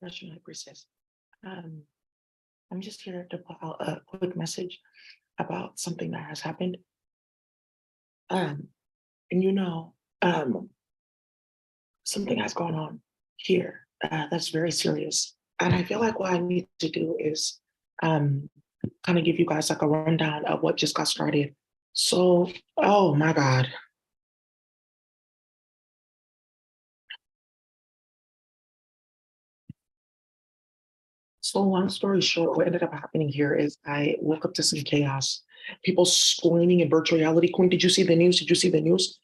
Russian High Priestess. Um, I'm just here to put out a quick message about something that has happened. Um, and something has gone on here that's very serious. And I feel like what I need to do is um, kind of give you guys like a rundown of what just got started. So, oh my God. So long story short, what ended up happening here is I woke up to some chaos. People screaming in virtual reality. Queen, did you see the news? Did you see the news?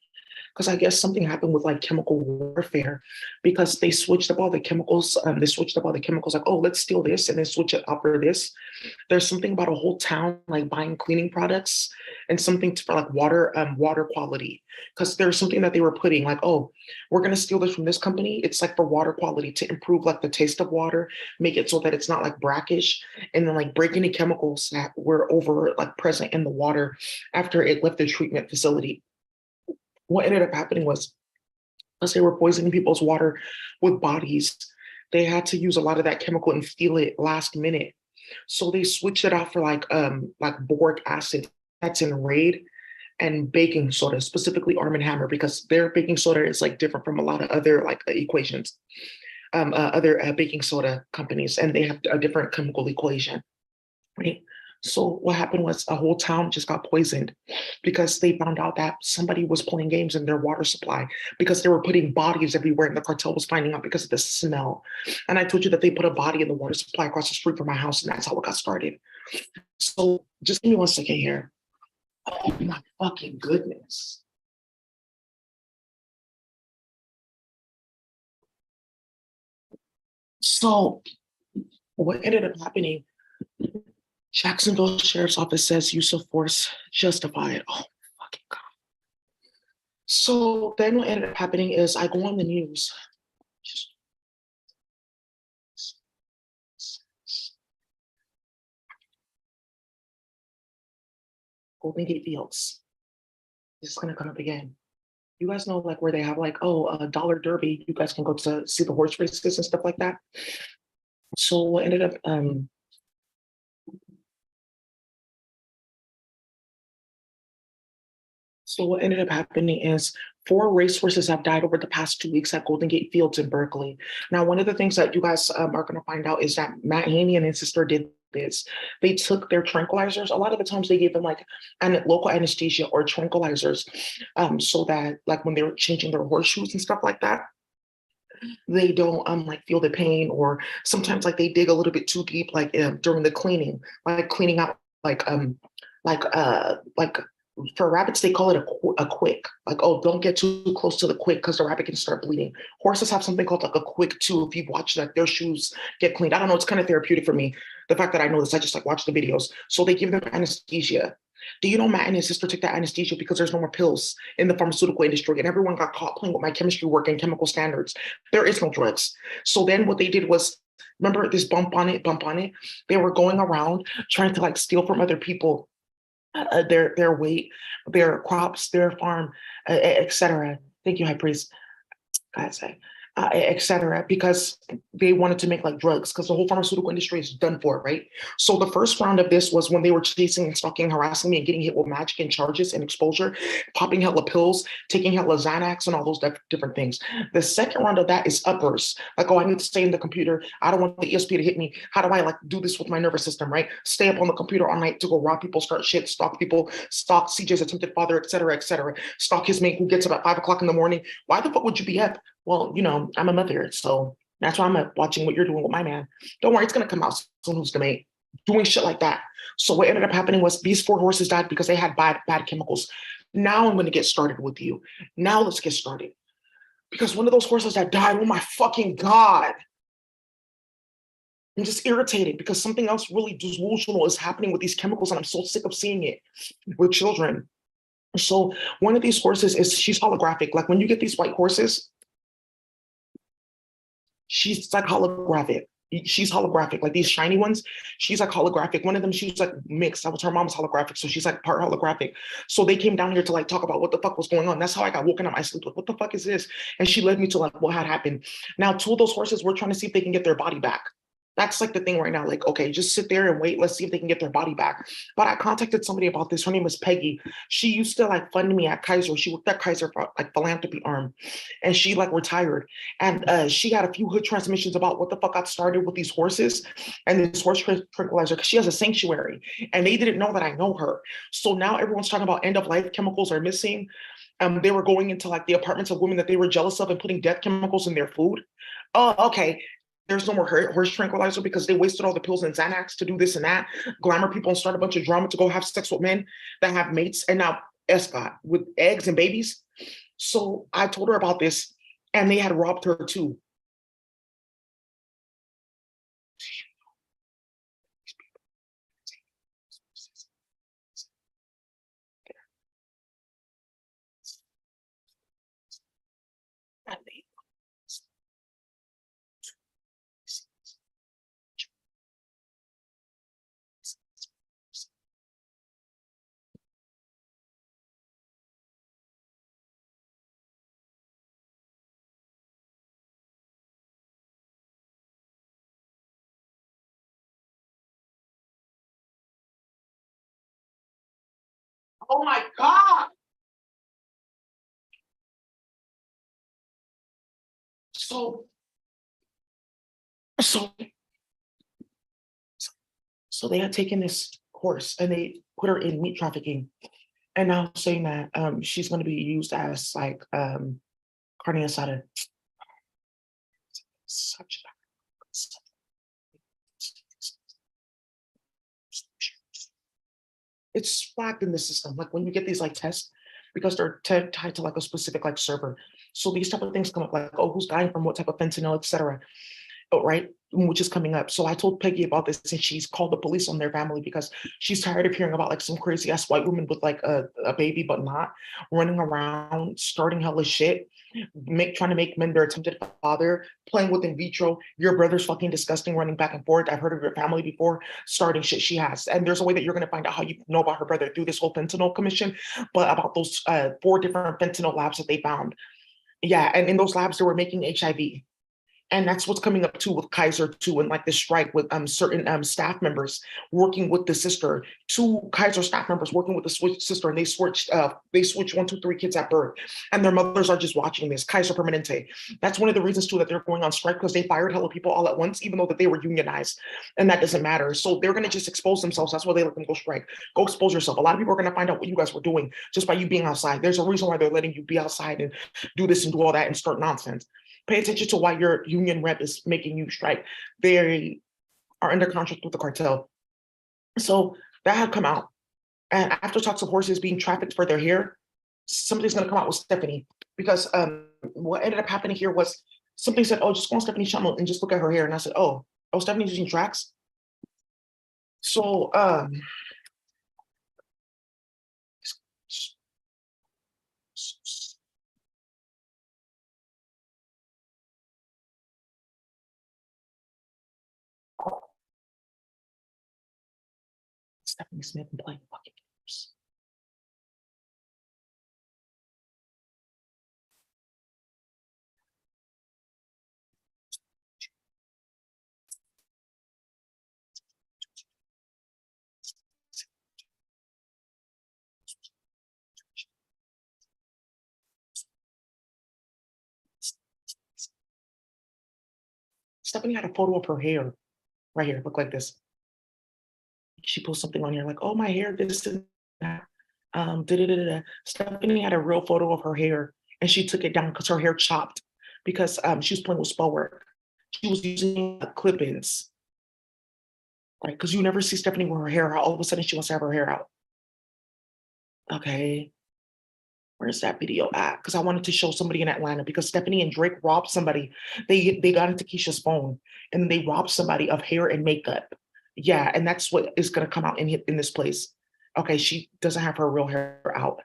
Because I guess something happened with like chemical warfare because they switched up all the chemicals. They switched up all the chemicals like, oh, let's steal this and then switch it up for this. There's something about a whole town like buying cleaning products and something for like water quality. Because there's something that they were putting like, oh, we're gonna steal this from this company. It's like for water quality to improve like the taste of water, make it so that it's not like brackish, and then like break any chemicals that were over like present in the water after it left the treatment facility. What ended up happening was, as they were poisoning people's water with bodies, they had to use a lot of that chemical and feel it last minute. So they switched it out for like boric acid that's in Raid and baking soda, specifically Arm& Hammer, because their baking soda is like different from a lot of other like equations, other baking soda companies, and they have a different chemical equation, right? So what happened was a whole town just got poisoned because they found out that somebody was playing games in their water supply because they were putting bodies everywhere and the cartel was finding out because of the smell. And I told you that they put a body in the water supply across the street from my house, and that's how it got started. So just give me 1 second here. Oh my fucking goodness. So what ended up happening, Jacksonville Sheriff's Office says use of force justified. Oh fucking God. So then what ended up happening is I go on the news. Golden Gate Fields. This is gonna come up again. You guys know like where they have like, oh, a dollar derby. You guys can go to see the horse races and stuff like that. So what ended up So what ended up happening is 4 racehorses have died over the past 2 weeks at Golden Gate Fields in Berkeley. Now, one of the things that you guys are going to find out is that Matt Haney and his sister did this. They took their tranquilizers. A lot of the times they gave them like local anesthesia or tranquilizers, so that like when they were changing their horseshoes and stuff like that, they don't like feel the pain. Or sometimes like they dig a little bit too deep, like during the cleaning, like cleaning out like for rabbits, they call it a quick. Like, oh, don't get too close to the quick because the rabbit can start bleeding. Horses have something called like a quick too. If you watch like their shoes get cleaned, I don't know, it's kind of therapeutic for me. The fact that I know this, I just like watch the videos. So they give them anesthesia. Do you know Matt and his sister took that anesthesia because there's no more pills in the pharmaceutical industry and everyone got caught playing with my chemistry work and chemical standards. There is no drugs. So then what they did was, remember this bump on it, bump on it? They were going around trying to like steal from other people their weight, their crops, their farm, etc. Thank you, High Priest. God say, etc. Because they wanted to make like drugs, because the whole pharmaceutical industry is done for, right? So the first round of this was when they were chasing and stalking, harassing me, and getting hit with magic and charges and exposure, popping hella pills, taking hella Xanax, and all those different things. The second round of that is uppers. Like, oh, I need to stay in the computer. I don't want the ESP to hit me. How do I like do this with my nervous system, right? Stay up on the computer all night to go rob people, start shit, stalk people, stalk CJ's attempted father, etc., etc. Stalk his mate who gets up at 5 o'clock in the morning. Why the fuck would you be up? Well, I'm a mother, so that's why I'm up watching what you're doing with my man. Don't worry, it's gonna come out soon. Who's the mate? Doing shit like that. So what ended up happening was these 4 horses died because they had bad chemicals. Now I'm gonna get started with you. Now let's get started. Because one of those horses that died, oh my fucking God. I'm just irritated because something else really delusional is happening with these chemicals, and I'm so sick of seeing it with children. So one of these horses she's holographic. Like when you get these white horses, she's like holographic. she's holographic, like these shiny ones. She's like holographic. One of them, she was like mixed. That was her mom's holographic, so she's like part holographic. So they came down here to like talk about what the fuck was going on. That's how I got woken up my sleep. Like, what the fuck is this? And she led me to like what had happened. Now, two of those horses, we're trying to see if they can get their body back. That's like the thing right now. Like, okay, just sit there and wait. Let's see if they can get their body back. But I contacted somebody about this. Her name is Peggy. She used to like fund me at Kaiser. She worked at Kaiser for like philanthropy arm, and she like retired. And she got a few hood transmissions about what the fuck got started with these horses and this horse tranquilizer. Because she has a sanctuary, and they didn't know that I know her. So now everyone's talking about end of life chemicals are missing. They were going into like the apartments of women that they were jealous of and putting death chemicals in their food. Oh, okay. There's no more horse tranquilizer because they wasted all the pills and Xanax to do this and that, glamour people and start a bunch of drama to go have sex with men that have mates and now escort with eggs and babies. So I told her about this and they had robbed her too. Oh my God. So, so, so they had taken this horse and they put her in meat trafficking. And now saying that she's going to be used as like carne asada. Such it's flagged in the system. Like when you get these like tests, because they're tied to like a specific like server. So these type of things come up like, oh, who's dying from what type of fentanyl, etc. Oh, right, which is coming up. So I told Peggy about this, and she's called the police on their family because she's tired of hearing about like some crazy ass white woman with like a baby, but not running around starting hella shit, trying to make men their attempted father, playing with in vitro. Your brother's fucking disgusting, running back and forth. I've heard of your family before, starting shit she has. And there's a way that you're gonna find out how you know about her brother through this whole fentanyl commission, but about those 4 different fentanyl labs that they found. Yeah, and in those labs they were making HIV, and that's what's coming up too with Kaiser too, and like the strike with certain staff members working with the sister, 2 Kaiser staff members working with the sister, and they switched 1, 2, 3 kids at birth, and their mothers are just watching this Kaiser Permanente. That's one of the reasons too that they're going on strike, because they fired hella people all at once, even though that they were unionized, and that doesn't matter. So they're gonna just expose themselves. That's why they let them go strike. Go expose yourself. A lot of people are gonna find out what you guys were doing just by you being outside. There's a reason why they're letting you be outside and do this and do all that and start nonsense. Pay attention to why your union rep is making you strike. They are under contract with the cartel. So that had come out. And after talks of horses being trafficked for their hair, somebody's going to come out with Stephanie. Because what ended up happening here was somebody said, oh, just go on Stephanie's channel and just look at her hair. And I said, oh, Stephanie's using tracks. So Stephanie Smith and playing fucking games. Stephanie had a photo of her hair right here, look like this. She posts something on here like, oh, my hair, this and that. Stephanie had a real photo of her hair and she took it down because her hair chopped because she was playing with spell work. She was using clip-ins, right? Because you never see Stephanie with her hair out. All of a sudden she wants to have her hair out. Okay, where's that video at? Because I wanted to show somebody in Atlanta because Stephanie and Drake robbed somebody. They got into Keisha's phone and they robbed somebody of hair and makeup. Yeah, and that's what is going to come out in this place. Okay, she doesn't have her real hair out.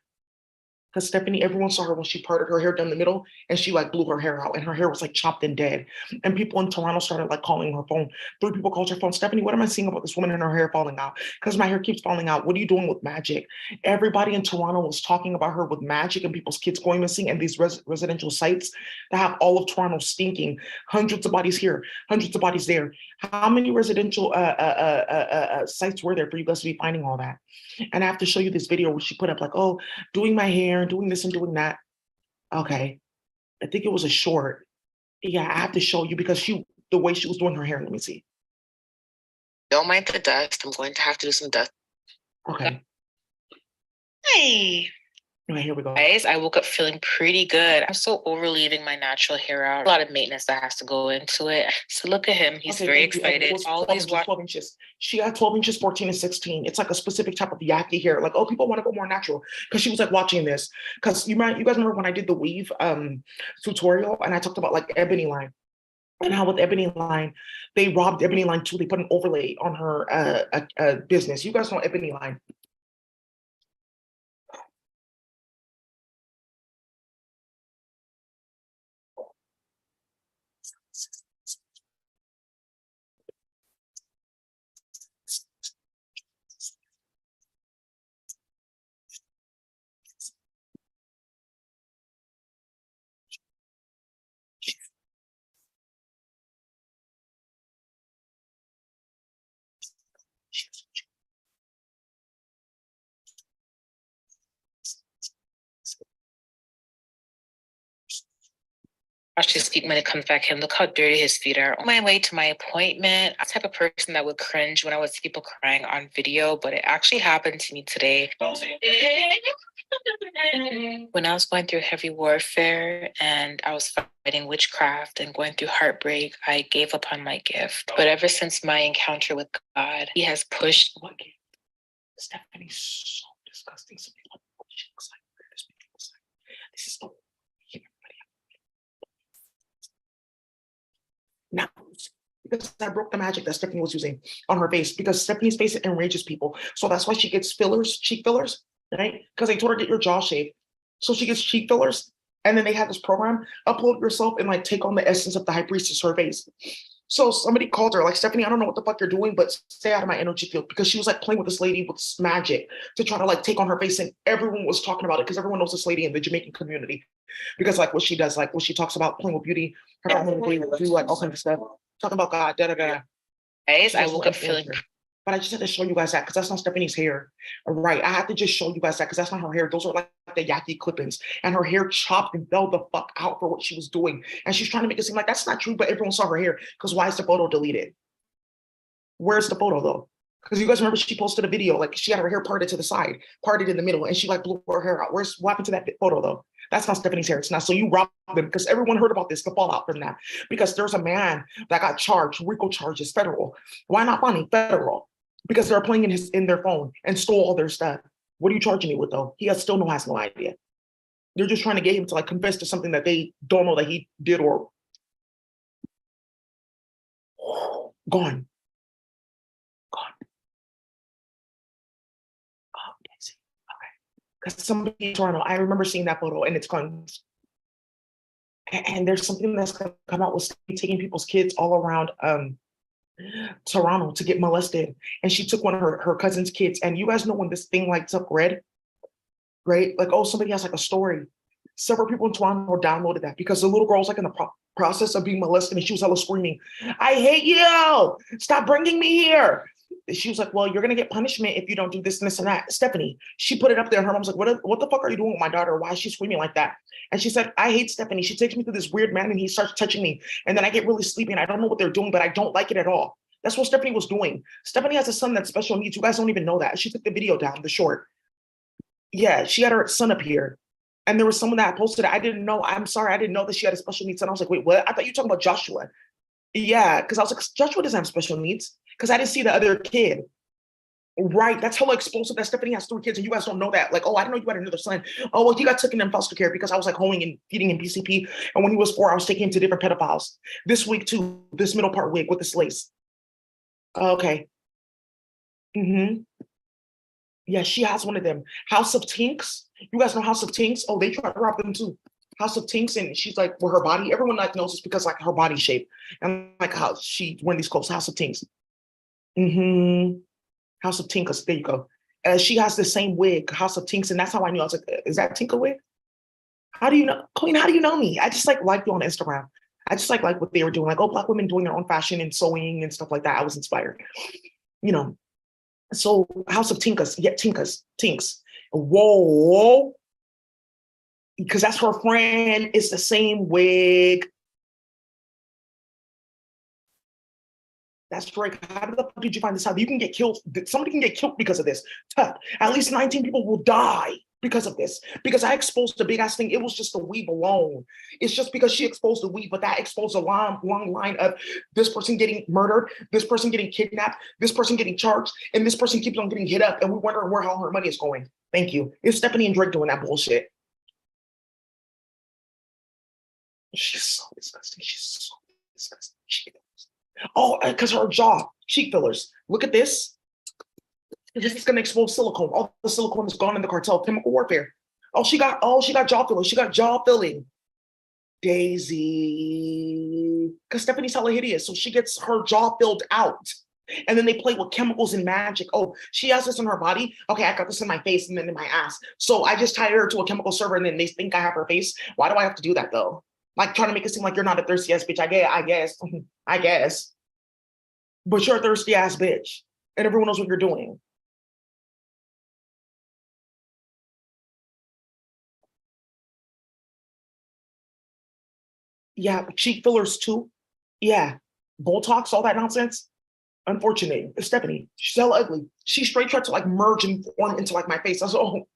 Because Stephanie, everyone saw her when she parted her hair down the middle and she like blew her hair out and her hair was like chopped and dead. And people in Toronto started like calling her phone. 3 people called her phone. Stephanie, what am I seeing about this woman and her hair falling out? Because my hair keeps falling out. What are you doing with magic? Everybody in Toronto was talking about her with magic and people's kids going missing and these residential sites that have all of Toronto stinking. Hundreds of bodies here, hundreds of bodies there. How many residential sites were there for you guys to be finding all that? And I have to show you this video where she put up like, oh, doing my hair and doing this and doing that. Okay. I think it was a short. Yeah, I have to show you because the way she was doing her hair. Let me see. Don't mind the dust. I'm going to have to do some dust. Okay. Hey. Okay, here we go. Guys, I woke up feeling pretty good. I'm so over leaving my natural hair out. A lot of maintenance that has to go into it. So look at him. He's very excited. Always 12 inches. She had 12 inches, 14 and 16. It's like a specific type of yaki hair. Like, oh, people want to go more natural. Because she was like watching this. Because you guys remember when I did the weave tutorial and I talked about like ebony line. And how with ebony line, they robbed ebony line too. They put an overlay on her business. You guys know ebony line. Wash his feet when it comes back in. Look how dirty his feet are. On my way to my appointment, I'm the type of person that would cringe when I would see people crying on video, but it actually happened to me today. When I was going through heavy warfare and I was fighting witchcraft and going through heartbreak, I gave up on my gift. But ever since my encounter with God, he has pushed. What gift? Stephanie's so disgusting. Some people she looks like this is the now because I broke the magic that Stephanie was using on her face because Stephanie's face enrages people. So that's why she gets fillers, cheek fillers, right? Because they told her to get your jaw shaved. So she gets cheek fillers. And then they have this program, upload yourself and like take on the essence of the high priestess, her face. So somebody called her like, Stephanie, I don't know what the fuck you're doing, but stay out of my energy field because she was like playing with this lady with magic to try to like take on her face. And everyone was talking about it because everyone knows this lady in the Jamaican community because like what she does, like what she talks about playing with beauty, her family do like all kinds of stuff, talking about God, da da da. Guys, I woke up feeling. But I just had to show you guys that because that's not Stephanie's hair. Right. I have to just show you guys that because that's not her hair. Those are like the yaki clippings. And her hair chopped and fell the fuck out for what she was doing. And she's trying to make it seem like that's not true, but everyone saw her hair. Because why is the photo deleted? Where's the photo though? Because you guys remember she posted a video, like she had her hair parted to the side, parted in the middle, and she like blew her hair out. What happened to that photo though? That's not Stephanie's hair. It's not. So you robbed them because everyone heard about this, the fallout from that. Because there's a man that got charged, RICO charges, federal. Why not funny? Federal. Because they're playing in their phone and stole all their stuff. What are you charging me with though? He has no idea. They're just trying to get him to like confess to something that they don't know that he did or gone. Oh, okay. Because somebody in Toronto, I remember seeing that photo and it's gone. And there's something that's gonna come out with taking people's kids all around Toronto to get molested. And she took one of her cousin's kids. And you guys know when this thing lights up red, right? Like, oh, somebody has like a story. Several people in Toronto downloaded that because the little girl was like in the process of being molested and she was hella screaming, I hate you, stop bringing me here. She was like, well, you're gonna get punishment if you don't do this and this and that. Stephanie, she put it up there and her mom's like, what the fuck are you doing with my daughter? Why is she screaming like that? And she said, I hate Stephanie. She takes me to this weird man and he starts touching me. And then I get really sleepy and I don't know what they're doing, but I don't like it at all. That's what Stephanie was doing. Stephanie has a son that's special needs. You guys don't even know that. She took the video down, the short. Yeah, she had her son up here. And there was someone that posted it. I didn't know. I'm sorry. I didn't know that she had a special needs son. I was like, wait, what? I thought you were talking about Joshua. Yeah, because I was like, Joshua doesn't have special needs because I didn't see the other kid. Right. That's how explosive that Stephanie has 3 kids and you guys don't know that. Like, oh, I didn't know you had another son. Oh, well, he got taken in foster care because I was like hoeing and feeding him PCP. And when he was 4, I was taking him to different pedophiles. This week too, this middle part wig with this lace. Okay. Mm-hmm. Yeah, she has one of them. House of Tinks. You guys know House of Tinks? Oh, they try to rob them too. House of Tinks, and she's like, well, her body, everyone like knows this because like her body shape and like how she wearing these clothes. House of Tinks. Mm-hmm. House of Tinkas. There you go. She has the same wig, House of Tinks, and that's how I knew. I was like, is that Tinka wig? How do you know, Queen? How do you know me? I just like liked you on Instagram. I just like what they were doing, like oh, Black women doing their own fashion and sewing and stuff like that. I was inspired, you know. So House of Tinkas, yeah, Tinkas, Tinks. Whoa, because that's her friend. It's the same wig. That's Drake. How the fuck did you find this out? You can get killed. Somebody can get killed because of this. Tough. At least 19 people will die because of this. Because I exposed the big ass thing. It was just the weave alone. It's just because she exposed the weave, but that exposed a long line of this person getting murdered, this person getting kidnapped, this person getting charged, and this person keeps on getting hit up. And we wonder where all her money is going. Thank you. It's Stephanie and Drake doing that bullshit. She's so disgusting. She's so disgusting. Oh, because her jaw, cheek fillers. Look at this. This is gonna expose silicone. All the silicone is gone in the cartel, chemical warfare. Oh, she got jaw fillers. She got jaw filling. Daisy. Because Stephanie's hella hideous. So she gets her jaw filled out. And then they play with chemicals and magic. Oh, she has this in her body. Okay, I got this in my face and then in my ass. So I just tied her to a chemical server and then they think I have her face. Why do I have to do that though? Like trying to make it seem like you're not a thirsty ass bitch. I guess. But you're a thirsty ass bitch. And everyone knows what you're doing. Yeah, cheek fillers too. Yeah. Botox, all that nonsense. Unfortunate. Stephanie, she's hella ugly. She straight tried to like merge and form into like my face. I was, oh,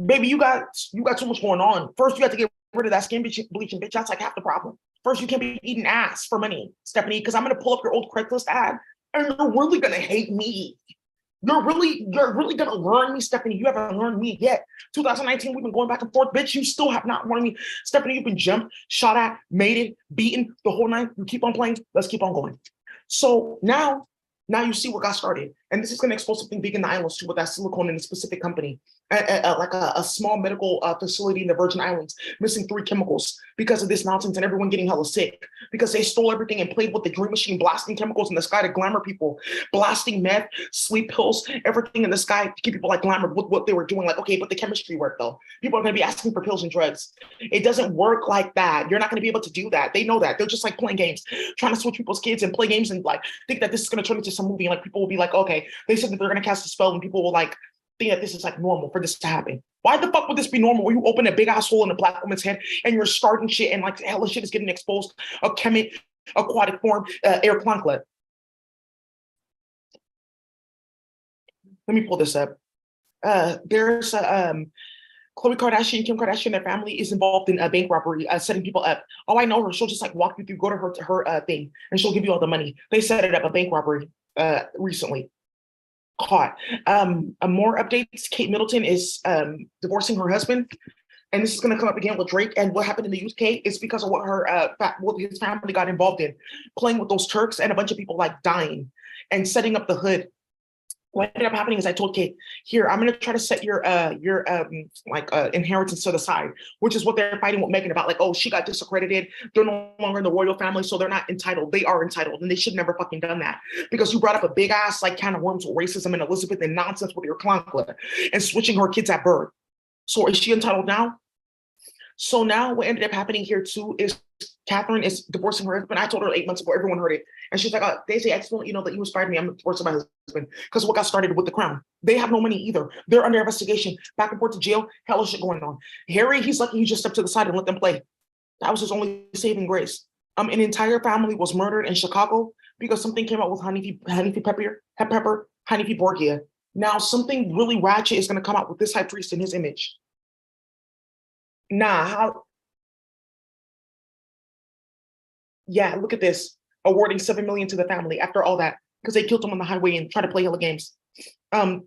baby, you got too much going on. First, you got to get rid of that skin bleaching, bitch. That's like half the problem. First, you can't be eating ass for money, Stephanie, because I'm gonna pull up your old Craigslist ad, and you're really gonna hate me. You're really gonna learn me, Stephanie. You haven't learned me yet. 2019, we've been going back and forth, bitch. You still have not learned me, Stephanie. You've been jumped, shot at, mated, beaten the whole night. You keep on playing. Let's keep on going. So now you see what got started, and this is going to expose something big in the islands too with that silicone in a specific company, like a small medical facility in the Virgin Islands, missing 3 chemicals because of this nonsense, and everyone getting hella sick because they stole everything and played with the dream machine, blasting chemicals in the sky to glamour people, blasting meth, sleep pills, everything in the sky to keep people like glamored with what they were doing. Like, okay, but the chemistry worked though. People are going to be asking for pills and drugs. It doesn't work like that. You're not going to be able to do that. They know that. They're just like playing games, trying to switch people's kids and play games and like think that this is going to turn into some movie. And like people will be like, okay, they said that they're going to cast a spell and people will like think that this is like normal for this to happen. Why the fuck would this be normal? Where you open a big ass hole in a black woman's head and you're starting shit and like hella shit is getting exposed, a chemic, aquatic form, air planklet. Let me pull this up. There's a Khloe Kardashian, Kim Kardashian, their family is involved in a bank robbery, setting people up. Oh, I know her. She'll just like walk you through, go to her thing, and she'll give you all the money. They set it up, a bank robbery, recently. Caught. More updates. Kate Middleton is divorcing her husband, and this is going to come up again with Drake. And what happened in the UK is because of what what his family got involved in, playing with those Turks and a bunch of people like dying and setting up the hood. What ended up happening is I told Kate, here, I'm gonna try to set your inheritance to the side, which is what they're fighting with Megan about. Like, oh, she got disaccredited. They're no longer in the royal family, so they're not entitled. They are entitled, and they should never fucking done that because you brought up a big ass like kind of worms with racism and Elizabeth and nonsense with your clunkler and switching her kids at birth. So is she entitled now? So now what ended up happening here too is Catherine is divorcing her husband. I told her 8 months ago, everyone heard it. And she's like, oh, Daisy, I just want you know that you inspired me. I'm divorcing my husband because what got started with the crown. They have no money either. They're under investigation, back and forth to jail, hella shit going on. Harry, he's lucky he just stepped to the side and let them play. That was his only saving grace. An entire family was murdered in Chicago because something came out with Hanifi Borgia. Now something really ratchet is going to come out with this high priest in his image. Nah, how, yeah, look at this. Awarding 7 million to the family after all that, because they killed him on the highway and tried to play hella games.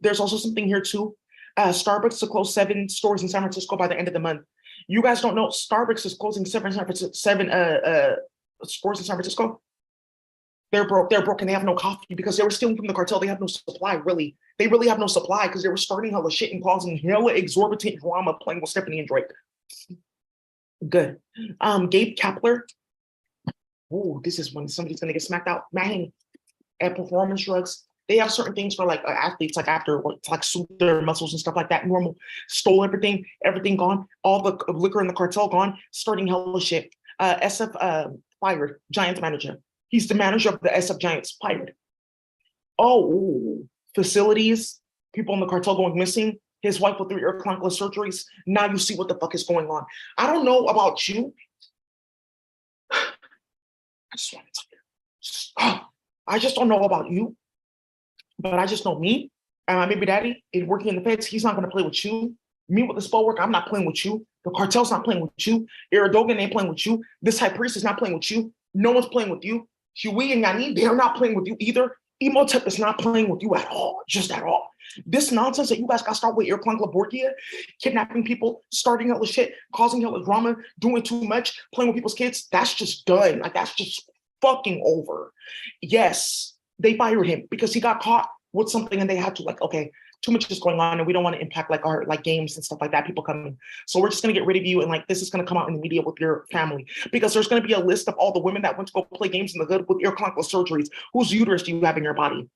There's also something here too. Starbucks to close 7 stores in San Francisco by the end of the month. You guys don't know Starbucks is closing seven stores in San Francisco. They're broke. They're broke, and they have no coffee because they were stealing from the cartel. They have no supply, really. They really have no supply because they were starting hella shit and causing hella exorbitant drama playing with Stephanie and Drake. Good. Gabe Kapler. Oh, this is when somebody's gonna get smacked out. Man, at performance drugs. They have certain things for like athletes, like after to like soothe their muscles and stuff like that. Normal. Stole everything gone. All the liquor in the cartel gone. Starting hella shit. SF fired. Giants manager. He's the manager of the SF Giants. Fired. Oh, facilities. People in the cartel going missing. His wife with 3 ear clonkless surgeries. Now you see what the fuck is going on. I don't know about you. I just want to tell you. I just don't know about you, but I just know me and my baby daddy is working in the feds. He's not going to play with you. Me with the spell work, I'm not playing with you. The cartel's not playing with you. Iradogan ain't playing with you. This high priest is not playing with you. No one's playing with you. Huey and Yani, they're not playing with you either. Emotep is not playing with you at all, just at all. This nonsense that you guys got to start with Irklan Laborgia, kidnapping people, starting hella shit, causing hella drama, doing too much, playing with people's kids, that's just done. Like, that's just fucking over. Yes, they fired him because he got caught with something and they had to, like, okay, too much is going on and we don't want to impact like our like games and stuff like that, people coming. So we're just going to get rid of you and like this is going to come out in the media with your family because there's going to be a list of all the women that went to go play games in the hood with ear clonkless surgeries. Whose uterus do you have in your body?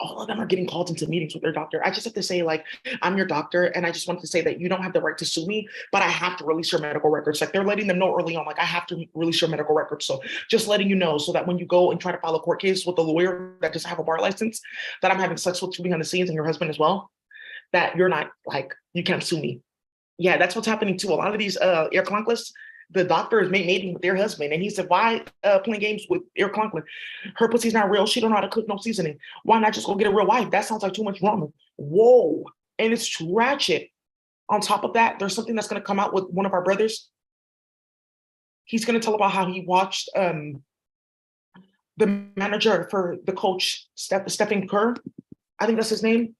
All of them are getting called into meetings with their doctor. I just have to say, like, I'm your doctor, and I just want to say that you don't have the right to sue me, but I have to release your medical records. Like, they're letting them know early on, like, I have to release your medical records. So just letting you know so that when you go and try to file a court case with a lawyer that doesn't have a bar license, that I'm having sex with you behind the scenes and your husband as well, that you're not, like, you can't sue me. Yeah, that's what's happening too. A lot of these ear clonkless, the doctor is mating with their husband, and he said, "Why playing games with ear clonkless? Her pussy's not real. She don't know how to cook, no seasoning. Why not just go get a real wife? That sounds like too much drama." Whoa, and it's ratchet. On top of that, there's something that's going to come out with one of our brothers. He's going to tell about how he watched the manager for the coach, Stephen Kerr. I think that's his name.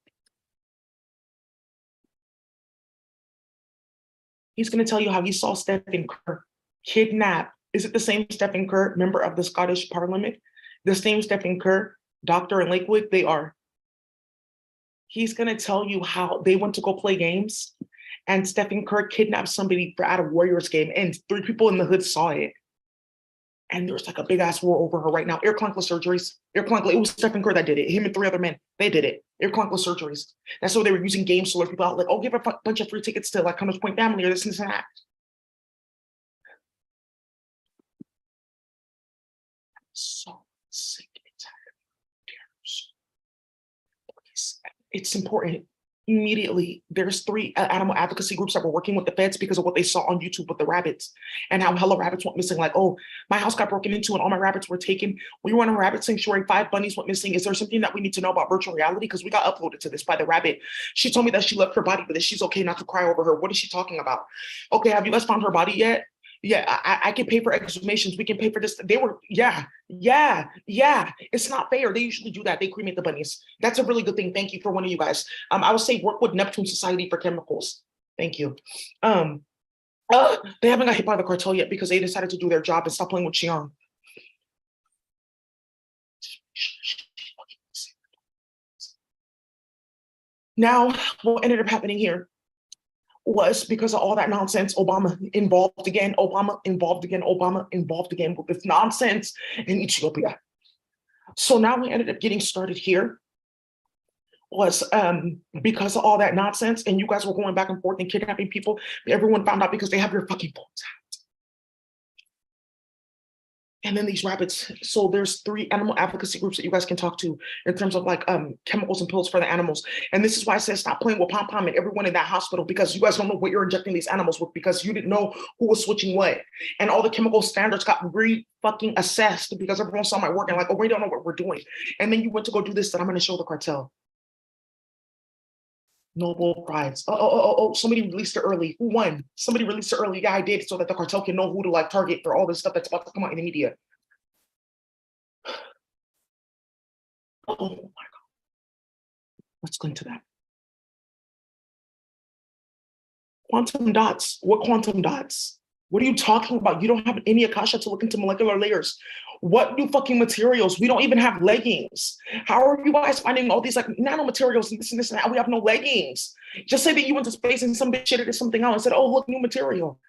He's going to tell you how he saw Stephen Kerr kidnap. Is it the same Stephen Kerr, member of the Scottish Parliament? The same Stephen Kerr, doctor in Lakewood? They are. He's going to tell you how they went to go play games and Stephen Kerr kidnapped somebody at a Warriors game and 3 people in the hood saw it. And there's like a big ass war over her right now. Ear clonkless surgeries. It was Stephen Kerr that did it. Him and 3 other men, they did it. Ear clonkless surgeries. That's why they were using games to lure people out. Like, oh, give a bunch of free tickets to like Hunter's Point family or this and that. So sick and tired. It's important. Immediately, there's 3 animal advocacy groups that were working with the feds because of what they saw on YouTube with the rabbits and how hella rabbits went missing. Like, oh, my house got broken into and all my rabbits were taken. We were in a rabbit sanctuary, 5 bunnies went missing. Is there something that we need to know about virtual reality? Because we got uploaded to this by the rabbit. She told me that she left her body, but that she's okay not to cry over her. What is she talking about? Okay, have you guys found her body yet? Yeah, I can pay for exhumations. We can pay for this. They were, yeah. It's not fair. They usually do that. They cremate the bunnies. That's a really good thing. Thank you for one of you guys. I would say work with Neptune Society for Chemicals. Thank you. They haven't got hit by the cartel yet because they decided to do their job and stop playing with Xi'an. Now, what ended up happening here was because of all that nonsense, Obama involved again with this nonsense in Ethiopia. So now we ended up getting started here was because of all that nonsense and you guys were going back and forth and kidnapping people. Everyone found out because they have your fucking phones out. And then these rabbits, so there's 3 animal advocacy groups that you guys can talk to in terms of like chemicals and pills for the animals. And this is why I said stop playing with Pom Pom and everyone in that hospital because you guys don't know what you're injecting these animals with because you didn't know who was switching what. And all the chemical standards got fucking assessed because everyone saw my work and like, oh, we don't know what we're doing. And then you went to go do this that I'm going to show the cartel. Nobel Prize. Oh, somebody released it early. Who won? Somebody released it early. Yeah, I did, so that the cartel can know who to like target for all this stuff that's about to come out in the media. Oh my God. Let's go into that. Quantum dots. What quantum dots? What are you talking about? You don't have any Akasha to look into molecular layers. What new fucking materials? We don't even have leggings. How are you guys finding all these like nanomaterials and this and that? We have no leggings. Just say that you went to space and some bitch shit did something out and said, oh, look, new material.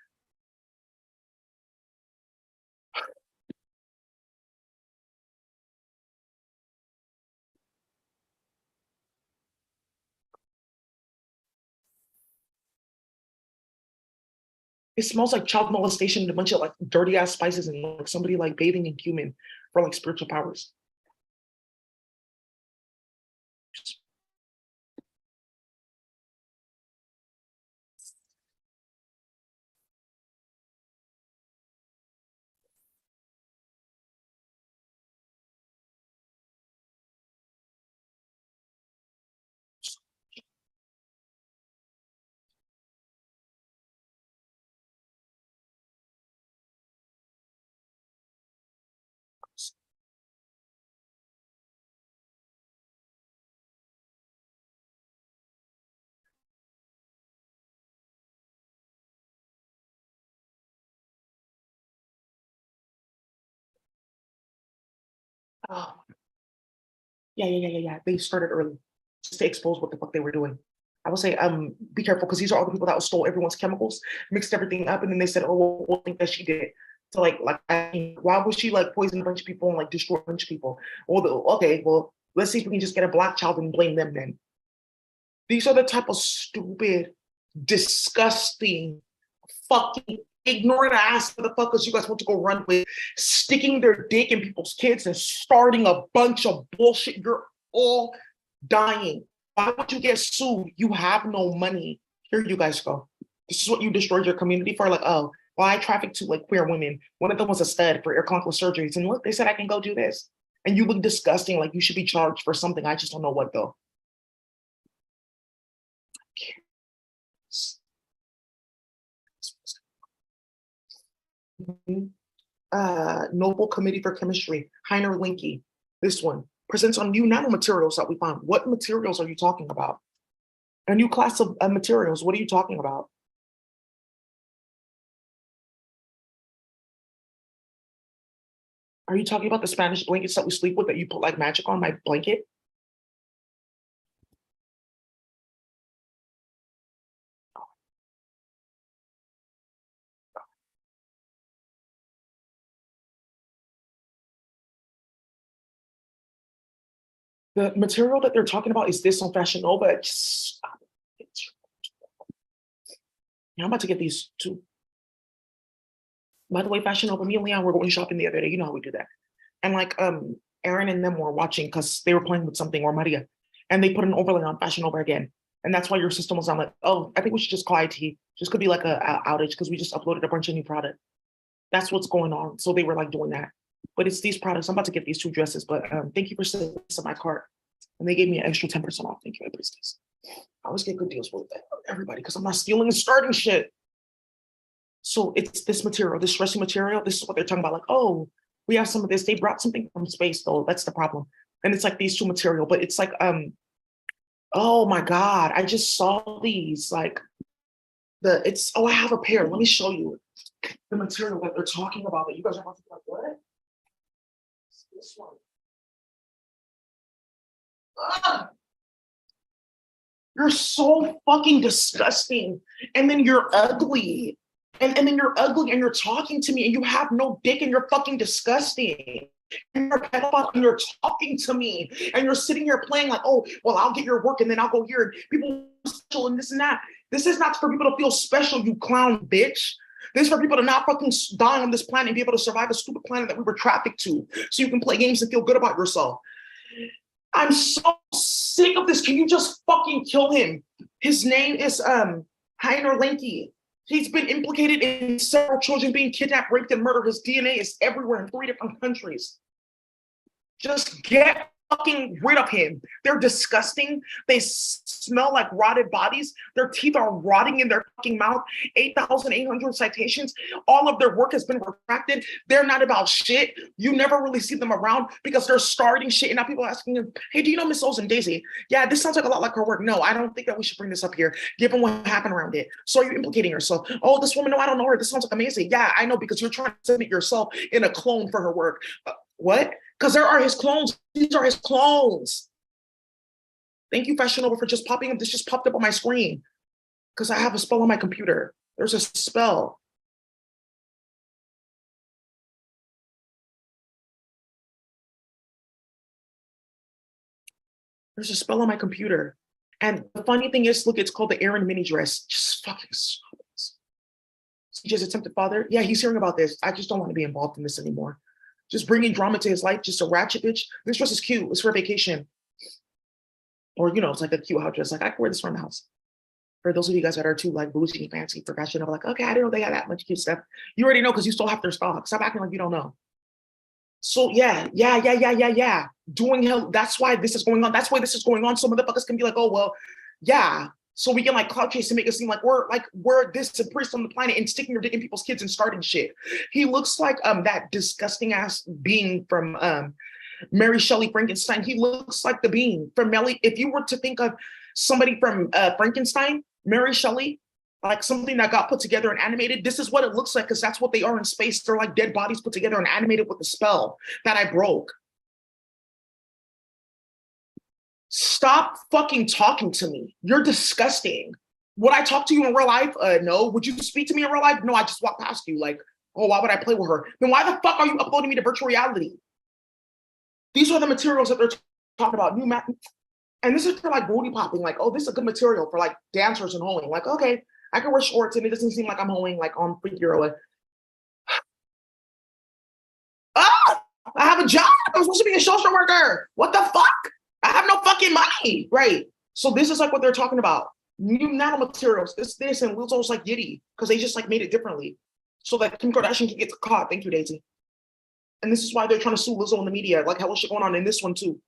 It smells like child molestation and a bunch of like dirty ass spices and like somebody like bathing in cumin for like spiritual powers. Oh, yeah. They started early just to expose what the fuck they were doing. I would say, be careful because these are all the people that stole everyone's chemicals, mixed everything up, and then they said, "Oh, we'll think that she did it." So, why would she like poison a bunch of people and like destroy a bunch of people? Well, okay, well, let's see if we can just get a black child and blame them. Then these are the type of stupid, disgusting, fucking ignorant ass motherfuckers you guys want to go run with, sticking their dick in people's kids and starting a bunch of bullshit. You're all dying. Why would you get sued? You have no money. Here you guys go. This is what you destroyed your community for. Like, oh, well, I trafficked to like queer women. One of them was a stud for ear cloncal surgeries. And look, they said I can go do this. And you look disgusting, like you should be charged for something. I just don't know what though. Nobel Committee for Chemistry, Heiner Linke, this one, presents on new nanomaterials that we found. What materials are you talking about? A new class of materials, what are you talking about? Are you talking about the Spanish blankets that we sleep with that you put like magic on my blanket? The material that they're talking about is this on Fashion Nova. Just stop it. Yeah, I'm about to get these two. By the way, Fashion Nova, me and Leon were going shopping the other day. You know how we do that. And like Aaron and them were watching because they were playing with something, or Maria, and they put an overlay on Fashion Nova again. And that's why your system was on like, oh, I think we should just call IT. Just could be like a outage because we just uploaded a bunch of new product. That's what's going on. So they were like doing that. But it's these products. I'm about to get these two dresses, but thank you for sending this in my cart. And they gave me an extra 10% off. Thank you, I appreciate this. I always get good deals with everybody because I'm not stealing and starting shit. So it's this material, this dressing material. This is what they're talking about. Like, oh, we have some of this. They brought something from space, though. That's the problem. And it's like these two material, but it's like, oh my God, I just saw these. Like I have a pair. Let me show you the material that they're talking about that you guys are about to be like, what? This one. Ah, you're so fucking disgusting. And then you're ugly. And then you're ugly and you're talking to me and you have no dick and you're fucking disgusting. And you're a pedophile and you're talking to me and you're sitting here playing like, oh, well, I'll get your work and then I'll go here and people special and this and that. This is not for people to feel special, you clown bitch. This is for people to not fucking die on this planet and be able to survive the stupid planet that we were trafficked to so you can play games and feel good about yourself. I'm so sick of this. Can you just fucking kill him? His name is Heiner Linke. He's been implicated in several children being kidnapped, raped, and murdered. His DNA is everywhere in 3 different countries. Just get fucking rid of him. They're disgusting. They smell like rotted bodies. Their teeth are rotting in their fucking mouth. 8,800 citations. All of their work has been retracted. They're not about shit. You never really see them around because they're starting shit. And now people are asking them, hey, do you know Miss Oz and Daisy? Yeah, this sounds like a lot like her work. No, I don't think that we should bring this up here, given what happened around it. So you're implicating yourself. Oh, this woman, no, I don't know her. This sounds like amazing. Yeah, I know, because you're trying to submit yourself in a clone for her work. What? Because there are his clones. These are his clones. Thank you, Fashion Nova, for just popping up. This just popped up on my screen because I have a spell on my computer. There's a spell. There's a spell on my computer. And the funny thing is, look, it's called the Aaron mini dress. Just fucking stop this. CJ's attempted father. Yeah, he's hearing about this. I just don't want to be involved in this anymore. Just bringing drama to his life, just a ratchet bitch. This dress is cute. It's for vacation. Or, you know, it's like a cute house dress. Like, I can wear this around the house. For those of you guys that are too, like, bougie and fancy for fashion, I'm like, okay, I didn't know they had that much cute stuff. You already know because you still have their stock. Stop acting like you don't know. So, yeah. Doing hell, that's why this is going on. That's why this is going on. So motherfuckers can be like, oh, well, yeah. So we can like clout chase and make it seem like we're this priest on the planet and sticking your dick in people's kids and starting shit. He looks like that disgusting ass being from Mary Shelley Frankenstein. He looks like the being from Melly. If you were to think of somebody from Frankenstein, Mary Shelley, like something that got put together and animated, this is what it looks like, because that's what they are in space. They're like dead bodies put together and animated with a spell that I broke. Stop fucking talking to me. You're disgusting. Would I talk to you in real life? No. Would you speak to me in real life? No, I just walked past you. Like, oh, why would I play with her? Then why the fuck are you uploading me to virtual reality? These are the materials that they're talking about. New math. And this is for like booty popping. Like, oh, this is a good material for like dancers and hoeing. Like, okay, I can wear shorts and it doesn't seem like I'm hoeing like on Freak Euro. Like, ah, I have a job. I'm supposed to be a social worker. What the fuck? I have no fucking money, right? So this is like what they're talking about. New nanomaterials, this, and Lizzo's like Yiddy, because they just like made it differently. So that Kim Kardashian can get caught. Thank you, Daisy. And this is why they're trying to sue Lizzo in the media. Like, hell is shit going on in this one too?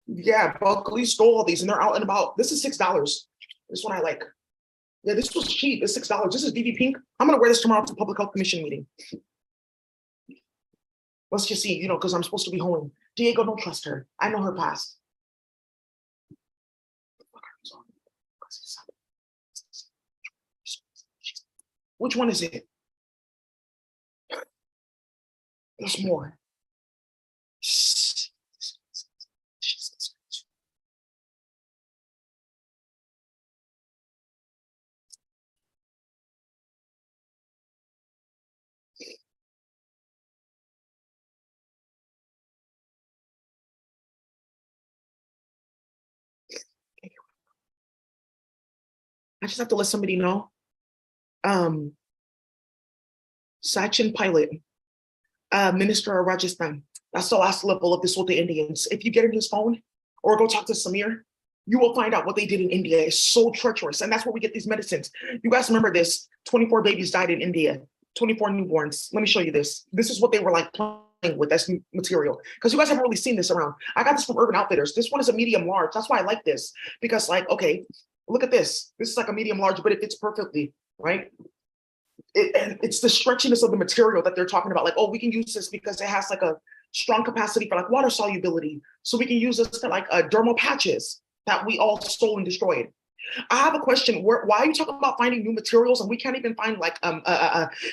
Yeah, Buckley stole all these and they're out and about. This is $6. This one I like. Yeah, this was cheap. It's $6. This is BB Pink. I'm gonna wear this tomorrow to the Public Health Commission meeting. Let's just see, you know, because I'm supposed to be home. Diego, don't trust her. I know her past. Which one is it? There's more. I just have to let somebody know. Sachin Pilot, Minister of Rajasthan. That's the last level of this with the Indians. If you get in his phone or go talk to Samir, you will find out what they did in India. It's so treacherous. And that's where we get these medicines. You guys remember this? 24 babies died in India, 24 newborns. Let me show you this. This is what they were like playing with as material. Because you guys haven't really seen this around. I got this from Urban Outfitters. This one is a medium large. That's why I like this. Because like, okay, look at this. This is like a medium large, but it fits perfectly, right? And it's the stretchiness of the material that they're talking about. Like, oh, we can use this because it has like a strong capacity for like water solubility. So we can use this to like dermal patches that we all stole and destroyed. I have a question. Why are you talking about finding new materials and we can't even find like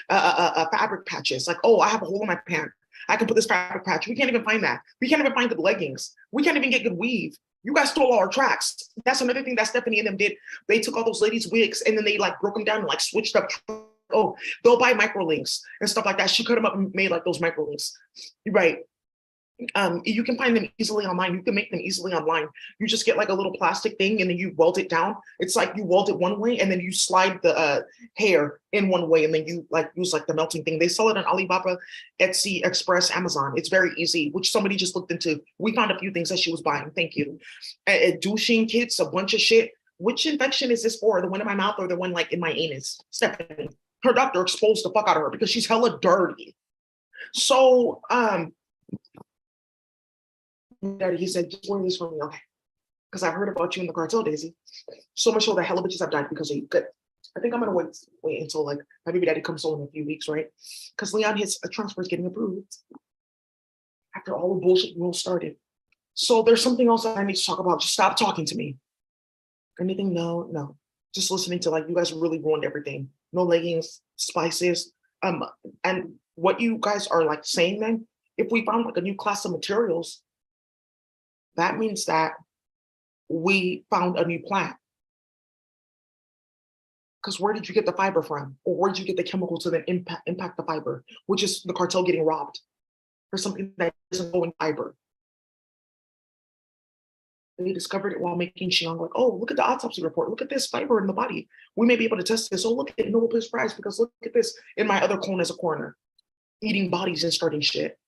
fabric patches? Like, oh, I have a hole in my pant. I can put this fabric patch. We can't even find that. We can't even find good leggings. We can't even get good weave. You guys stole all our tracks. That's another thing that Stephanie and them did. They took all those ladies' wigs and then they like broke them down and like switched up. Oh, they'll buy microlinks and stuff like that. She cut them up and made like those microlinks. Right. You can find them easily online. You can make them easily online. You just get like a little plastic thing and then you weld it down. It's like you weld it one way and then you slide the hair in one way and then you like use like the melting thing. They sell it on Alibaba, Etsy, Express, Amazon. It's very easy, which somebody just looked into. We found a few things that she was buying. Thank you. Douching kits, a bunch of shit. Which infection is this for? The one in my mouth or the one like in my anus? Stephanie. Her doctor exposed the fuck out of her because she's hella dirty. So, Daddy, he said, just wear this for me, okay? Because I heard about you in the cartel, Daisy. So much so that hella bitches have died because of you. Good. I think I'm gonna wait until like my baby daddy comes home in a few weeks, right? Because Leon, his transfer is getting approved after all the bullshit rules started. So there's something else that I need to talk about. Just stop talking to me. Anything? No, no. Just listening to like you guys really ruined everything. No leggings, spices. And what you guys are like saying then, if we found like a new class of materials, that means that we found a new plant. Because where did you get the fiber from? Or where did you get the chemical to then impact the fiber, which is the cartel getting robbed for something that isn't going fiber? They discovered it while making Xiang like, oh, look at the autopsy report. Look at this fiber in the body. We may be able to test this. Oh, look at Nobel Peace Prize because look at this in my other clone as a coroner, eating bodies and starting shit.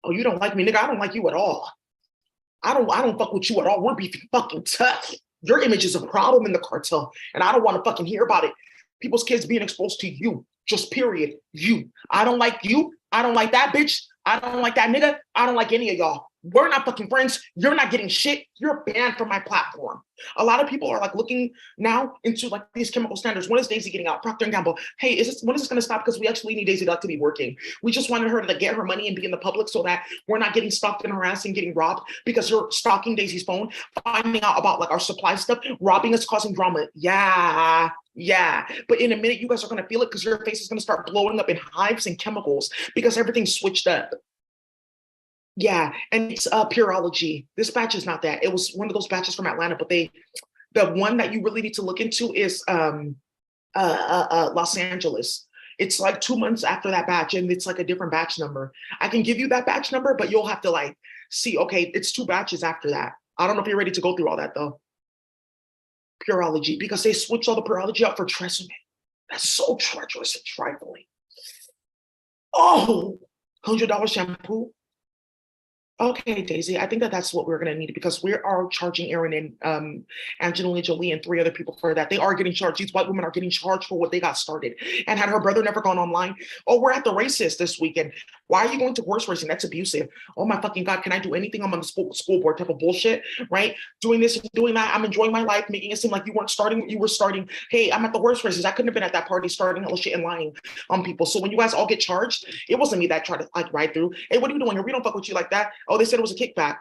Oh, you don't like me, nigga. I don't like you at all. I don't fuck with you at all. We're beefing fucking tough. Your image is a problem in the cartel, and I don't want to fucking hear about it. People's kids being exposed to you, just period. You. I don't like you. I don't like that bitch. I don't like that nigga. I don't like any of y'all. We're not fucking friends. You're not getting shit. You're banned from my platform. A lot of people are like looking now into like these chemical standards. When is Daisy getting out? Procter and Gamble. Hey, when is this going to stop? Because we actually need Daisy Duck to be working. We just wanted her to like, get her money and be in the public so that we're not getting stalked and harassed and getting robbed because you're stalking Daisy's phone, finding out about like our supply stuff, robbing us, causing drama. Yeah. Yeah, but in a minute, you guys are going to feel it because your face is going to start blowing up in hives and chemicals because everything's switched up. Yeah, and it's Purology. This batch is not that. It was one of those batches from Atlanta, but the one that you really need to look into is Los Angeles. It's like 2 months after that batch, and it's like a different batch number. I can give you that batch number, but you'll have to like see, okay, it's 2 batches after that. I don't know if you're ready to go through all that though. Purology, because they switched all the Purology out for Tresemme. That's so treacherous and trifling. Oh, $100 shampoo. Okay, Daisy, I think that's what we're going to need because we are charging Aaron and Angelina Jolie and 3 other people for that. They are getting charged. These white women are getting charged for what they got started. And had her brother never gone online, oh, we're at the races this weekend. Why are you going to horse racing? That's abusive. Oh my fucking God, can I do anything? I'm on the school board type of bullshit, right? Doing this and doing that. I'm enjoying my life, making it seem like you weren't starting what you were starting. Hey, I'm at the horse races. I couldn't have been at that party starting hella shit and lying on people. So when you guys all get charged, it wasn't me that tried to like ride through. Hey, what are you doing here? We don't fuck with you like that. Oh, they said it was a kickback.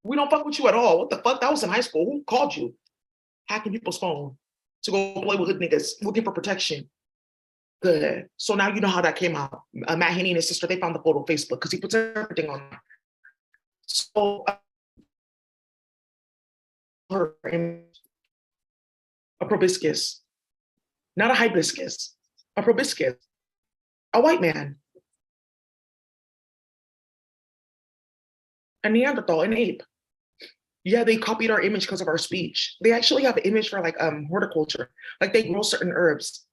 We don't fuck with you at all. What the fuck? That was in high school. Who called you? Hacking people's phone to go play with hood niggas looking for protection. Good. So now you know how that came out. Matt Haney and his sister, they found the photo on Facebook because he puts everything on there. So her a proboscis, not a hibiscus, a proboscis, a white man, a Neanderthal, an ape. Yeah, they copied our image because of our speech. They actually have an image for like horticulture, like they grow certain herbs.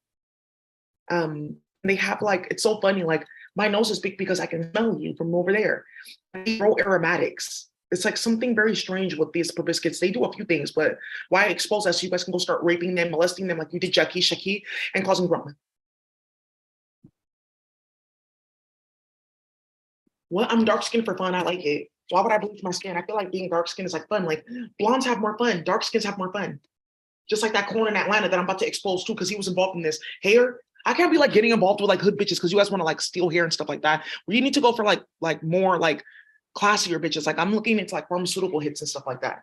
They have like, it's so funny, like my nose is big because I can smell you from over there. They grow aromatics. It's like something very strange with these proboscis. They do a few things, but why expose that so you guys can go start raping them, molesting them like you did Jackie Shaki and causing drama? Well, I'm dark skinned for fun. I like it. Why would I bleach my skin? I feel like being dark skinned is like fun. Like blondes have more fun. Dark skins have more fun. Just like that clone in Atlanta that I'm about to expose too, because he was involved in this. Hair, I can't be like getting involved with like hood bitches because you guys want to like steal hair and stuff like that. You need to go for like more like classier bitches. Like I'm looking into like pharmaceutical hits and stuff like that.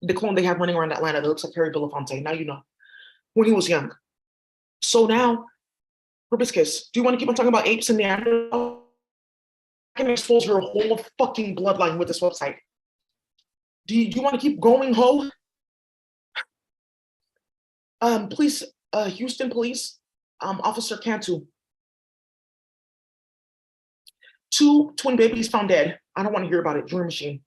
The clone they have running around Atlanta that looks like Harry Belafonte. Now you know when he was young. So now, proboscis. Do you want to keep on talking about apes and Neanderthals? I can expose your whole fucking bloodline with this website. Do you want to keep going, ho? Police, Houston police, Officer Cantu. 2 twin babies found dead. I don't want to hear about it. Dream machine.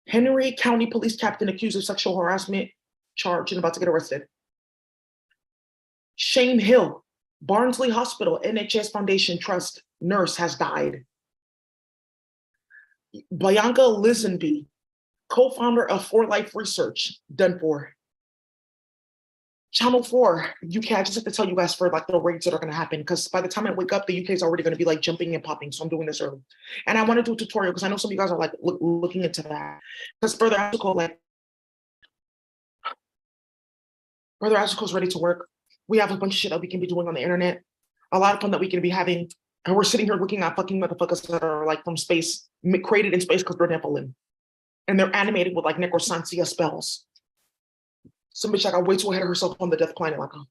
Henry County Police Captain accused of sexual harassment charge and about to get arrested. Shane Hill, Barnsley Hospital, NHS Foundation Trust nurse has died. Bianca Lisenby, co-founder of For Life Research, done for. Channel 4, UK. I just have to tell you guys for like the raids that are going to happen, because by the time I wake up, the UK is already going to be like jumping and popping. So I'm doing this early, and I want to do a tutorial because I know some of you guys are like looking into that. Because further article, like further articles ready to work. We have a bunch of shit that we can be doing on the internet. A lot of fun that we can be having, and we're sitting here looking at fucking motherfuckers that are like from space, created in space because they're Nephilim, and they're animated with like necrosancia spells. Some bitch that got way too ahead of herself on the death planet, like, oh.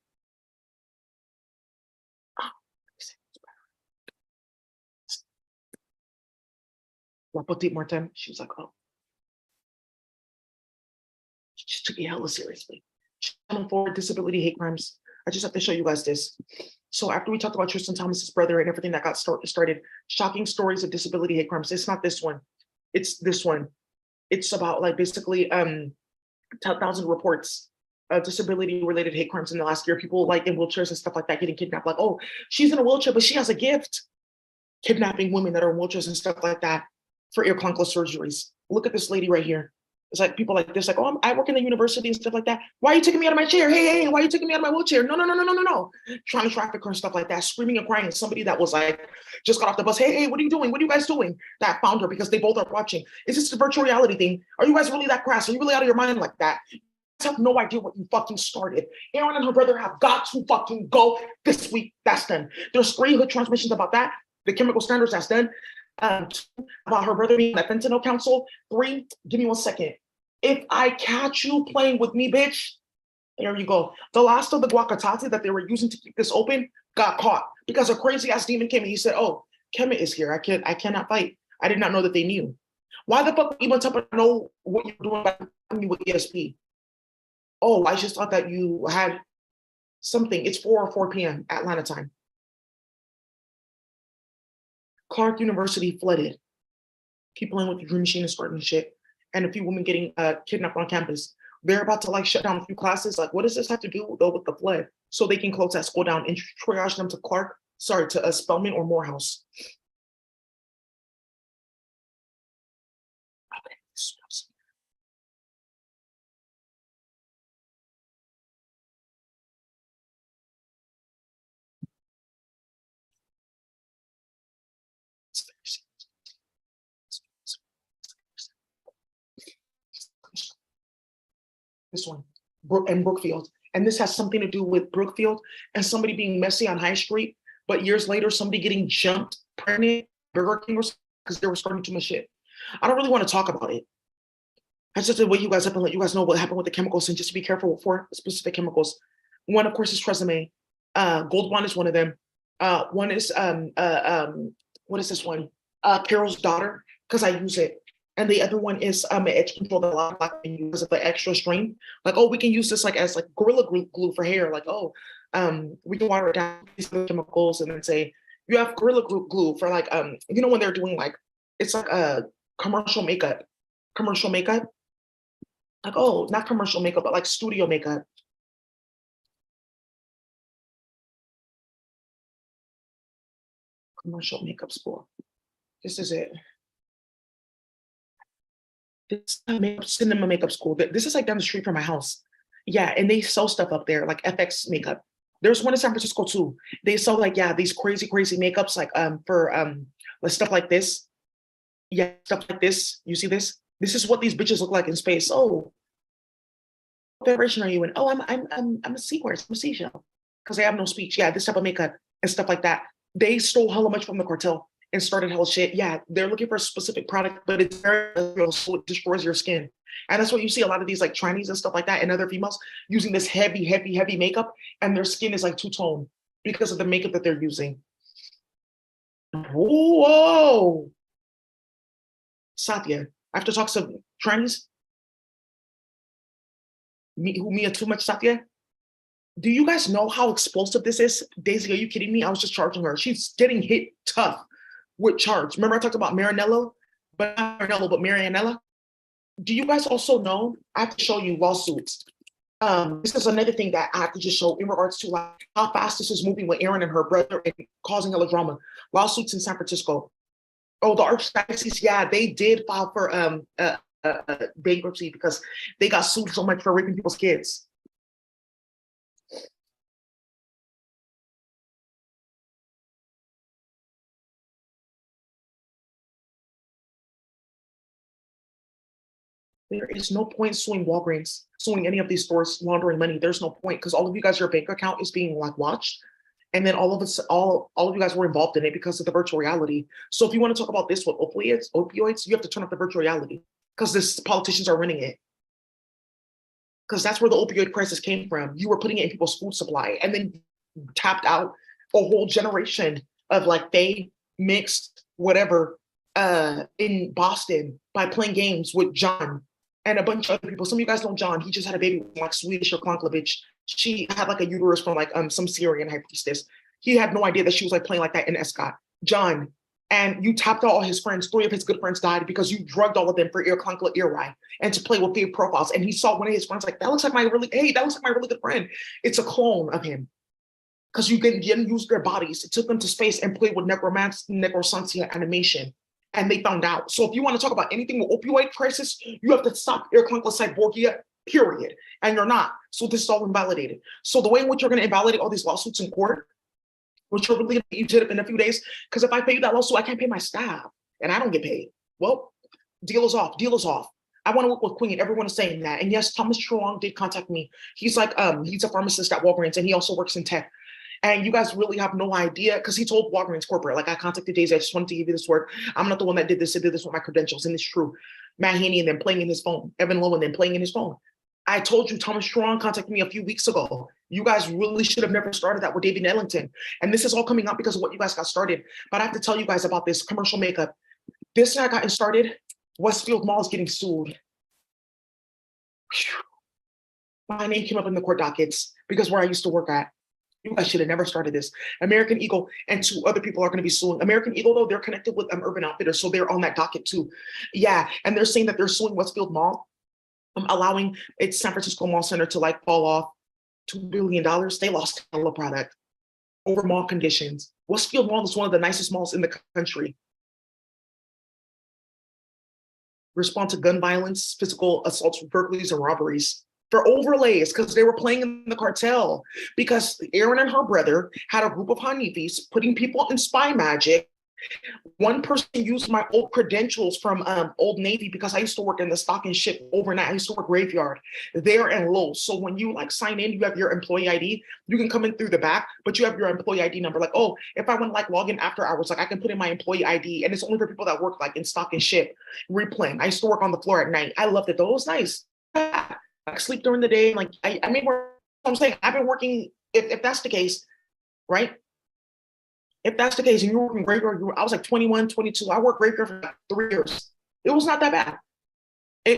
La Petite Martin, she was like, oh. She just took it hella seriously. Channel 4, disability hate crimes. I just have to show you guys this. So after we talked about Tristan Thomas's brother and everything that got started, shocking stories of disability hate crimes. It's not this one. It's this one. It's about like basically 10,000 reports of disability related hate crimes in the last year. People like in wheelchairs and stuff like that getting kidnapped. Like, oh, she's in a wheelchair, but she has a gift. Kidnapping women that are in wheelchairs and stuff like that for ear clunkless surgeries. Look at this lady right here. It's like people like this, like, oh, I work in the university and stuff like that. Why are you taking me out of my chair? Hey, why are you taking me out of my wheelchair? No. Trying to traffic her and stuff like that, screaming and crying. And somebody that was like, just got off the bus. Hey, what are you doing? What are you guys doing? That found her because they both are watching. Is this a virtual reality thing? Are you guys really that crass? Are you really out of your mind like that? You have no idea what you fucking started. Aaron and her brother have got to fucking go this week. That's done. There's 3 hood transmissions about that. The chemical standards, that's done. 2, about her brother being at fentanyl council. 3, give me 1 second. If I catch you playing with me, bitch, there you go. The last of the guacatati that they were using to keep this open got caught because a crazy ass demon came and he said, oh, Kemet is here. I cannot fight. I did not know that they knew. Why the fuck even Tupper know what you're doing with ESP? Oh, I just thought that you had something. It's 4 p.m. Atlanta time. Clark University flooded. People in with the dream machine and starting shit. And a few women getting kidnapped on campus. They're about to like shut down a few classes. Like, what does this have to do though with the flood? So they can close that school down and triage them to Spelman or Morehouse. Okay. This one, Brookfield. And this has something to do with Brookfield and somebody being messy on High Street, but years later, somebody getting jumped, pregnant, Burger King, because they were starting too much shit. I don't really want to talk about it. I just have to wake you guys up and let you guys know what happened with the chemicals and just to be careful for specific chemicals. One, of course, is Tresemme. Gold Bond is one of them. One is, what is this one? Carol's Daughter, because I use it. And the other one is an edge control that a lot of black men use of the extra strain. Like, oh, we can use this like as like Gorilla Glue for hair. Like, oh, we can water it down these chemicals and then say you have Gorilla Glue for like you know when they're doing like it's like a commercial makeup. Like, oh, not commercial makeup, but like studio makeup. Commercial makeup school. This is it. This cinema makeup school. This is like down the street from my house. Yeah, and they sell stuff up there, like FX makeup. There's one in San Francisco too. They sell like, yeah, these crazy makeups, like for like stuff like this. Yeah, stuff like this. You see this? This is what these bitches look like in space. Oh, what vibration are you in? Oh, I'm a seahorse. I'm a seashell. Because they have no speech. Yeah, this type of makeup and stuff like that. They stole hella much from the cartel and started hell shit. Yeah, they're looking for a specific product, but it's very so it destroys your skin. And that's what you see a lot of these like Chinese and stuff like that and other females using this heavy makeup, and their skin is like two-tone because of the makeup that they're using. Whoa. Satya, I have to talk some Chinese. Me too much Satya. Do you guys know how explosive this is? Daisy, are you kidding me? I was just charging her. She's getting hit tough with charge. Remember I talked about Marinello, but not Marinello, but Marianella? Do you guys also know, I have to show you lawsuits. This is another thing that I have to just show in regards to like how fast this is moving with Aaron and her brother and causing a lot of drama. Lawsuits in San Francisco. Oh, the Archdiocese, yeah, they did file for bankruptcy because they got sued so much for raping people's kids. There is no point suing Walgreens, suing any of these stores laundering money. There's no point because all of you guys, your bank account is being like watched. And then all of us, all of you guys were involved in it because of the virtual reality. So if you want to talk about this with opioids, you have to turn off the virtual reality because this politicians are running it. Because that's where the opioid crisis came from. You were putting it in people's food supply and then tapped out a whole generation of like they mixed whatever in Boston by playing games with John and a bunch of other people. Some of you guys know John. He just had a baby with like Swedish or Klankovic. She had like a uterus from like some Syrian high priestess. He had no idea that she was like playing like that in Escott. John, and you tapped out all his friends. 3 of his good friends died because you drugged all of them for ear clunkle ear rye and to play with fake profiles. And he saw one of his friends like, that looks like my really good friend. It's a clone of him. Because you didn't use their bodies. It took them to space and played with necromancy animation. And they found out. So if you want to talk about anything with opioid crisis, you have to stop ear clunkle cyborgia, period. And you're not. So this is all invalidated. So the way in which you're going to invalidate all these lawsuits in court, which are really you did it in a few days, because if I pay you that lawsuit, I can't pay my staff, and I don't get paid. Well, deal is off. Deal is off. I want to work with Queen. Everyone is saying that. And yes, Thomas Strong did contact me. He's like, he's a pharmacist at Walgreens, and he also works in tech. And you guys really have no idea, because he told Walgreens corporate, like I contacted Daisy, I just wanted to give you this word. I'm not the one that did this. I did this with my credentials, and it's true. Matt Haney and then playing in his phone. Evan Lowe and then playing in his phone. I told you Thomas Strong contacted me a few weeks ago. You guys really should have never started that with David Ellington. And this is all coming up because of what you guys got started. But I have to tell you guys about this commercial makeup. This I got started. Westfield Mall is getting sued. My name came up in the court dockets because where I used to work at. You guys should have never started this. American Eagle and 2 other people are going to be suing. American Eagle, though, they're connected with Urban Outfitters, so they're on that docket too. Yeah, and they're saying that they're suing Westfield Mall, allowing its San Francisco Mall Center to like fall off $2 billion. They lost a product over mall conditions. Westfield Mall is one of the nicest malls in the country. Respond to gun violence, physical assaults, burglaries, and robberies. For overlays, because they were playing in the cartel. Because Aaron and her brother had a group of Hanifis putting people in spy magic. One person used my old credentials from Old Navy because I used to work in the stock and ship overnight. I used to work graveyard there and Lowe's. So when you like sign in, you have your employee ID. You can come in through the back, but you have your employee ID number. Like, oh, if I want to like log in after hours, like I can put in my employee ID, and it's only for people that work like in stock and ship, replan. I used to work on the floor at night. I loved it though. It was nice. Like sleep during the day. Like I mean, I'm saying I've been working. If that's the case, right? If that's the case, and you're working graveyard, I was like 21, 22. I worked graveyard for like 3 years. It was not that bad.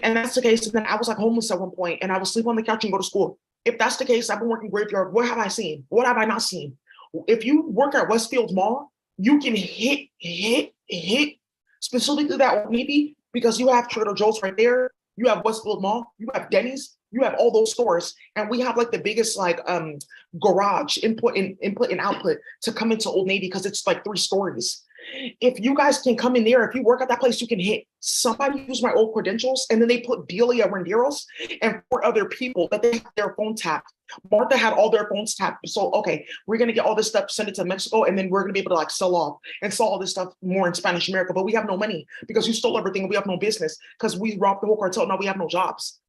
And that's the case. And then I was like homeless at one point, and I would sleep on the couch and go to school. If that's the case, I've been working graveyard. What have I seen? What have I not seen? If you work at Westfield Mall, you can hit, specifically that Old Navy, because you have Trader Joe's right there. You have Westfield Mall. You have Denny's. You have all those stores, and we have like the biggest like garage input and output to come into Old Navy because it's like 3 stories. If you guys can come in there, if you work at that place, you can hit. Somebody use my old credentials, and then they put Delia Renderos and 4 other people that they have their phone tapped. Martha had all their phones tapped. So, okay, we're going to get all this stuff, send it to Mexico, and then we're going to be able to like sell off and sell all this stuff more in Spanish America. But we have no money because you stole everything and we have no business because we robbed the whole cartel. Now we have no jobs.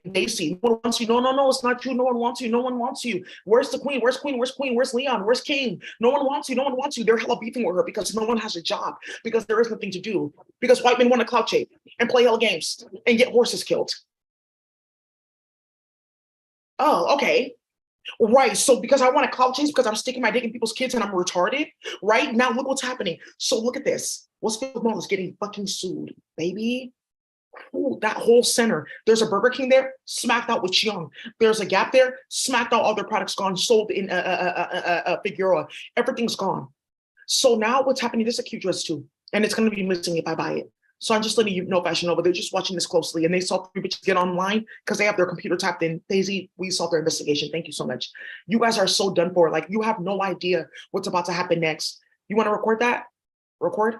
And they see, no one wants you. No, it's not true. No one wants you. No one wants you. Where's the queen? Where's Queen? Where's Queen? Where's Leon? Where's King? No one wants you. No one wants you. They're hella beefing with her because no one has a job, because there is nothing to do, because white men want to clout chase and play hella games and get horses killed. Oh, okay. Right. So because I want to clout chase because I'm sticking my dick in people's kids and I'm retarded. Right now, look what's happening. So look at this. Westfield Mall is getting fucking sued, baby. Ooh, that whole center. There's a Burger King there, smacked out with Young. There's a Gap there, smacked out. All their products gone, sold in Figueroa. Everything's gone. So now what's happening? This is a cute dress too, and it's going to be missing if I buy it. So I'm just letting you know, Fashion Nova, they're just watching this closely, and they saw 3 bitches get online because they have their computer tapped in. Daisy, we saw their investigation. Thank you so much. You guys are so done for. Like, you have no idea what's about to happen next. You want to record that? Record?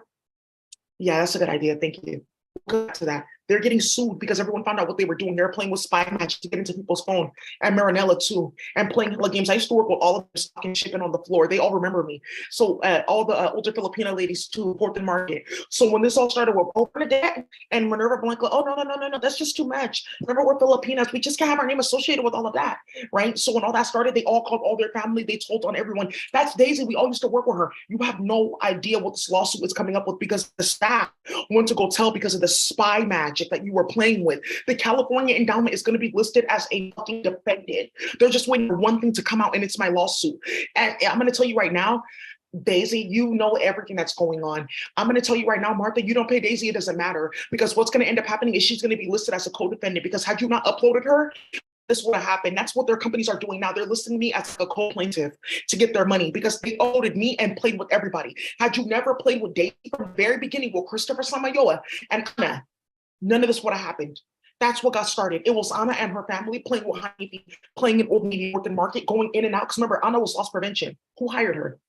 Yeah, that's a good idea. Thank you. We'll go back to that. They're getting sued because everyone found out what they were doing. They're playing with spy magic to get into people's phone, and Marinella too, and playing hella games. I used to work with all of them stocking shipping on the floor. They all remember me. So all the older Filipino ladies too, Port and Market. So when this all started with Bernadette and Minerva Blanco, oh no, that's just too much. Remember, we're Filipinas. We just can't have our name associated with all of that, right? So when all that started, they all called all their family. They told on everyone. That's Daisy. We all used to work with her. You have no idea what this lawsuit is coming up with because the staff went to go tell because of the spy magic that you were playing with. The California endowment is going to be listed as a fucking defendant. They're just waiting for one thing to come out, and it's my lawsuit. And I'm going to tell you right now, Daisy, you know everything that's going on. I'm going to tell you right now, Martha, you don't pay Daisy, it doesn't matter, because what's going to end up happening is she's going to be listed as a co-defendant, because had you not uploaded her, this would have happened. That's what their companies are doing now. They're listing me as a co-plaintiff to get their money because they owed me and played with everybody. Had you never played with Daisy from the very beginning with Christopher Samayoa and Anna, none of this would have happened. That's what got started. It was Anna and her family playing with Honeybee, playing in Old Navy Market, going in and out. Because remember, Anna was loss prevention. Who hired her?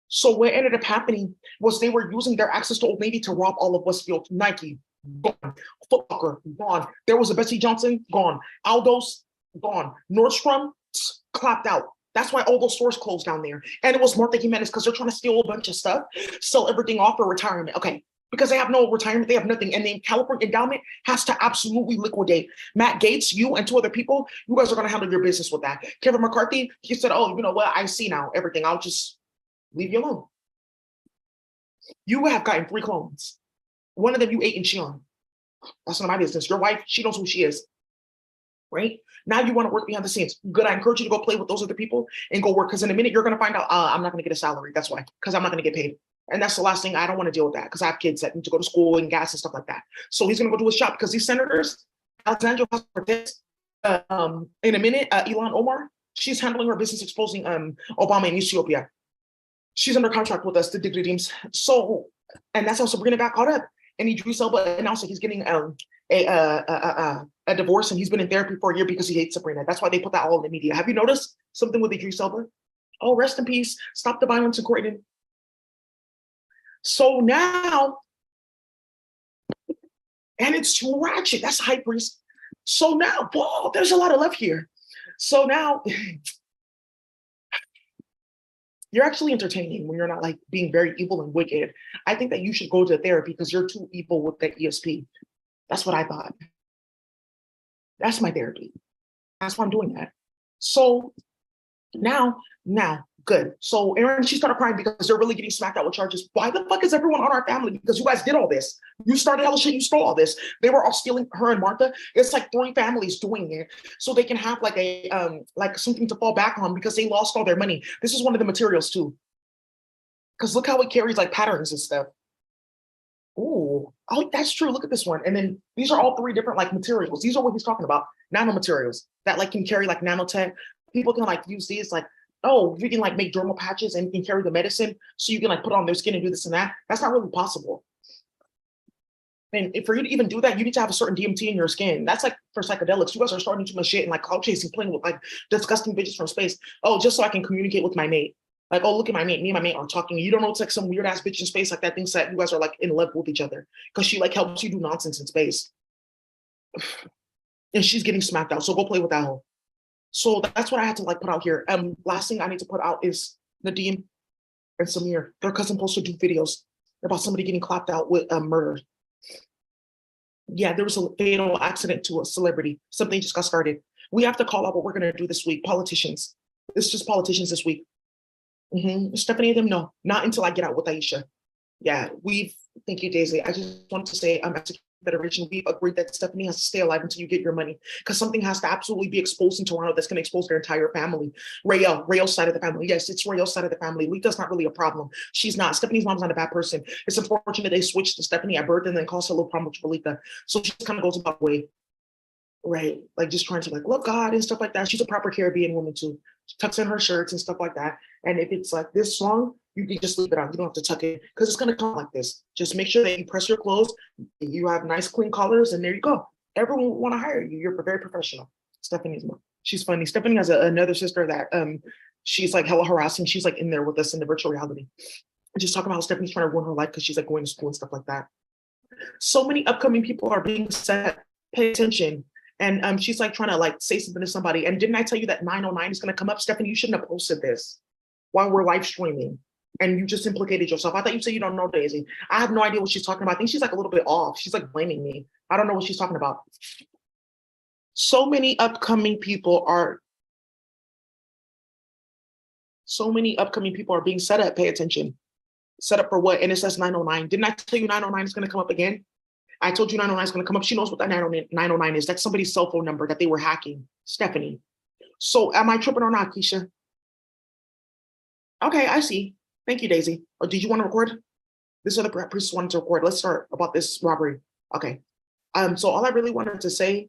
So what ended up happening was they were using their access to Old Navy to rob all of Westfield. Nike, gone. Foot Locker, gone. There was a Bessie Johnson, gone. Aldo's, gone. Nordstrom, clapped out. That's why all those stores closed down there. And it was Martha Jimenez because they're trying to steal a bunch of stuff, sell everything off for retirement. Okay, because they have no retirement, they have nothing. And the California endowment has to absolutely liquidate. Matt Gaetz, you and two other people, you guys are going to handle your business with that. Kevin McCarthy, he said, oh, you know what? I see now everything. I'll just leave you alone. You have gotten 3 clones. One of them you ate and she on. That's none of my business. Your wife, she knows who she is. Right? Now you want to work behind the scenes. Good. I encourage you to go play with those other people and go work. Because in a minute, you're going to find out, I'm not going to get a salary. That's why. Because I'm not going to get paid. And that's the last thing. I don't want to deal with that because I have kids that need to go to school and gas and stuff like that. So he's going to go do his job because these senators, Alexandria Cortez, in a minute, Ilhan Omar, she's handling her business exposing Obama in Ethiopia. She's under contract with us, the dig redeems. So, and that's how Sabrina got caught up. And Idris Elba announced that he's getting a divorce, and he's been in therapy for a year because he hates Sabrina. That's why they put that all in the media. Have you noticed something with Idris Elba? Oh, rest in peace. Stop the violence in Croydon. So now, and it's ratchet. That's high priest. So now, whoa, there's a lot of love here. So now, you're actually entertaining when you're not like being very evil and wicked. I think that you should go to therapy because you're too evil with that ESP. That's what I thought. That's my therapy. That's why I'm doing that. So now, good. So Erin, she started crying because they're really getting smacked out with charges. Why the fuck is everyone on our family? Because you guys did all this. You started all the shit, you stole all this. They were all stealing her and Martha. It's like 3 families doing it so they can have like a like something to fall back on because they lost all their money. This is one of the materials too. Because look how it carries like patterns and stuff. Oh, that's true. Look at this one. And then these are all 3 different like materials. These are what he's talking about. Nanomaterials that like can carry like nanotech. People can like use these like, oh, you can like make dermal patches and you can carry the medicine so you can like put it on their skin and do this and that. That's not really possible. And for you to even do that, you need to have a certain DMT in your skin. That's like for psychedelics. You guys are starting too much shit and like cloud chasing, playing with like disgusting bitches from space. Oh, just so I can communicate with my mate. Like, oh, look at my mate. Me and my mate are talking. You don't know it's like some weird ass bitch in space like that thinks that you guys are like in love with each other because she like helps you do nonsense in space. And she's getting smacked out. So go play with that hoe. So that's what I had to like put out here. Last thing I need to put out is Nadim and Samir. Their cousin posted 2 videos about somebody getting clapped out with murder. Yeah, there was a fatal accident to a celebrity. Something just got started. We have to call out what we're going to do this week. Politicians. It's just politicians this week. Stephanie and them, no, not until I get out with Aisha. Yeah, thank you, Daisy. I just wanted to say, as a Federation, we've agreed that Stephanie has to stay alive until you get your money because something has to absolutely be exposed in Toronto that's going to expose their entire family. Rael's side of the family. Yes, it's Rael's side of the family. Lita's not really a problem. She's not. Stephanie's mom's not a bad person. It's unfortunate they switched to Stephanie at birth and then caused a little problem with Lita. So she kind of goes about way. Right, like just trying to like love God and stuff like that. She's a proper Caribbean woman too. She tucks in her shirts and stuff like that. And if it's like this long, you can just leave it on. You don't have to tuck it because it's gonna come like this. Just make sure that you press your clothes. You have nice clean collars, and there you go. Everyone will want to hire you. You're very professional. Stephanie's mom. She's funny. Stephanie has another sister that she's like hella harassing. She's like in there with us in the virtual reality. Just talking about how Stephanie's trying to ruin her life because she's like going to school and stuff like that. So many upcoming people are being set. Pay attention. And she's like trying to like say something to somebody. And didn't I tell you that 909 is going to come up? Stephanie, you shouldn't have posted this while we're live streaming. And you just implicated yourself. I thought you said you don't know Daisy. I have no idea what she's talking about. I think she's like a little bit off. She's like blaming me. I don't know what she's talking about. So many upcoming people are being set up. Pay attention. Set up for what? And it says 909. Didn't I tell you 909 is going to come up again? I told you 909 is going to come up. She knows what that 909 is. That's somebody's cell phone number that they were hacking. Stephanie. So am I tripping or not, Keisha? Okay, I see. Thank you, Daisy. Or did you want to record? This other priest wanted to record. Let's start about this robbery. Okay. So all I really wanted to say,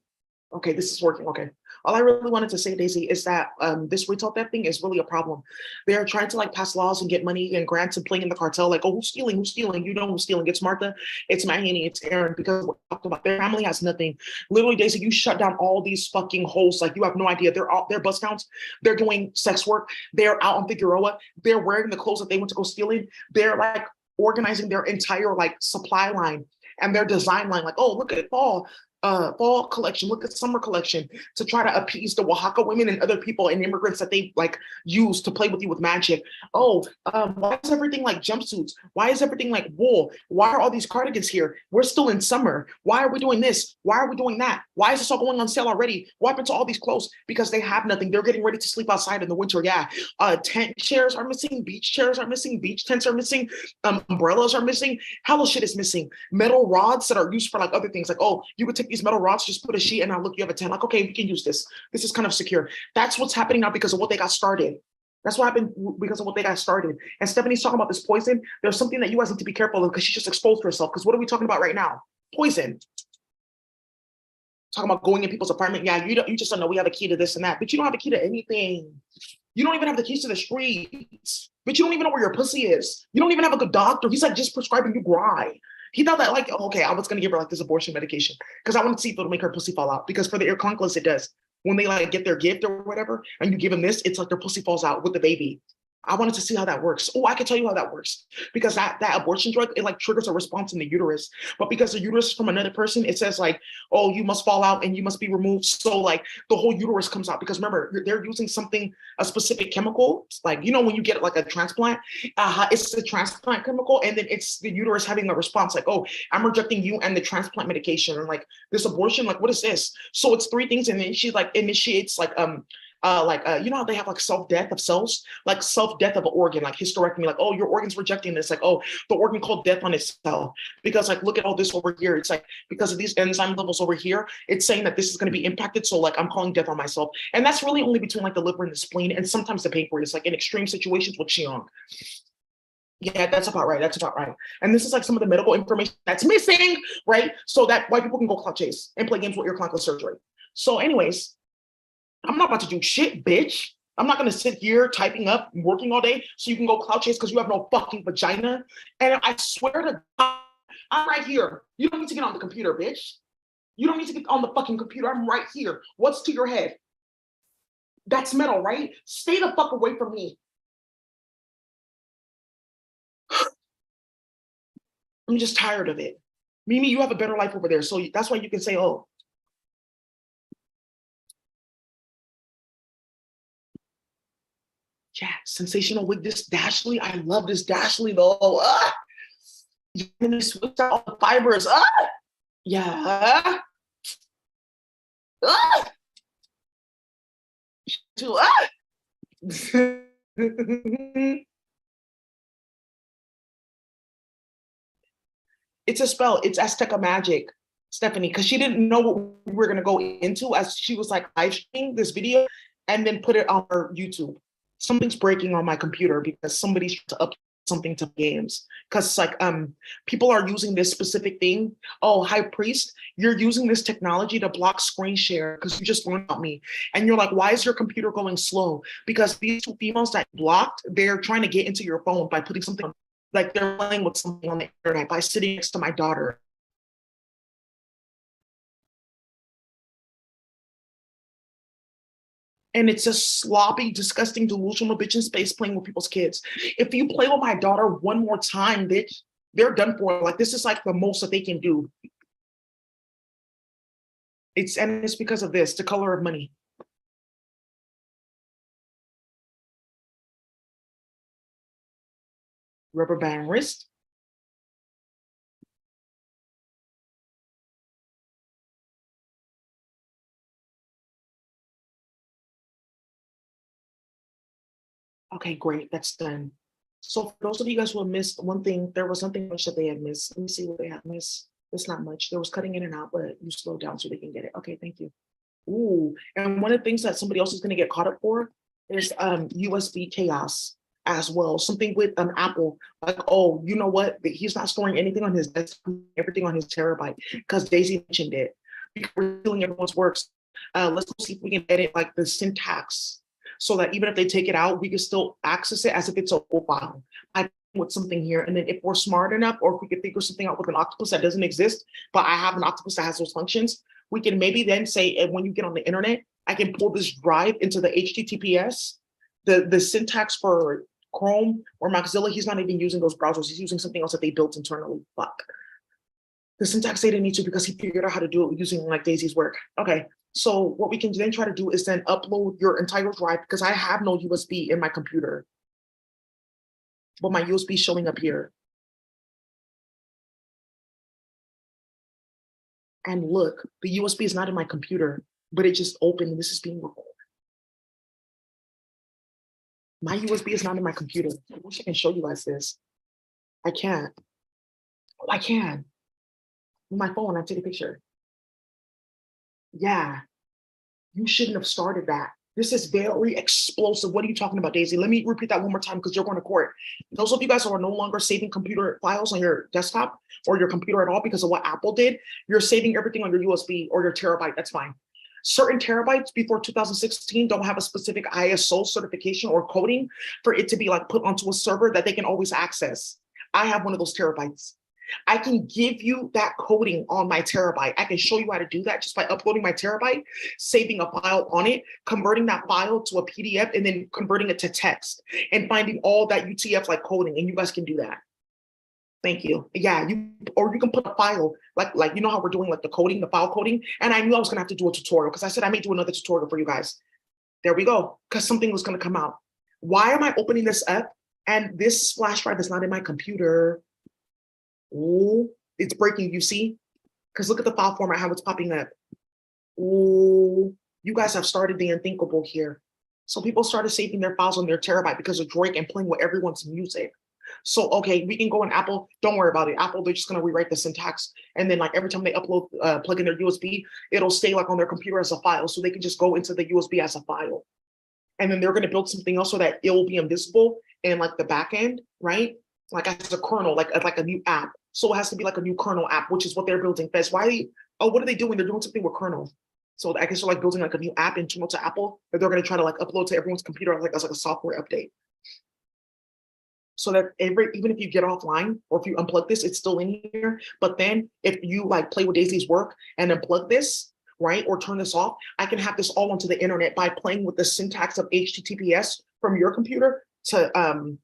okay, this is working. Okay. All I really wanted to say, Daisy, is that this retail theft thing is really a problem. They're trying to like pass laws and get money and grants and playing in the cartel. Like, oh, who's stealing? Who's stealing? You know who's stealing. It's Martha, it's Maggie, it's Aaron, because we're talking about their family has nothing. Literally, Daisy, you shut down all these fucking hosts. Like, you have no idea. They're bus counts. They're doing sex work. They're out on Figueroa. They're wearing the clothes that they went to go stealing. They're like organizing their entire like supply line and their design line. Like, oh, look at fall collection, look at summer collection, to try to appease the Oaxaca women and other people and immigrants that they like use to play with you with magic. Oh, why is everything like jumpsuits? Why is everything like wool? Why are all these cardigans here? We're still in summer. Why are we doing this? Why are we doing that? Why is this all going on sale already? What happened to all these clothes? Because they have nothing. They're getting ready to sleep outside in the winter. Yeah. Tent chairs are missing. Beach chairs are missing. Beach tents are missing. Umbrellas are missing. Hella shit is missing. Metal rods that are used for like other things. Like, oh, you could take these metal rods, just put a sheet, and now look, you have a tent. Like, okay, we can use this. This is kind of secure. That's what's happening now because of what they got started. That's what happened because of what they got started. And Stephanie's talking about this poison. There's something that you guys need to be careful of because she just exposed herself. Because what are we talking about right now? Poison. Talking about going in people's apartment. Yeah, you just don't know we have a key to this and that, but you don't have a key to anything. You don't even have the keys to the streets, but you don't even know where your pussy is. You don't even have a good doctor. He's like just prescribing you gry. He thought that like, okay, I was gonna give her like this abortion medication because I wanted to see if it'll make her pussy fall out. Because for the Irconquilus, it does. When they like get their gift or whatever, and you give them this, it's like their pussy falls out with the baby. I wanted to see how that works. Oh, I can tell you how that works. Because that abortion drug, it like triggers a response in the uterus. But because the uterus is from another person, it says like, oh, you must fall out and you must be removed. So like the whole uterus comes out. Because remember, they're using something, a specific chemical. Like, you know, when you get like a transplant, it's the transplant chemical. And then it's the uterus having a response like, oh, I'm rejecting you and the transplant medication. And like this abortion, like, what is this? So it's three things. And then she like initiates like, you know how they have like self-death of cells, like self-death of an organ, like hysterectomy, like, oh, your organ's rejecting this, like, oh, the organ called death on itself. Because like, look at all this over here. It's like, because of these enzyme levels over here, it's saying that this is going to be impacted. So like, I'm calling death on myself. And that's really only between like the liver and the spleen and sometimes the pancreas, like in extreme situations with Qiong. Yeah, that's about right. That's about right. And this is like some of the medical information that's missing, right? So that white people can go clout chase and play games with your clinical surgery. So anyways, I'm not about to do shit, bitch. I'm not going to sit here typing up, working all day so you can go clout chase because you have no fucking vagina. And I swear to God, I'm right here. You don't need to get on the computer, bitch. You don't need to get on the fucking computer. I'm right here. What's to your head? That's metal, right? Stay the fuck away from me. I'm just tired of it. Mimi, you have a better life over there. So that's why you can say, oh, yeah, sensational wig. This Dashley, I love this Dashley though. And they switched out all the fibers. Yeah. It's a spell. It's Azteca magic, Stephanie, because she didn't know what we were going to go into as she was like live streaming this video and then put it on her YouTube. Something's breaking on my computer because somebody's trying to upload something to games. Because like people are using this specific thing. Oh, high priest, you're using this technology to block screen share because you just learned about me. And you're like, why is your computer going slow? Because these two females that blocked, they're trying to get into your phone by putting something on, like they're playing with something on the internet by sitting next to my daughter. And it's a sloppy, disgusting, delusional bitch in space playing with people's kids. If you play with my daughter one more time, bitch, They're done for. Like, this is like the most that they can do. And it's because of this, the color of money. Rubber band wrist. Okay, great. That's done. So for those of you guys who have missed one thing, there was something much that they had missed. Let me see what they had missed. It's not much. There was cutting in and out, but you slowed down so they can get it. Okay, thank you. Ooh, and one of the things that somebody else is going to get caught up for is USB chaos as well. Something with Apple, like, oh, you know what? He's not storing anything on his desktop, everything on his terabyte, because Daisy mentioned it. We're stealing everyone's works. Let's go see if we can edit like the syntax so that even if they take it out, we can still access it as if it's a whole file. I with something here, and then if we're smart enough, or if we could figure something out with an octopus that doesn't exist, but I have an octopus that has those functions, we can maybe then say, when you get on the internet, I can pull this drive into the HTTPS, the syntax for Chrome or Mozilla. He's not even using those browsers. He's using something else that they built internally. Fuck. The syntax they didn't need to because he figured out how to do it using like Daisy's work. Okay. So what we can then try to do is then upload your entire drive, because I have no USB in my computer, but my USB is showing up here. And look, the USB is not in my computer, but it just opened and this is being recorded. My USB is not in my computer. I wish I can show you guys this. I can't. Oh, I can. With my phone, I take a picture. Yeah, you shouldn't have started that. This is very explosive. What are you talking about, Daisy? Let me repeat that one more time because you're going to court. Those of you guys who are no longer saving computer files on your desktop or your computer at all because of what Apple did, you're saving everything on your USB or your terabyte. That's fine. Certain terabytes before 2016 don't have a specific ISO certification or coding for it to be like put onto a server that they can always access. I have one of those terabytes. I can give you that coding on my terabyte. I can show you how to do that just by uploading my terabyte, saving a file on it, converting that file to a PDF, and then converting it to text and finding all that UTF like coding. And you guys can do that. Thank you. Yeah, you can put a file like you know how we're doing like the coding, the file coding. And I knew I was gonna have to do a tutorial because I said I may do another tutorial for you guys. There we go, because something was gonna come out. Why am I opening this up? And this flash drive is not in my computer. Ooh, it's breaking, you see? Because look at the file format, how it's popping up. Ooh, you guys have started the unthinkable here. So people started saving their files on their terabyte because of Drake and playing with everyone's music. So, okay, we can go in Apple. Don't worry about it. Apple, they're just going to rewrite the syntax. And then like every time they upload, plug in their USB, it'll stay like on their computer as a file. So they can just go into the USB as a file. And then they're going to build something else so that it will be invisible in like the back end, right? Like as a kernel, like a new app. So it has to be like a new kernel app, which is what they're building. Fez, why? Oh, what are they doing? They're doing something with kernel. So I guess they're like building like a new app internal to Apple that they're going to try to like upload to everyone's computer like as like a software update. So that even if you get offline or if you unplug this, it's still in here. But then if you like play with Daisy's work and unplug this, right, or turn this off, I can have this all onto the internet by playing with the syntax of HTTPS from your computer to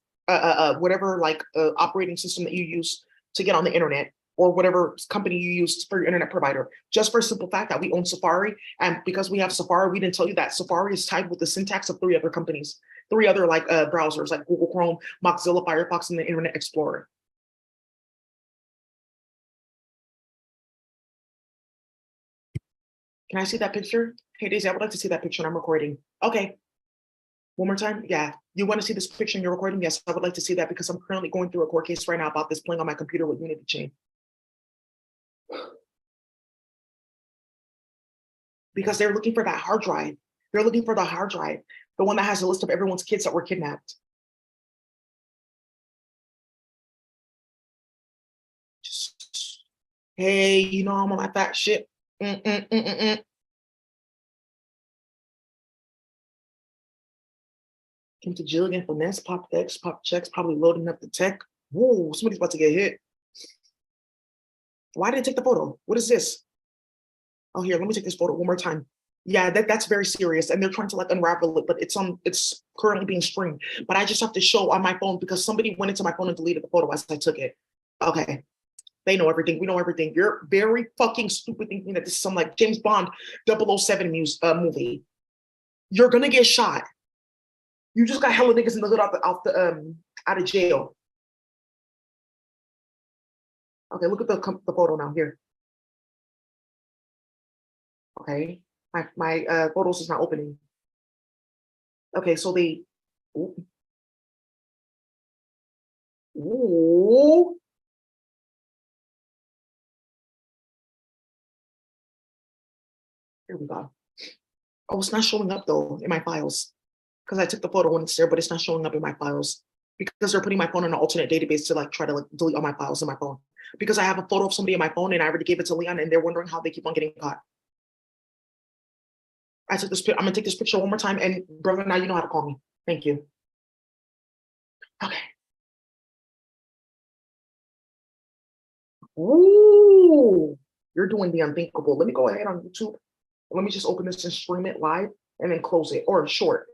whatever like operating system that you use to get on the internet, or whatever company you use for your internet provider, just for a simple fact that we own Safari. And because we have Safari, we didn't tell you that Safari is tied with the syntax of 3 other companies, 3 other like browsers like Google Chrome, Mozilla, Firefox, and the Internet Explorer. Can I see that picture? Hey, Daisy, I would like to see that picture and I'm recording. Okay. One more time? Yeah. You want to see this picture and you're recording? Yes, I would like to see that because I'm currently going through a court case right now about this playing on my computer with Unity Chain. Because they're looking for that hard drive. They're looking for the hard drive, the one that has a list of everyone's kids that were kidnapped. Just, hey, you know I'm on my fat shit. Came to Jillian Finesse, pop X, pop checks, probably loading up the tech. Whoa, somebody's about to get hit. Why did it take the photo? What is this? Oh, here, let me take this photo one more time. Yeah, that's very serious. And they're trying to like unravel it, but it's currently being streamed. But I just have to show on my phone because somebody went into my phone and deleted the photo as I took it. Okay. They know everything. We know everything. You're very fucking stupid thinking that this is some like James Bond 007 movie. You're gonna get shot. You just got hella niggas in the hood out of jail. Okay, look at the photo now here. Okay, my photos is not opening. Okay, so they. Ooh. Ooh. Here we go. Oh, it's not showing up though in my files because I took the photo when it's there, but it's not showing up in my files because they're putting my phone in an alternate database to like try to like delete all my files in my phone because I have a photo of somebody in my phone and I already gave it to Leon and they're wondering how they keep on getting caught. I took this. I'm gonna take this picture one more time and brother, now you know how to call me. Thank you. Okay. Ooh, you're doing the unthinkable. Let me go ahead on YouTube. Let me just open this and stream it live and then close it or short.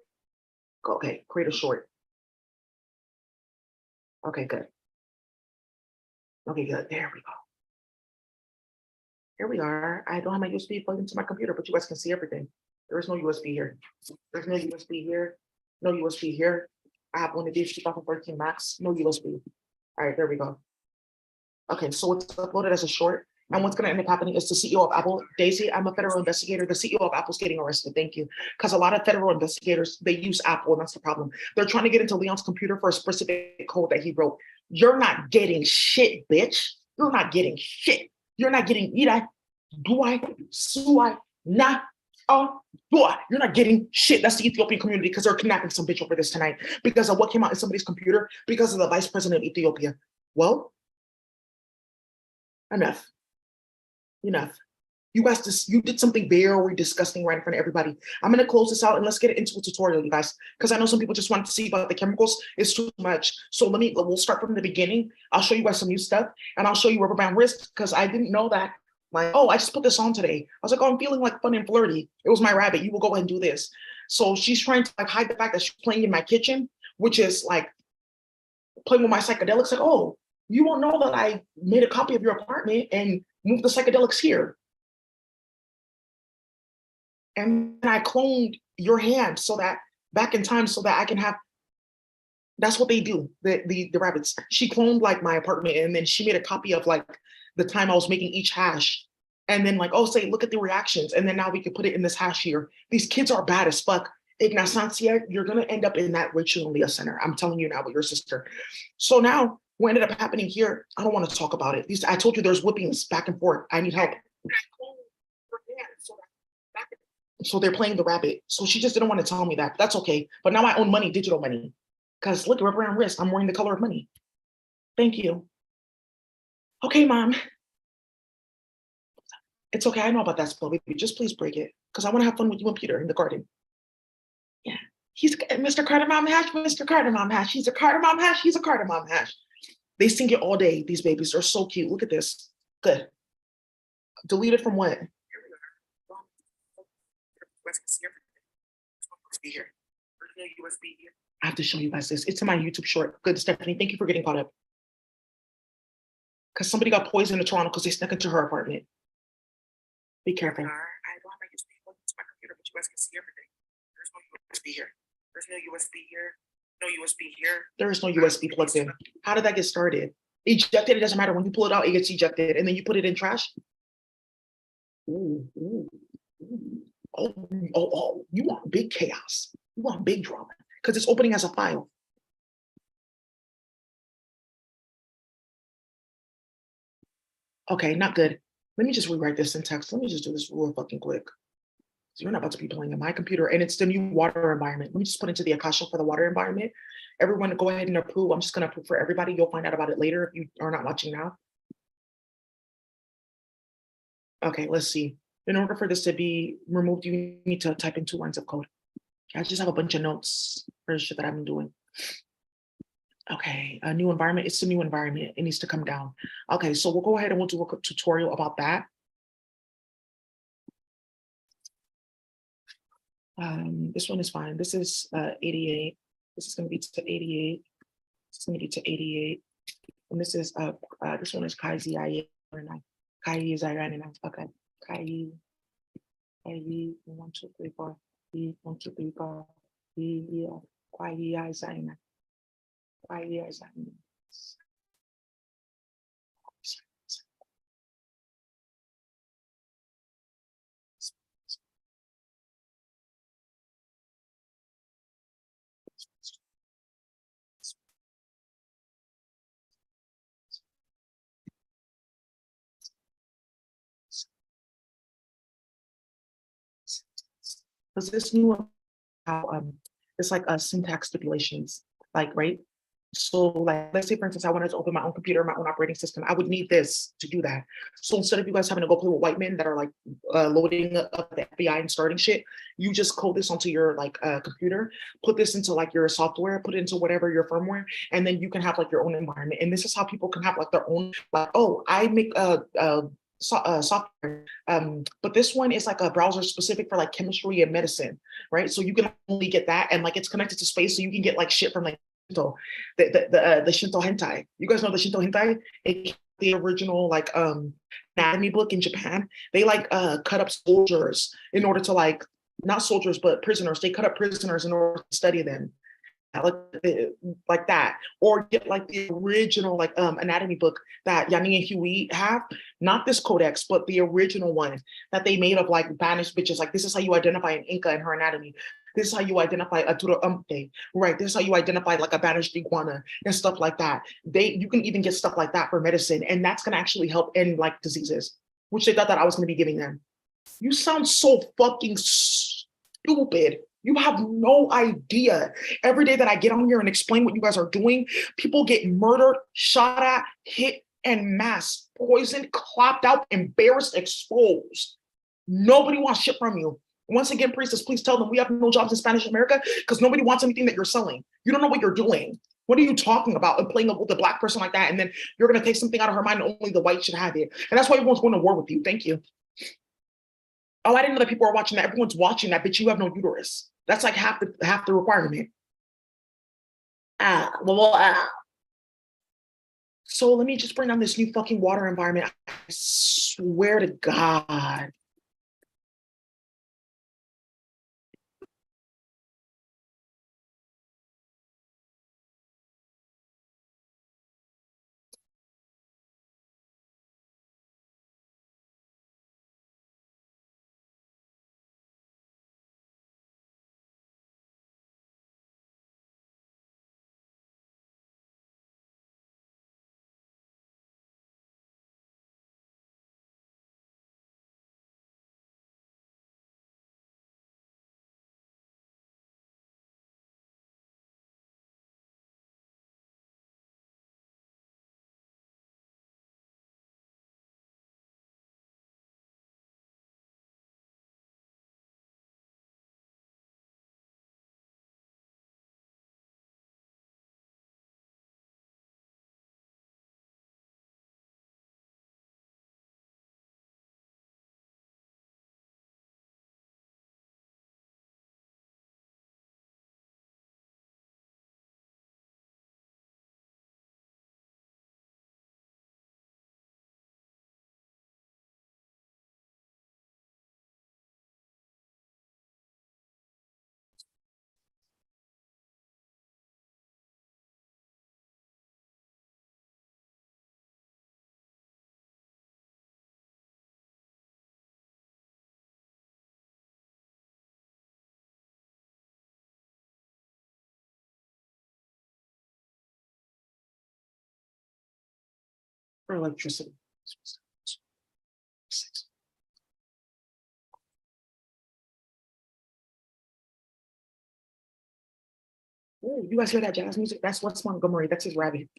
Okay, create a short. Okay, good. Okay, good. There we go. Here we are. I don't have my USB plugged into my computer, but you guys can see everything. There is no USB here. There's no USB here. No USB here. I have one of these 2013 Max. No USB. All right, there we go. Okay, so it's uploaded as a short. And what's going to end up happening is the CEO of Apple, Daisy, I'm a federal investigator. The CEO of Apple's getting arrested. Thank you. Because a lot of federal investigators, they use Apple, and that's the problem. They're trying to get into Leon's computer for a specific code that he wrote. You're not getting shit, bitch. You're not getting shit. You're not getting Irai, Duat, Suai, Na, Duat. You're not getting shit. That's the Ethiopian community because they're kidnapping some bitch over this tonight because of what came out in somebody's computer because of the vice president of Ethiopia. Well, enough. Enough. You guys just you did something very disgusting right in front of everybody. I'm gonna close this out and let's get into a tutorial, you guys, because I know some people just want to see about the chemicals. It's too much. So we'll start from the beginning. I'll show you guys some new stuff and I'll show you rubber band wrist because I didn't know that. Like, oh, I just put this on today. I was like, oh, I'm feeling like fun and flirty. It was my rabbit. You will go ahead and do this. So she's trying to like hide the fact that she's playing in my kitchen, which is like playing with my psychedelics. Like, oh, you won't know that I made a copy of your apartment and moved the psychedelics here. And I cloned your hand so that back in time so that I can have that's what they do, the rabbits. She cloned like my apartment and then she made a copy of like the time I was making each hash. And then like, oh, say, look at the reactions. And then now we can put it in this hash here. These kids are bad as fuck. Ignacia, you're gonna end up in that Rachel and Leah center. I'm telling you now with your sister. So now what ended up happening here, I don't want to talk about it. I told you there's whippings back and forth. I need help. So they're playing the rabbit. So she just didn't want to tell me that. That's okay. But now I own money, digital money. Because look, rubber and wrist, I'm wearing the color of money. Thank you. Okay, mom. It's okay. I know about that spell, baby. Just please break it. Because I want to have fun with you and Peter in the garden. Yeah. He's Mr. Cardamom Hash, Mr. Cardamom Hash. He's a Cardamom Hash. He's a Cardamom Hash. They sing it all day, these babies. They're so cute. Look at this. Good. Deleted from what? USB here. There's no USB here. I have to show you guys this. It's in my YouTube short. Good, Stephanie. Thank you for getting caught up. Because somebody got poisoned in Toronto because they snuck into her apartment. Be careful. I don't have my USB plugged into my computer, but you guys can see everything. There's no USB here. There's no USB here. No USB here. There is no USB plugged in. How did that get started? Ejected, it doesn't matter. When you pull it out, it gets ejected. And then you put it in trash. Ooh, ooh, ooh. Oh, you want big chaos. You want big drama because it's opening as a file. Okay, not good. Let me just rewrite this syntax. Let me just do this real fucking quick. So you're not about to be playing in my computer and it's the new water environment. Let me just put into the Akasha for the water environment. Everyone go ahead and approve. I'm just going to approve for everybody. You'll find out about it later if you are not watching now. Okay, let's see. In order for this to be removed, you need to type in 2 lines of code. I just have a bunch of notes for the shit that I've been doing. Okay, a new environment. It's a new environment. It needs to come down. Okay, so we'll go ahead and we'll do a tutorial about that. This one is fine. This is 88. This is going to be to 88. This is going to be to 88. And this is This one is Kai Zia. Kai Zion. Okay. Kai. 1, 2, 3, 4. 1, 2, 3, 4. Yeah. Kai Zion. Kai Zion. Because this new how it's like syntax stipulations, like right. So like let's say for instance I wanted to open my own computer, my own operating system, I would need this to do that. So instead of you guys having to go play with white men that are like loading up the FBI and starting shit, you just code this onto your like computer, put this into like your software, put it into whatever your firmware, and then you can have like your own environment. And this is how people can have like their own like, oh, I make software. But this one is like a browser specific for like chemistry and medicine, right? So you can only get that, and like it's connected to space, so you can get like shit from like Shinto, the Shinto hentai. You guys know the Shinto hentai? The original like anatomy book in Japan. They like cut up soldiers in order to like not soldiers but prisoners. They cut up prisoners in order to study them like that, or get like the original like anatomy book that Yanni and Huey have, not this codex, but the original one that they made of like banished bitches. Like this is how you identify an Inca and her anatomy. This is how you identify a Turo right? This is how you identify like a banished iguana and stuff like that. You can even get stuff like that for medicine, and that's gonna actually help end like diseases, which they thought that I was gonna be giving them. You sound so fucking stupid. You have no idea. Every day that I get on here and explain what you guys are doing, people get murdered, shot at, hit, and mass, poisoned, clapped out, embarrassed, exposed. Nobody wants shit from you. Once again, priestess, please tell them we have no jobs in Spanish America because nobody wants anything that you're selling. You don't know what you're doing. What are you talking about? And playing with a black person like that, and then you're going to take something out of her mind and only the white should have it. And that's why everyone's going to war with you. Thank you. Oh, I didn't know that people are watching that. Everyone's watching that, but you have no uterus. That's like half the requirement. So let me just bring down this new fucking water environment. I swear to God. For electricity. Ooh, you guys hear that jazz music? That's Wes Montgomery. That's his rabbit.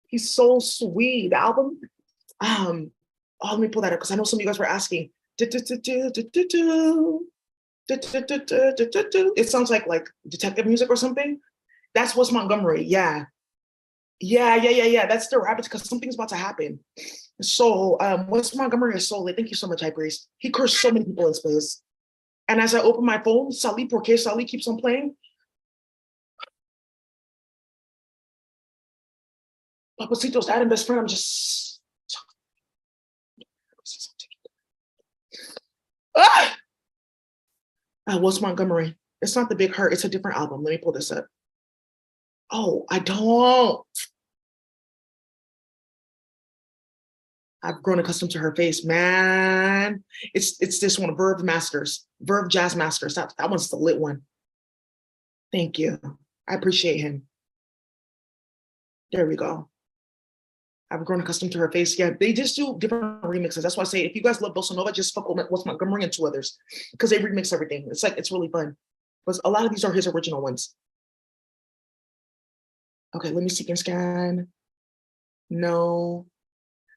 He's so sweet. The album. Let me pull that up because I know some of you guys were asking. It sounds like detective music or something. That's Wes Montgomery. Yeah. Yeah. That's the rabbits because something's about to happen. So Wes Montgomery is so lit. Thank you so much, High Priest. He cursed so many people in space. And as I open my phone, Sally Porque Sally keeps on playing. Papacito's dad and best friend. I'm just. Ah! What's Montgomery? It's not the Big Hurt. It's a different album. Let me pull this up. Oh, I don't. I've grown accustomed to her face, man. It's this one, Verve Masters, Verve Jazz Masters. That one's the lit one. Thank you. I appreciate him. There we go. I've grown accustomed to her face. Yeah, they just do different remixes. That's why I say if you guys love Bossa Nova, just fuck with What's Montgomery and two others because they remix everything. It's really fun. But a lot of these are his original ones. Okay, let me see and scan. No,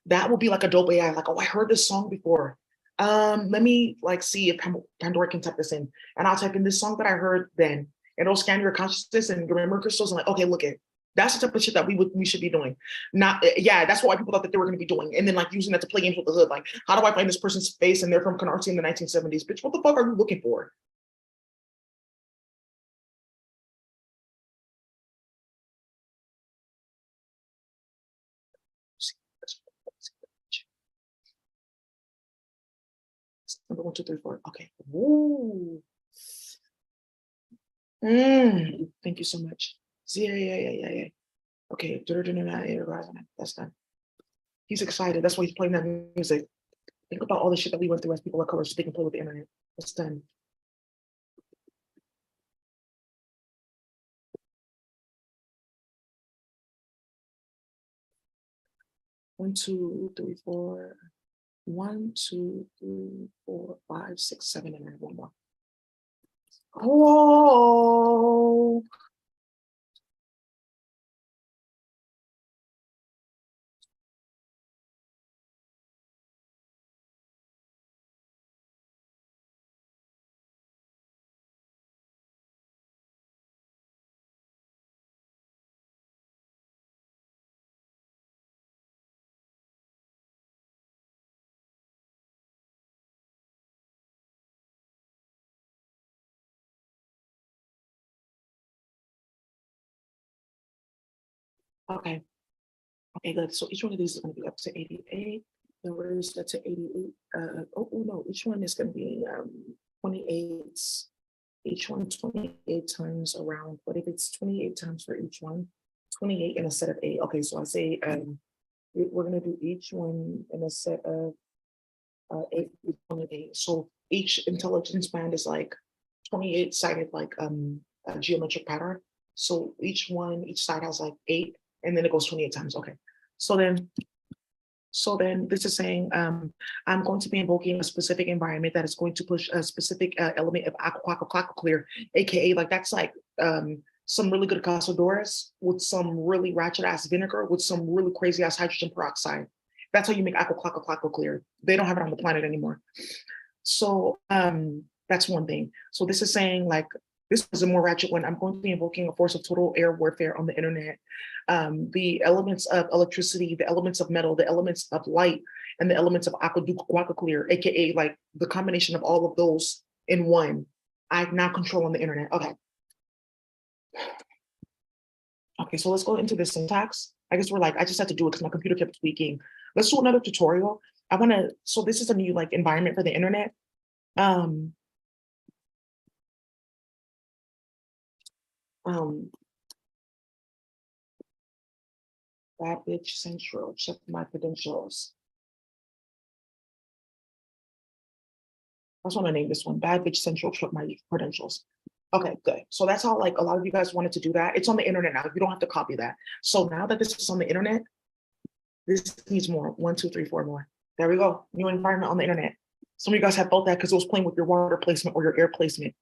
that would be like a dope AI. Like, oh, I heard this song before. Let me like see if Pandora can type this in, and I'll type in this song that I heard then, and it'll scan your consciousness and your memory crystals, and like, okay, look at that's the type of shit that we should be doing. Not yeah, that's what people thought that they were going to be doing, and then like using that to play games with the hood. Like, how do I find this person's face and they're from Canarsie in the 1970s? Bitch, what the fuck are you looking for? Number 1, 2, 3, 4. Okay. Ooh. Thank you so much. Yeah. Okay. That's done. He's excited. That's why he's playing that music. Think about all the shit that we went through as people of color so they can play with the internet. That's done. One, two, three, four. 1, 2, 3, 4, 5, 6, 7, and I have one more. Oh, okay. Okay, good. So each one of these is going to be up to 88. The words that to 88. No, each one is going to be 28. Each one 28 times around. What if it's 28 times for each one? 28 in a set of 8. Okay, so I say we're going to do each one in a set of 8, each one of 8. So each intelligence band is like 28 sided, like a geometric pattern. So each side has like 8, and then it goes 28 times. Okay. So then this is saying I'm going to be invoking a specific environment that is going to push a specific element of aqua clear, aka like that's like some really good casadores with some really ratchet ass vinegar with some really crazy ass hydrogen peroxide. That's how you make aqua clear. They don't have it on the planet anymore. So that's one thing. So this is saying like this is a more ratchet one. I'm going to be invoking a force of total air warfare on the internet. The elements of electricity, the elements of metal, the elements of light, and the elements of aqua clear, aka like the combination of all of those in one. I now control on the internet. Okay. Okay, so let's go into the syntax. I guess I just had to do it because my computer kept tweaking. Let's do another tutorial. So this is a new like environment for the internet. Um, Bad bitch central, check my credentials. I just want to name this one, Bad bitch central, check my credentials. Okay, good. So that's how like a lot of you guys wanted to do that. It's on the internet now. You don't have to copy that. So now that this is on the internet, this needs more. 1, 2, 3, 4 more. There we go. New environment on the internet. Some of you guys have felt that because it was playing with your water placement or your air placement.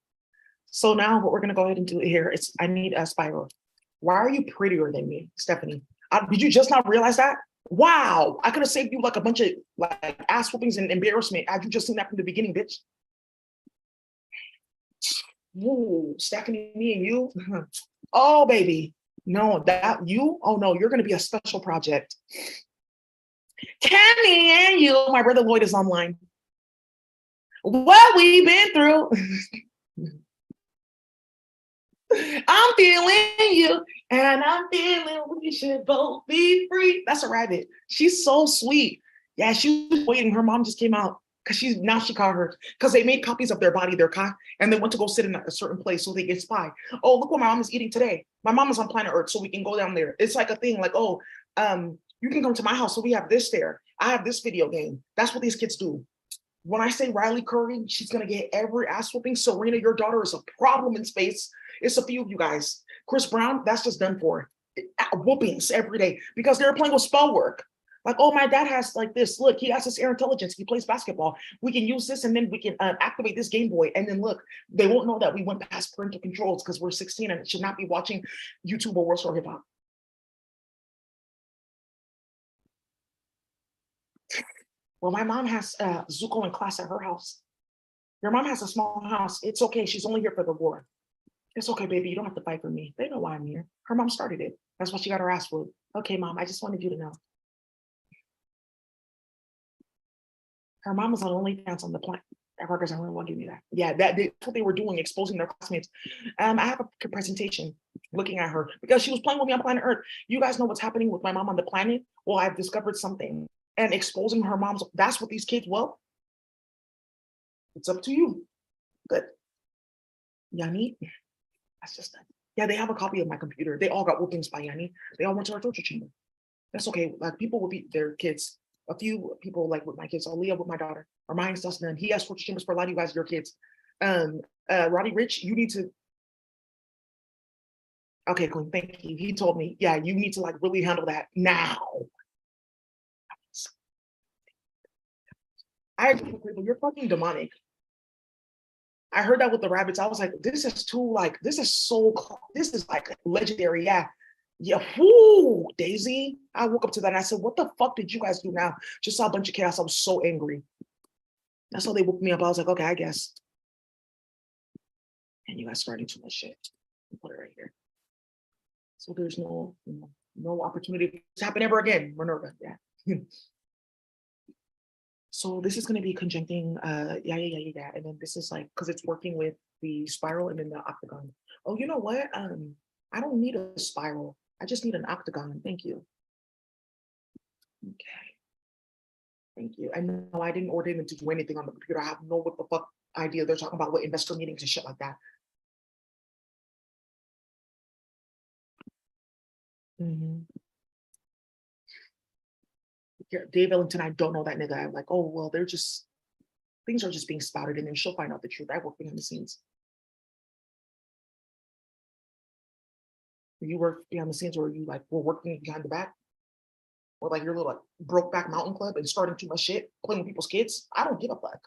So now what we're gonna go ahead and do here is I need a spiral. Why are you prettier than me, Stephanie? Did you just not realize that? Wow, I could have saved you like a bunch of like ass whoopings and embarrassment. Had you just seen that from the beginning, bitch? Ooh, Stephanie, me and you. Oh, baby. No, that you? Oh no, you're gonna be a special project. Tammy and you, my brother Lloyd is online. What we've been through. I'm feeling you, and I'm feeling we should both be free. That's a rabbit. She's so sweet. Yeah, she was waiting. Her mom just came out because she caught her because they made copies of their body, their cock, and they went to go sit in a certain place so they can spy. Oh, look what my mom is eating today. My mom is on planet Earth, so we can go down there. It's like a thing, like, oh, you can come to my house, so we have this there. I have this video game. That's what these kids do. When I say Riley Curry, she's gonna get every ass whooping. Serena, your daughter is a problem in space. It's a few of you guys. Chris Brown, that's just done for. Whoopings every day because they're playing with spell work. Like, oh, my dad has like this. Look, he has this air intelligence. He plays basketball. We can use this and then we can activate this Game Boy. And then look, they won't know that we went past parental controls because we're 16 and should not be watching YouTube or World Star Hip Hop. Well, my mom has Zuko in class at her house. Your mom has a small house. It's okay. She's only here for the war. It's okay, baby. You don't have to fight for me. They know why I'm here. Her mom started it. That's why she got her ass whooped. Okay, mom, I just wanted you to know. Her mom was on OnlyFans on the planet. That workers don't really want to give me that. Yeah, that's what they were doing, exposing their classmates. I have a presentation looking at her because she was playing with me on planet Earth. You guys know what's happening with my mom on the planet? Well, I've discovered something and exposing her mom's. That's what these kids, well, it's up to you. Good. Yanni, that's just that. Yeah, they have a copy of my computer. They all got whoopings by Yanni. They all went to our torture chamber. That's okay. Like people will beat their kids. A few people like with my kids. Aaliyah with my daughter. Armani's Dustin. He has torture chambers for a lot of you guys, your kids. Roddy Rich, you need to. Okay, Queen, thank you. He told me, yeah, you need to like really handle that now. I agree, but you're fucking demonic. I heard that with the rabbits. I was like, this is too like, this is like legendary. Yeah. Yeah. Whoo, Daisy. I woke up to that and I said, what the fuck did you guys do now? Just saw a bunch of chaos. I was so angry. That's how they woke me up. I was like, okay, I guess. And you guys starting too much shit. Put it right here. So there's no opportunity to happen ever again, Minerva. Yeah. So this is going to be conjuncting, yeah. And then this is like, because it's working with the spiral and then the octagon. Oh, you know what? I don't need a spiral. I just need an octagon. Thank you. Okay. Thank you. I know I didn't order them to do anything on the computer. I have no what the fuck idea they're talking about with investor meetings and shit like that. Dave Ellington, I don't know that nigga. I'm like, oh, well, things are just being spouted and then she'll find out the truth. I work behind the scenes. You work behind the scenes or you like were working behind the back? Or like your little like broke back mountain club and starting too much shit, playing with people's kids? I don't give a fuck.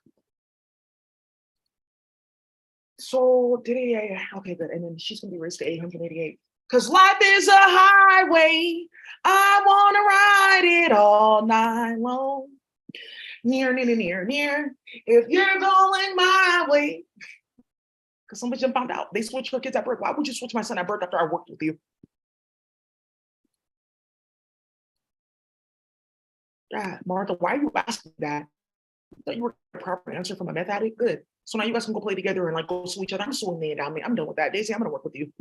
So okay, good. And then she's gonna be raised to 888. Cause life is a highway. I wanna ride it all night long. Near. If you're going my way. Because somebody just found out they switched her kids at birth. Why would you switch my son at birth after I worked with you? God, Martha, why are you asking that? I thought you were a proper answer from a meth addict. Good. So now you guys can go play together and like go sue each other. I'm suing me down me. I'm done with that. Daisy, I'm gonna work with you.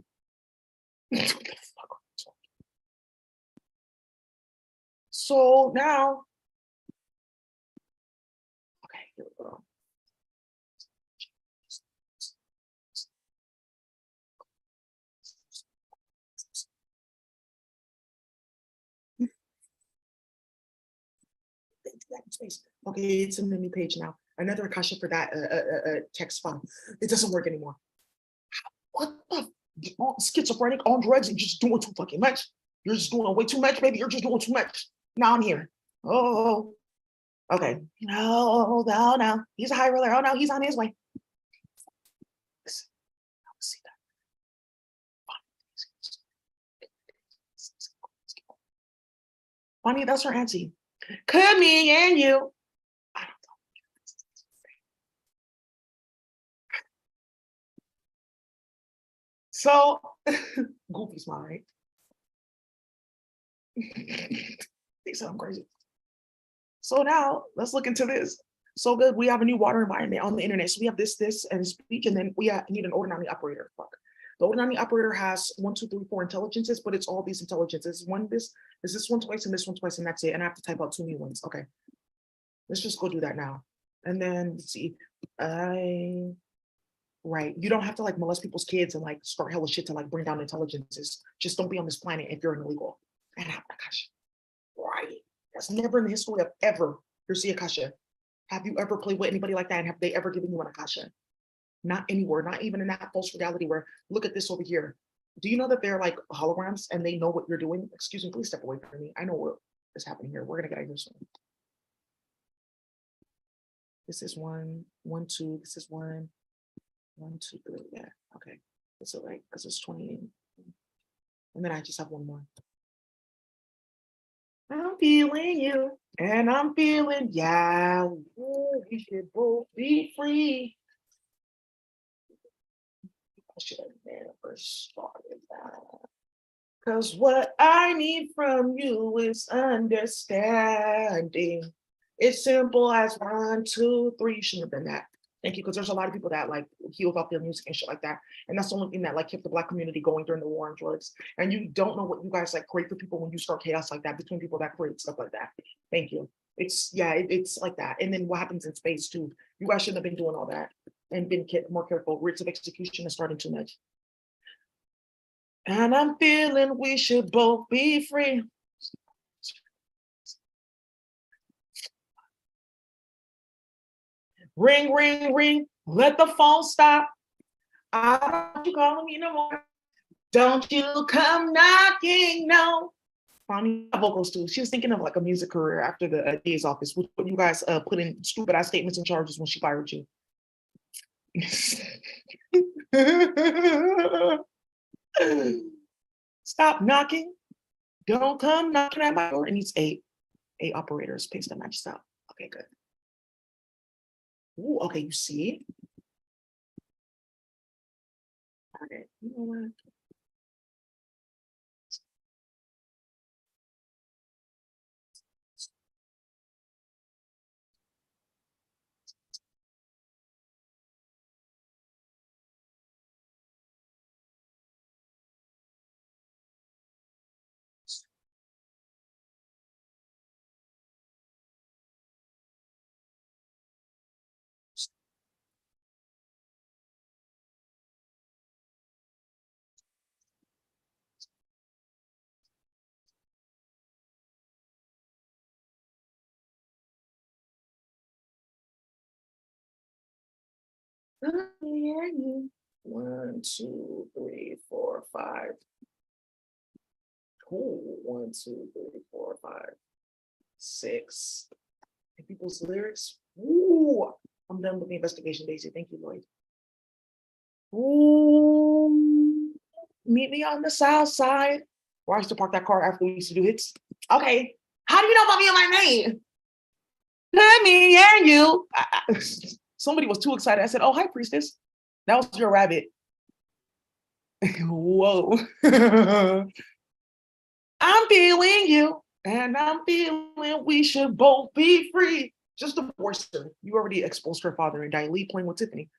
So now, okay, here we go. Space. Okay, it's in the new page now. Another Akasha for that text file. It doesn't work anymore. What the schizophrenic on drugs and just doing too fucking much? You're just doing way too much, baby. You're just doing too much. Now I'm here. Oh, okay. No. He's a high roller. Oh no, he's on his way. See that. Bonnie, that's her auntie. Could me and you. I don't know. So, goofy smile, right? They said I'm crazy. So now let's look into this. So good. We have a new water environment on the internet. So we have this, and speech, and then we need an ordinary operator. Fuck. The ordinary operator has 1, 2, 3, 4 intelligences, but it's all these intelligences. This one twice and this one twice, and that's it. And I have to type out 2 new ones. Okay. Let's just go do that now. And then let's see. Right. You don't have to like molest people's kids and like start hella shit to like bring down intelligences. Just don't be on this planet if you're an illegal. And oh my gosh. Right. That's never in the history of ever your Akasha. Have you ever played with anybody like that? And have they ever given you an Akasha? Not anywhere, not even in that false reality where look at this over here. Do you know that they're like holograms and they know what you're doing? Excuse me, please step away from me. I know what is happening here. We're gonna get out of here soon. This is 1, 1, 2. This is 1, 1, 2, 3. Yeah, okay. That's all right, because it's 20. And then I just have one more. I'm feeling you, and I'm feeling, yeah, ooh, we should both be free. I should have never started that. Because what I need from you is understanding. It's simple as 1, 2, 3. You shouldn't have done that. Thank you, because there's a lot of people that like healed off their music and shit like that. And that's the only thing that like kept the Black community going during the war on drugs. And you don't know what you guys like create for people when you start chaos like that between people that create stuff like that. Thank you. It's like that. And then what happens in space too. You guys shouldn't have been doing all that and been more careful. Writs of execution is starting too much. And I'm feeling we should both be free. Ring, ring, ring. Let the phone stop. I don't want you calling me no more. Don't you come knocking, no. Funny vocals too. She was thinking of like a music career after the DA's office. Which you guys put in stupid ass statements and charges when she fired you. Stop knocking. Don't come knocking at my door. It needs 8 operators. Paste that matches out. Okay, good. Ooh, okay, you see. Okay, you know what? Yeah, 1, 2, 3, 4, 5. Cool. 1, 2, 3, 4, 5, 6. And people's lyrics. Ooh, I'm done with the investigation, Daisy. Thank you, Lloyd. Ooh, meet me on the south side. Where I used to park that car after we used to do hits. Okay. How do you know about me and my name? Let me and you. Somebody was too excited. I said, "Oh, hi, priestess. That was your rabbit." Whoa. I'm feeling you, and I'm feeling we should both be free. Just divorce her. You already exposed her father and Diley playing with Tiffany.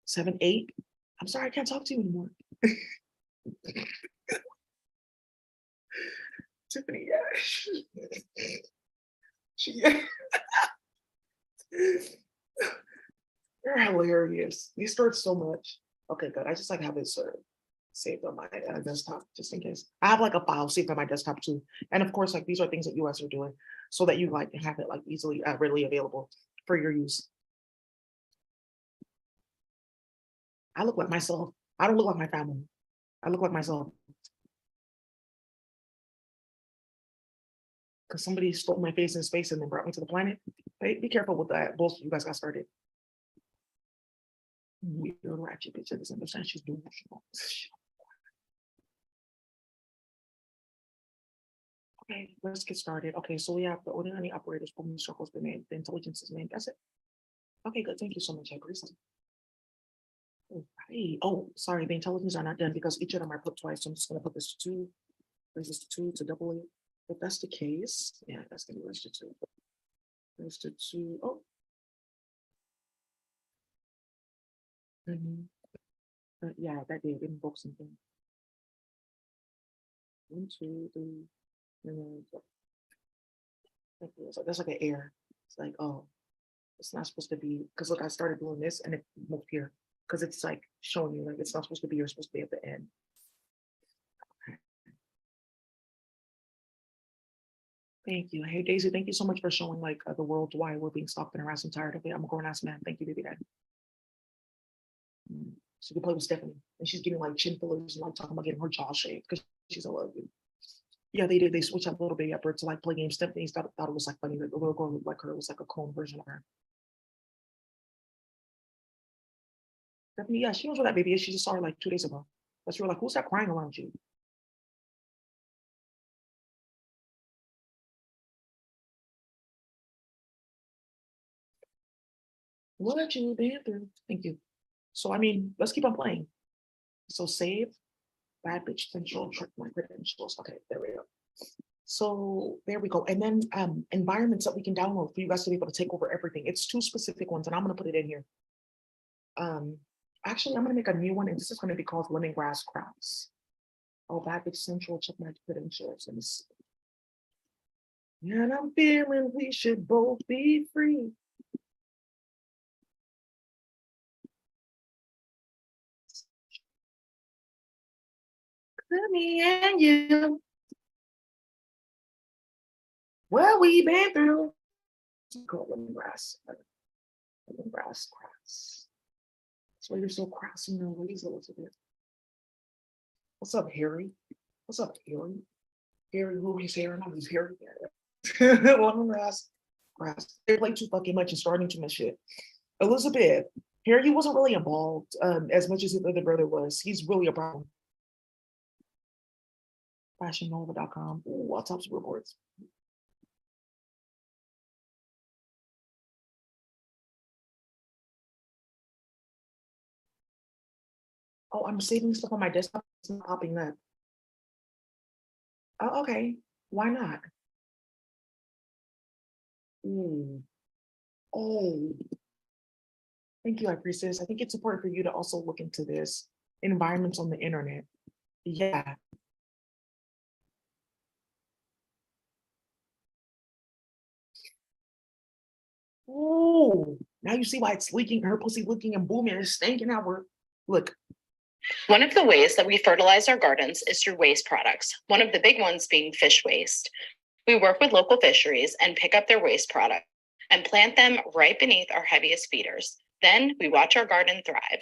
7, 8. I'm sorry, I can't talk to you anymore. Tiffany, yeah. Yeah. You're hilarious. You start so much. Okay, good. I just like have it saved on my desktop just in case. I have like a file saved on my desktop too. And of course, like these are things that you guys are doing so that you like have it like easily, readily available for your use. I look like myself. I don't look like my family. I look like myself. Because somebody stole my face in space and then brought me to the planet. Be careful with that. Both of you guys got started. Weird ratchet bitch that doesn't understand she's delusional. Okay, let's get started. Okay, so we have the ordinary operators, pulling circles, the name, the intelligence is named. That's it. Okay, good. Thank you so much, I agree. Oh, right. Oh, sorry, the intelligence are not done because each of them are put twice. So I'm just gonna put this to 2, raise this to 2 to double it. If that's the case, yeah, that's gonna be raised to 2. Raised to 2. Oh, Mhm. Yeah, that did invoke something. 1, 2, 3, and then so that's like an error. It's like, oh, it's not supposed to be because look, I started doing this and it moved here because it's like showing you like it's not supposed to be. You're supposed to be at the end. Thank you. Hey Daisy, thank you so much for showing like the world why we're being stalked and harassed. I'm tired of it. I'm a grown ass man. Thank you, baby daddy. She can play with Stephanie, and she's getting like chin fillers and like talking about getting her jaw shaved because she's so ugly. Yeah, they did. They switched up a little bit for to like play games. Stephanie thought it was like funny that the little girl looked like her. It was like a clone version of her. Stephanie, yeah, she knows where that baby is. She just saw her like 2 days ago. But she was like, who's that crying around you? What you been through? Thank you. So I mean, let's keep on playing. So save, bad bitch central, trick my credentials. Okay, there we go. So there we go. And then environments that we can download for you guys to be able to take over everything. It's 2 specific ones, and I'm gonna put it in here. Um, actually, I'm gonna make a new one, and this is gonna be called Lemongrass Crafts. Oh, bad bitch central, check my credentials. Let me see. And I'm feeling we should both be free. Me and you. What we been through. Called lemongrass. Lemongrass crafts. That's why you're so crass in your ways a little bit. What's up, Harry? What's up, Harry? Harry, who he's Harry? No, he's Harry. Lemongrass. Grass. They play too fucking much and starting too much shit. Elizabeth. Harry wasn't really involved as much as his other brother was. He's really a problem. FashionNova.com. Ooh, autopsy reports. Oh, I'm saving stuff on my desktop. It's not popping up. Oh, okay. Why not? Ooh. Oh, thank you, I priestess. I think it's important for you to also look into this environments on the internet. Yeah. Oh, now you see why it's leaking, her pussy leaking and booming and stinking out. Look. One of the ways that we fertilize our gardens is through waste products, one of the big ones being fish waste. We work with local fisheries and pick up their waste product and plant them right beneath our heaviest feeders. Then we watch our garden thrive.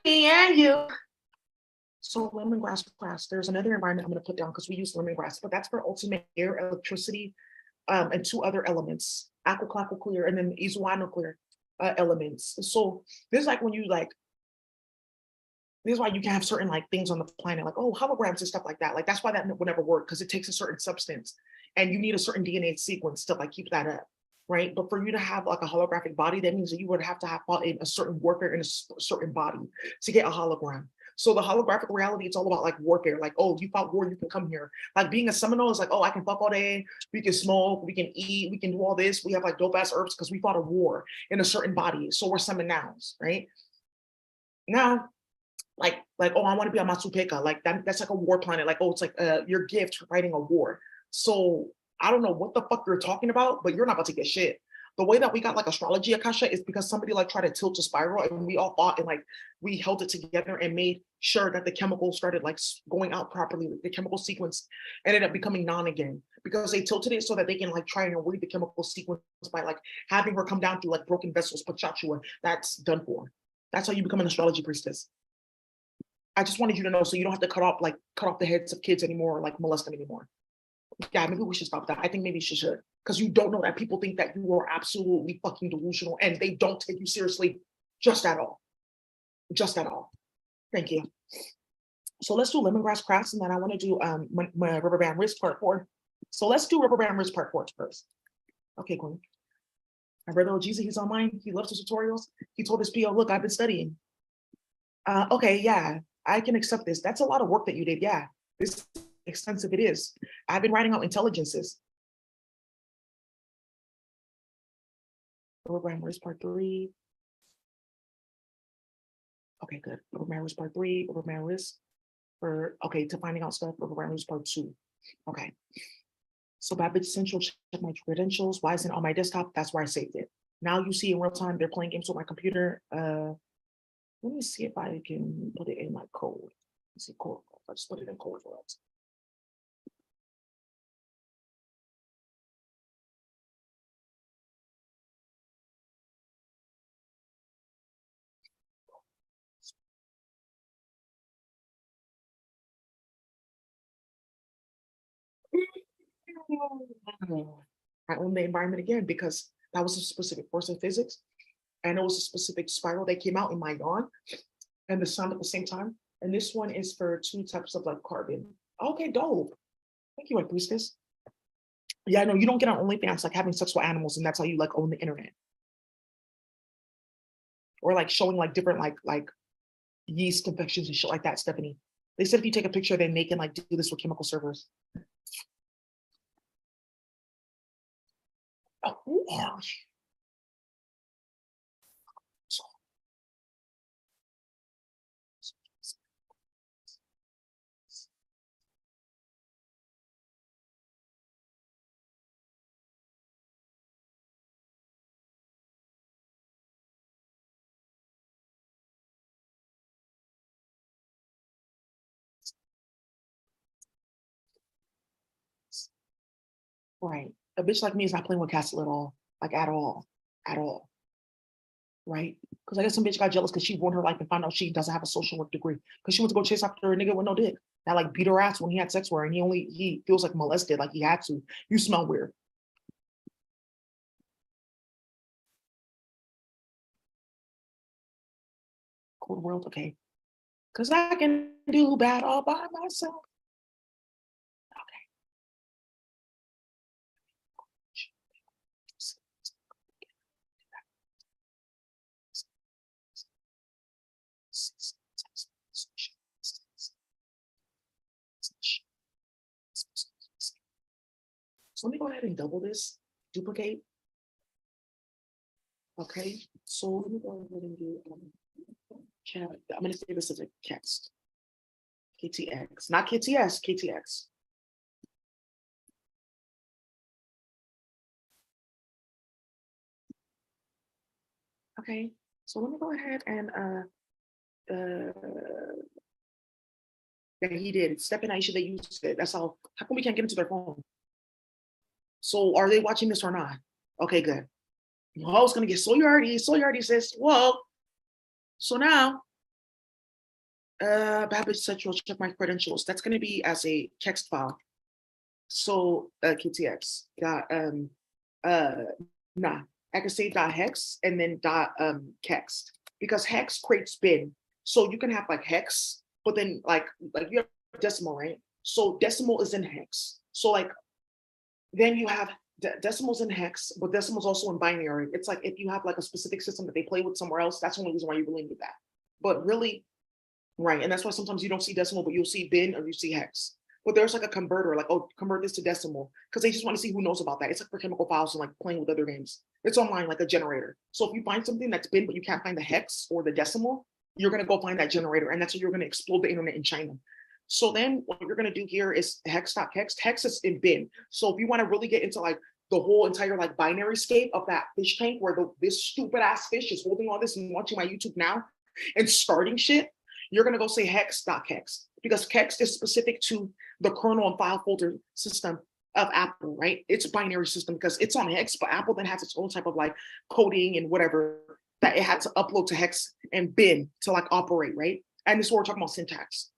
Me and you. So lemongrass class, there's another environment I'm going to put down because we use lemongrass, but that's for ultimate air, electricity, and 2 other elements, aquaclavicle and then isoanonuclear elements. So this is like when you like, this is why you can have certain like things on the planet, like oh holograms and stuff like that. Like that's why that would never work because it takes a certain substance, and you need a certain DNA sequence to like keep that up, right? But for you to have like a holographic body, that means that you would have to have a certain warfare in a certain body to get a hologram. So the holographic reality, it's all about like warfare. Like, oh, you fought war, you can come here. Like being a Seminole is like, oh, I can fuck all day, we can smoke, we can eat, we can do all this. We have like dope ass herbs because we fought a war in a certain body. So we're Seminoles, right? Now like oh I want to be on Matsupeka like that's like a war planet like oh it's like your gift for fighting a war. So I don't know what the fuck you're talking about, but you're not about to get shit. The way that we got like astrology akasha is because somebody like tried to tilt a spiral and we all fought and like we held it together and made sure that the chemicals started like going out properly. The chemical sequence ended up becoming non again because they tilted it so that they can like try and read the chemical sequence by like having her come down through like broken vessels, pachachua. That's done for. That's how you become an astrology priestess. I just wanted you to know so you don't have to cut off the heads of kids anymore, or like molest them anymore. Yeah, maybe we should stop that. I think maybe she should. Because you don't know that people think that you are absolutely fucking delusional and they don't take you seriously just at all. Just at all. Thank you. So let's do lemongrass crafts and then I want to do my rubber band wrist part 4. So let's do rubber band wrist part 4 first. Okay, Queen. My brother Ojiza, he's online. He loves his tutorials. He told his PO, look, I've been studying. Okay, yeah, I can accept this. That's a lot of work that you did. Yeah, this extensive it is. I've been writing out intelligences. Program wrist part 3. Okay, good. Program wrist part 3. Program wrist for to finding out stuff. Program wrist part 2. Okay. So Babbage Central, check my credentials. Why isn't it on my desktop? That's where I saved it. Now you see in real time they're playing games with my computer. Let me see if I can put it in my code. Let's see code. I just put it in code for us. I own the environment again because that was a specific course in physics and it was a specific spiral that came out in my yarn and the sun at the same time. And this one is for 2 types of like carbon. Okay, dope. Thank you, my priestess. Yeah, I know you don't get on OnlyFans like having sex with animals and that's how you like own the internet. Or like showing like different like yeast infections and shit like that, Stephanie. They said if you take a picture, then they can like do this with chemical servers. Oh, who are you? Right. A bitch like me is not playing with Castle at all. Like at all. At all. Right? Because I guess some bitch got jealous because she ruined her life and found out she doesn't have a social work degree. Because she went to go chase after a nigga with no dick. That like beat her ass when he had sex with her and he feels like molested, like he had to. You smell weird. Cold world, okay. Because I can do bad all by myself. So let me go ahead and double this, duplicate. Okay, so let me go ahead and do chat. I'm gonna say this as a text. KTX, not KTS, KTX. Okay, so let me go ahead and yeah, he did. Step and Aisha, they used it. That's all. How come we can't get into their phone? So are they watching this or not? Okay, good. Well, I was gonna get Soyardi says, well, so now Babbage said you'll check my credentials. That's gonna be as a text file. So KTX dot nah, I can say dot hex and then dot text because hex creates bin. So you can have like hex, but then like you have decimal, right? So decimal is in hex. So like then you have decimals in hex, but decimals also in binary. It's like if you have like a specific system that they play with somewhere else, that's the only reason why you really need that. But really, right, and that's why sometimes you don't see decimal, but you'll see bin or you see hex. But there's like a converter, like, oh, convert this to decimal, because they just want to see who knows about that. It's like for chemical files and like playing with other games. It's online, like a generator. So if you find something that's bin, but you can't find the hex or the decimal, you're gonna go find that generator, and that's how you're gonna explode the internet in China. So then what you're gonna do here is hex.hex. Hex is in bin. So if you want to really get into like the whole entire like binary scape of that fish tank where this stupid ass fish is holding all this and watching my YouTube now and starting shit, you're gonna go say hex.hex because hex is specific to the kernel and file folder system of Apple, right? It's a binary system because it's on hex, but Apple then has its own type of like coding and whatever that it had to upload to hex and bin to like operate, right? And this is where we're talking about syntax.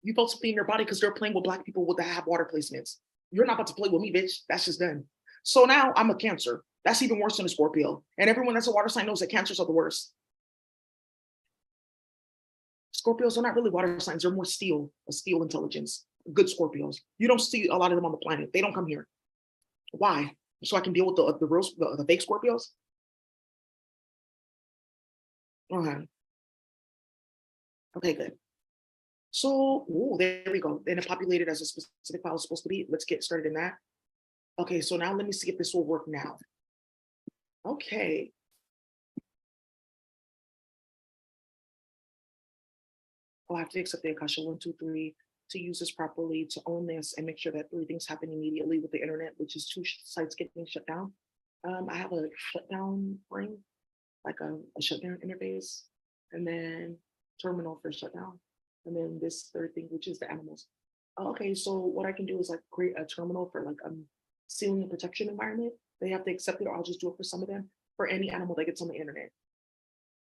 You felt something in your body because they're playing with Black people that have water placements. You're not about to play with me, bitch. That's just done. So now I'm a Cancer. That's even worse than a Scorpio. And everyone that's a water sign knows that Cancers are the worst. Scorpios are not really water signs. They're more steel, a steel intelligence. Good Scorpios. You don't see a lot of them on the planet. They don't come here. Why? So I can deal with the fake Scorpios? Okay. Okay, good. So, there we go. Then it populated as a specific file is supposed to be. Let's get started in that. Okay, so now let me see if this will work now. Okay. Oh, I have to accept the Akasha 1, 2, 3 to use this properly, to own this and make sure that 3 things happen immediately with the internet, which is 2 sites getting shut down. I have a shutdown ring, like a shutdown interface, and then terminal for shutdown. And then this 3rd thing, which is the animals. Okay, so what I can do is like create a terminal for like sealing and protection environment. They have to accept it, or I'll just do it for some of them, for any animal that gets on the internet.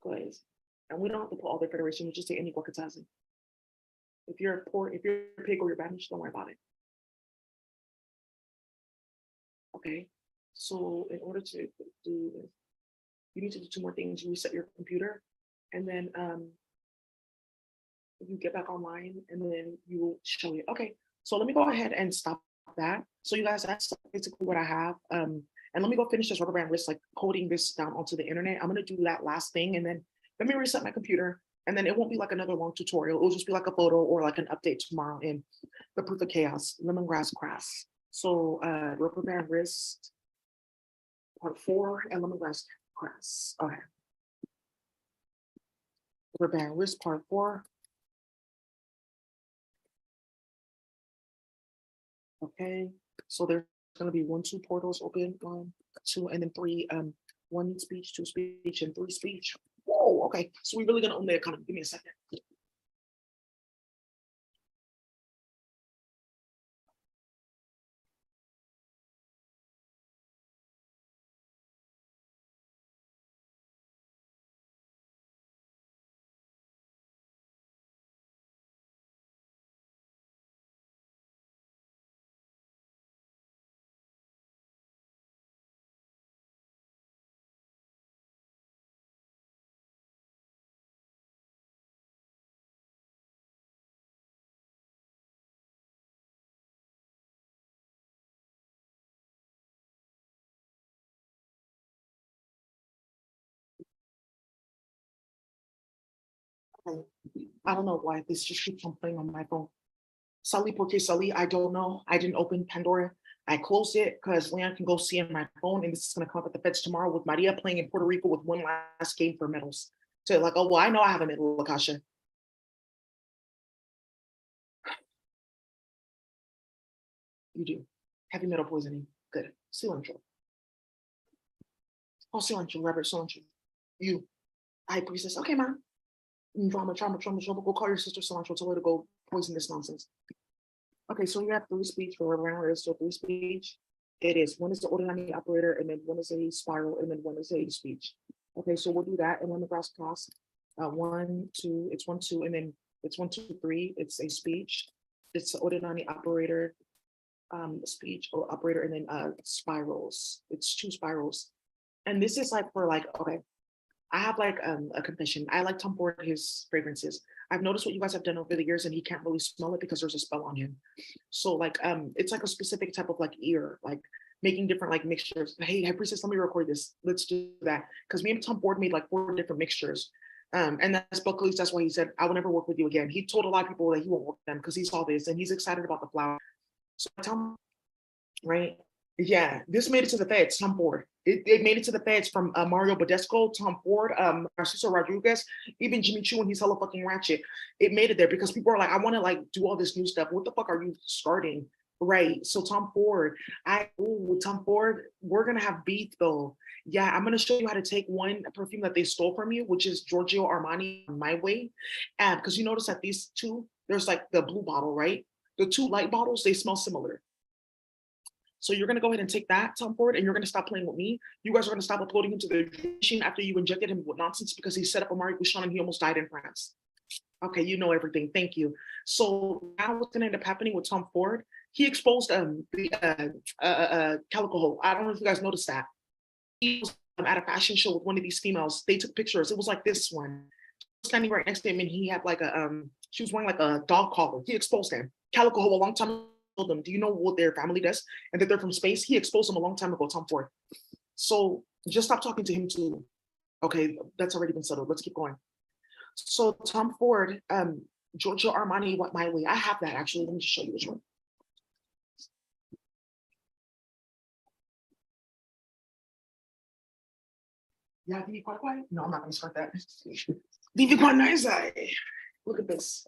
Guys, and we don't have to put all the federation, we just say any Guacatazi. If you're a pig or you're banished, don't worry about it. Okay, so in order to do this, you need to do 2 more things. You reset your computer, and then you get back online, and then you will show it. Okay, so let me go ahead and stop that. So you guys, that's basically what I have. And let me go finish this rubber band wrist, like coding this down onto the internet. I'm gonna do that last thing, and then let me reset my computer, and then it won't be like another long tutorial. It'll just be like a photo or like an update tomorrow in the proof of chaos, lemongrass grass. So rubber band wrist, part 4, and lemongrass grass. Okay. Rubber band wrist, part 4. Okay, so there's going to be 1, 2 portals open, 1, 2, and then 3. 1 speech, 2 speech, and 3 speech. Whoa, okay. So we're really going to own the economy. Give me a second. Okay. I don't know why this just keeps on playing on my phone. Sally porque Sally, I don't know. I didn't open Pandora. I closed it because Leon can go see in my phone, and this is going to come up at the feds tomorrow with Maria playing in Puerto Rico with 1 last game for medals. So like, oh, well, I know I have a medal, Akasha. You do. Heavy metal poisoning. Good. Cilantro. Oh, cilantro, Robert, cilantro. You. High priestess. Okay, man. Drama, trauma, trauma, trauma. Go call your sister cilantro. Tell her to go poison this nonsense. Okay, so you have 3 speech for Reverend. So 3 speech. It is. 1 is the ordinary operator, and then 1 is a spiral, and then 1 is a speech. Okay, so we'll do that. And then the grass class. 1, 2. It's 1, 2, and then it's 1, 2, 3. It's a speech. It's the ordinary operator, speech or operator, and then spirals. It's 2 spirals. And this is like for like, okay, I have like a confession. I like Tom Ford, his fragrances. I've noticed what you guys have done over the years, and he can't really smell it because there's a spell on him. So like it's like a specific type of like ear, like making different like mixtures. Hey, priestess, let me record this. Let's do that. Because me and Tom Ford made like 4 different mixtures. And that's Buckley's, that's why he said, I will never work with you again. He told a lot of people that he won't work with them because he saw this and he's excited about the flower. So I tell him, right? Yeah, this made it to the feds, Tom Ford. It made it to the feds from Mario Badesco, Tom Ford, Narciso Rodriguez, even Jimmy Choo, and he's hella fucking ratchet. It made it there because people are like, I want to like do all this new stuff. What the fuck are you starting? Right. So Tom Ford, Tom Ford, we're gonna have beef though. Yeah, I'm gonna show you how to take 1 perfume that they stole from you, which is Giorgio Armani My Way. And because you notice that these 2, there's like the blue bottle, right? The 2 light bottles, they smell similar. So you're gonna go ahead and take that, Tom Ford, and you're gonna stop playing with me. You guys are gonna stop uploading him to the machine after you injected him with nonsense because he set up a Mario Bouchon and he almost died in France. Okay, you know everything. Thank you. So now what's gonna end up happening with Tom Ford? He exposed the Calico Hole. I don't know if you guys noticed that. He was at a fashion show with one of these females. They took pictures. It was like this one standing right next to him, and he had like a she was wearing like a dog collar. He exposed them. Calico Ho a long time ago told them, do you know what their family does? And that they're from space. He exposed them a long time ago, Tom Ford. So just stop talking to him too. Okay, that's already been settled. Let's keep going. So Tom Ford, Giorgio Armani, What My Way. I have that actually. Let me just show you which one. Yeah, Vivi Quite. No, I'm not gonna start that. Vivi Quite Nice. Look at this.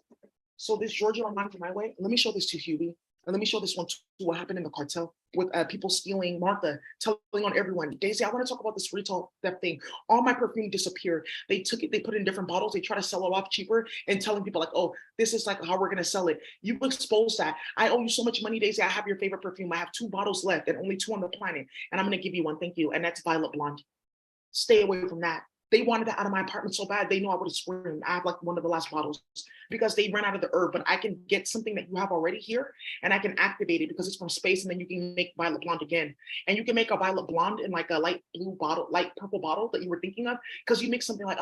So this Giorgio Armani My Way. Let me show this to Huey. And let me show this one too, what happened in the cartel with people stealing, Martha telling on everyone. Daisy, I want to talk about this retail theft thing. All my perfume disappeared. They took it, they put it in different bottles. They try to sell it off cheaper and telling people like, oh, this is like how we're going to sell it. You exposed that. I owe you so much money, Daisy. I have your favorite perfume. I have 2 bottles left and only 2 on the planet. And I'm going to give you one. Thank you. And that's Violet Blonde. Stay away from that. They wanted that out of my apartment so bad, they know I would have screamed. I have like one of the last bottles because they ran out of the herb, but I can get something that you have already here and I can activate it because it's from space and then you can make Violet Blonde again. And you can make a Violet Blonde in like a light blue bottle, light purple bottle that you were thinking of because you make something like,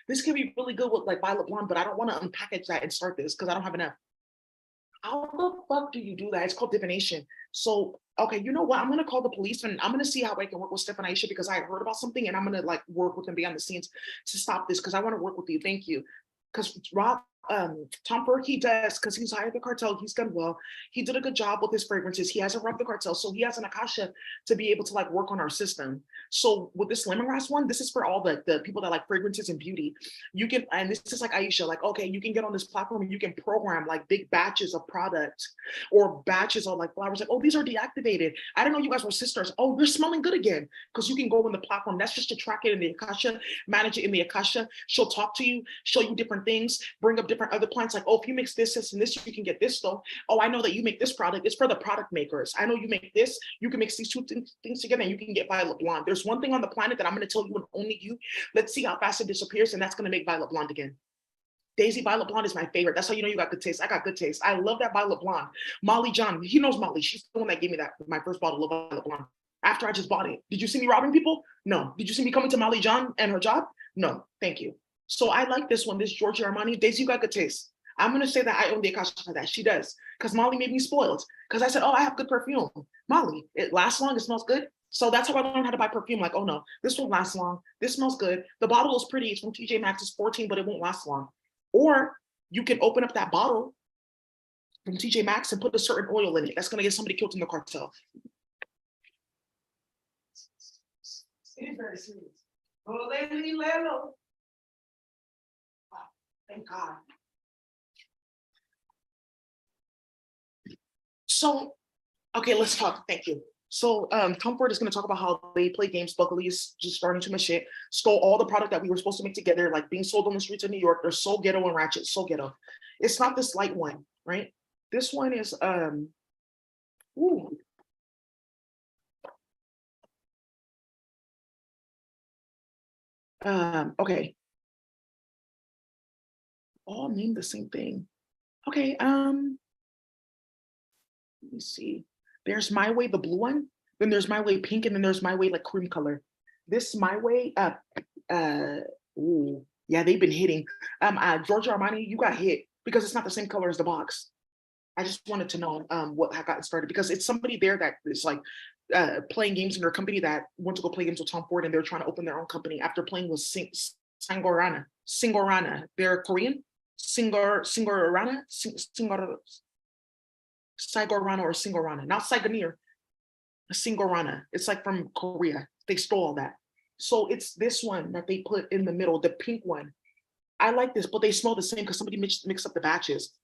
this could be really good with like Violet Blonde, but I don't want to unpackage that and start this because I don't have enough. How the fuck do you do that? It's called divination. So, okay, you know what? I'm gonna call the police and I'm gonna see how I can work with Steph and Aisha because I heard about something and I'm gonna like work with them behind the scenes to stop this because I want to work with you. Thank you. Because Rob, Tom Ford, he does because he's hired the cartel. He's done well. He did a good job with his fragrances. He hasn't robbed the cartel, so he has an akasha to be able to like work on our system. So with this lemongrass one, this is for all the people that like fragrances and beauty. You can, and this is like Aisha, like okay, you can get on this platform and you can program like big batches of product or batches of like flowers. Like oh, these are deactivated. I didn't know you guys were sisters. Oh, you're smelling good again because you can go on the platform. That's just to track it in the akasha, manage it in the akasha. She'll talk to you, show you different things, bring up different other plants like, oh, if you mix this and this, you can get this though. Oh, I know that you make this product. It's for the product makers. I know you make this. You can mix these 2 things together and you can get Violet Blonde. There's one thing on the planet that I'm going to tell you and only you. Let's see how fast it disappears and that's going to make Violet Blonde again. Daisy Violet Blonde is my favorite. That's how you know you got good taste. I got good taste. I love that Violet Blonde. Molly John, he knows Molly. She's the one that gave me that, my first bottle of Violet Blonde. After I just bought it. Did you see me robbing people? No. Did you see me coming to Molly John and her job? No. Thank you. So I like this one, this Giorgio Armani. Daisy, you got good taste. I'm going to say that I own the Akasha for that. She does. Because Molly made me spoiled. Because I said, oh, I have good perfume. Molly, it lasts long. It smells good. So that's how I learned how to buy perfume. Like, oh, no, this won't last long. This smells good. The bottle is pretty. It's from TJ Maxx. It's 14, but it won't last long. Or you can open up that bottle from TJ Maxx and put a certain oil in it. That's going to get somebody killed in the cartel. It is very serious. Oh, thank God. So, okay, let's talk. Thank you. So, Tom Ford is going to talk about how they play games. Buckley is just starting too much shit. Stole all the product that we were supposed to make together, like being sold on the streets of New York. They're so ghetto and ratchet, so ghetto. It's not this light one, right? This one is ooh. Okay. All named the same thing. Okay, let me see. There's My Way, the blue one. Then there's My Way pink, and then there's My Way like cream color. This My Way, ooh, yeah, they've been hitting. Giorgio Armani, you got hit because it's not the same color as the box. I just wanted to know what had gotten started because it's somebody there that is like playing games in their company that went to go play games with Tom Ford and they're trying to open their own company after playing with Singorana. Singorana. They're Korean. Singorana. Saigorana or Singorana, not Saigonir, Singorana. It's like from Korea. They stole all that. So it's this one that they put in the middle, the pink one. I like this, but they smell the same because somebody mixed up the batches.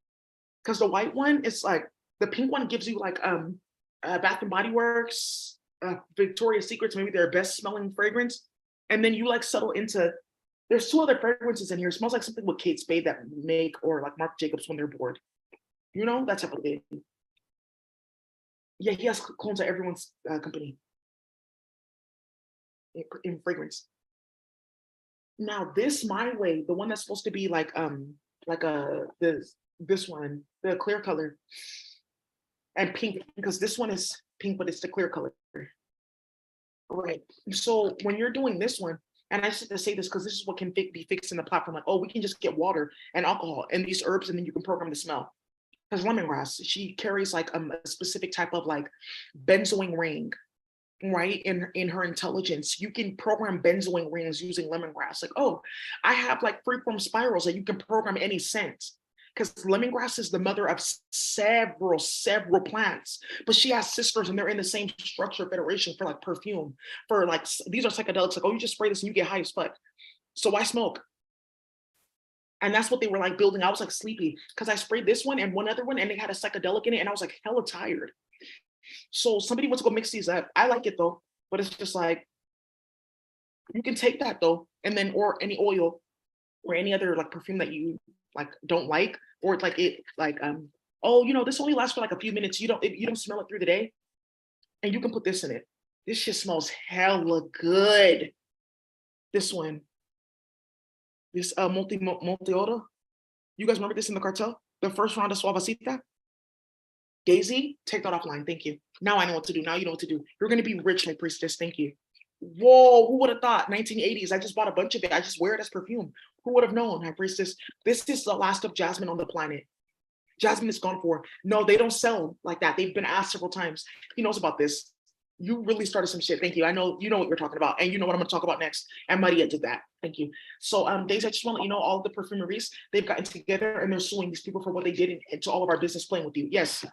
Because the white one is like, the pink one gives you like Bath and Body Works, Victoria's Secrets, maybe their best smelling fragrance. And then you like settle into, there's 2 other fragrances in here. It smells like something with Kate Spade that make, or like Marc Jacobs when they're bored. You know, that type of thing. Yeah, he has clones at everyone's company in fragrance. Now this my way, the one that's supposed to be like a this one, the clear color and pink, because this one is pink, but it's the clear color. Right. So when you're doing this one, and I just have to say this because this is what can be fixed in the platform. Like, oh, we can just get water and alcohol and these herbs, and then you can program the smell. Because lemongrass, she carries like a specific type of like benzoing ring, right? In her intelligence, you can program benzoing rings using lemongrass. Like, oh, I have like freeform spirals that you can program any scent. Because lemongrass is the mother of several plants, but she has sisters and they're in the same structure federation for like perfume, for like these are psychedelics. Like, oh, you just spray this and you get high as fuck. So I smoke. And that's what they were like building. I was like sleepy because I sprayed this one and one other one, and they had a psychedelic in it, and I was like hella tired. So somebody went to go mix these up. I like it though, but it's just like you can take that though, and then or any oil or any other like perfume that you like don't like, or it's like it like oh, this only lasts for like a few minutes. You don't smell it through the day, and you can put this in it. This shit smells hella good. This one, this multi ora. You guys remember this in the cartel? The first round of Suavecita? Daisy, take that offline. Thank you. Now I know what to do. Now you know what to do. You're going to be rich, my priestess. Thank you. Whoa, who would have thought? 1980s. I just bought a bunch of it. I just wear it as perfume. Who would have known, high priestess? This is the last of jasmine on the planet. Jasmine is gone for. No, they don't sell like that. They've been asked several times. He knows about this. You really started some shit. Thank you. I know you know what you're talking about, and you know what I'm going to talk about next. And Maria did that. Thank you. So, Daisy, I just want to let you know all of the perfumeries they've gotten together and they're suing these people for what they did into all of our business playing with you. Yes,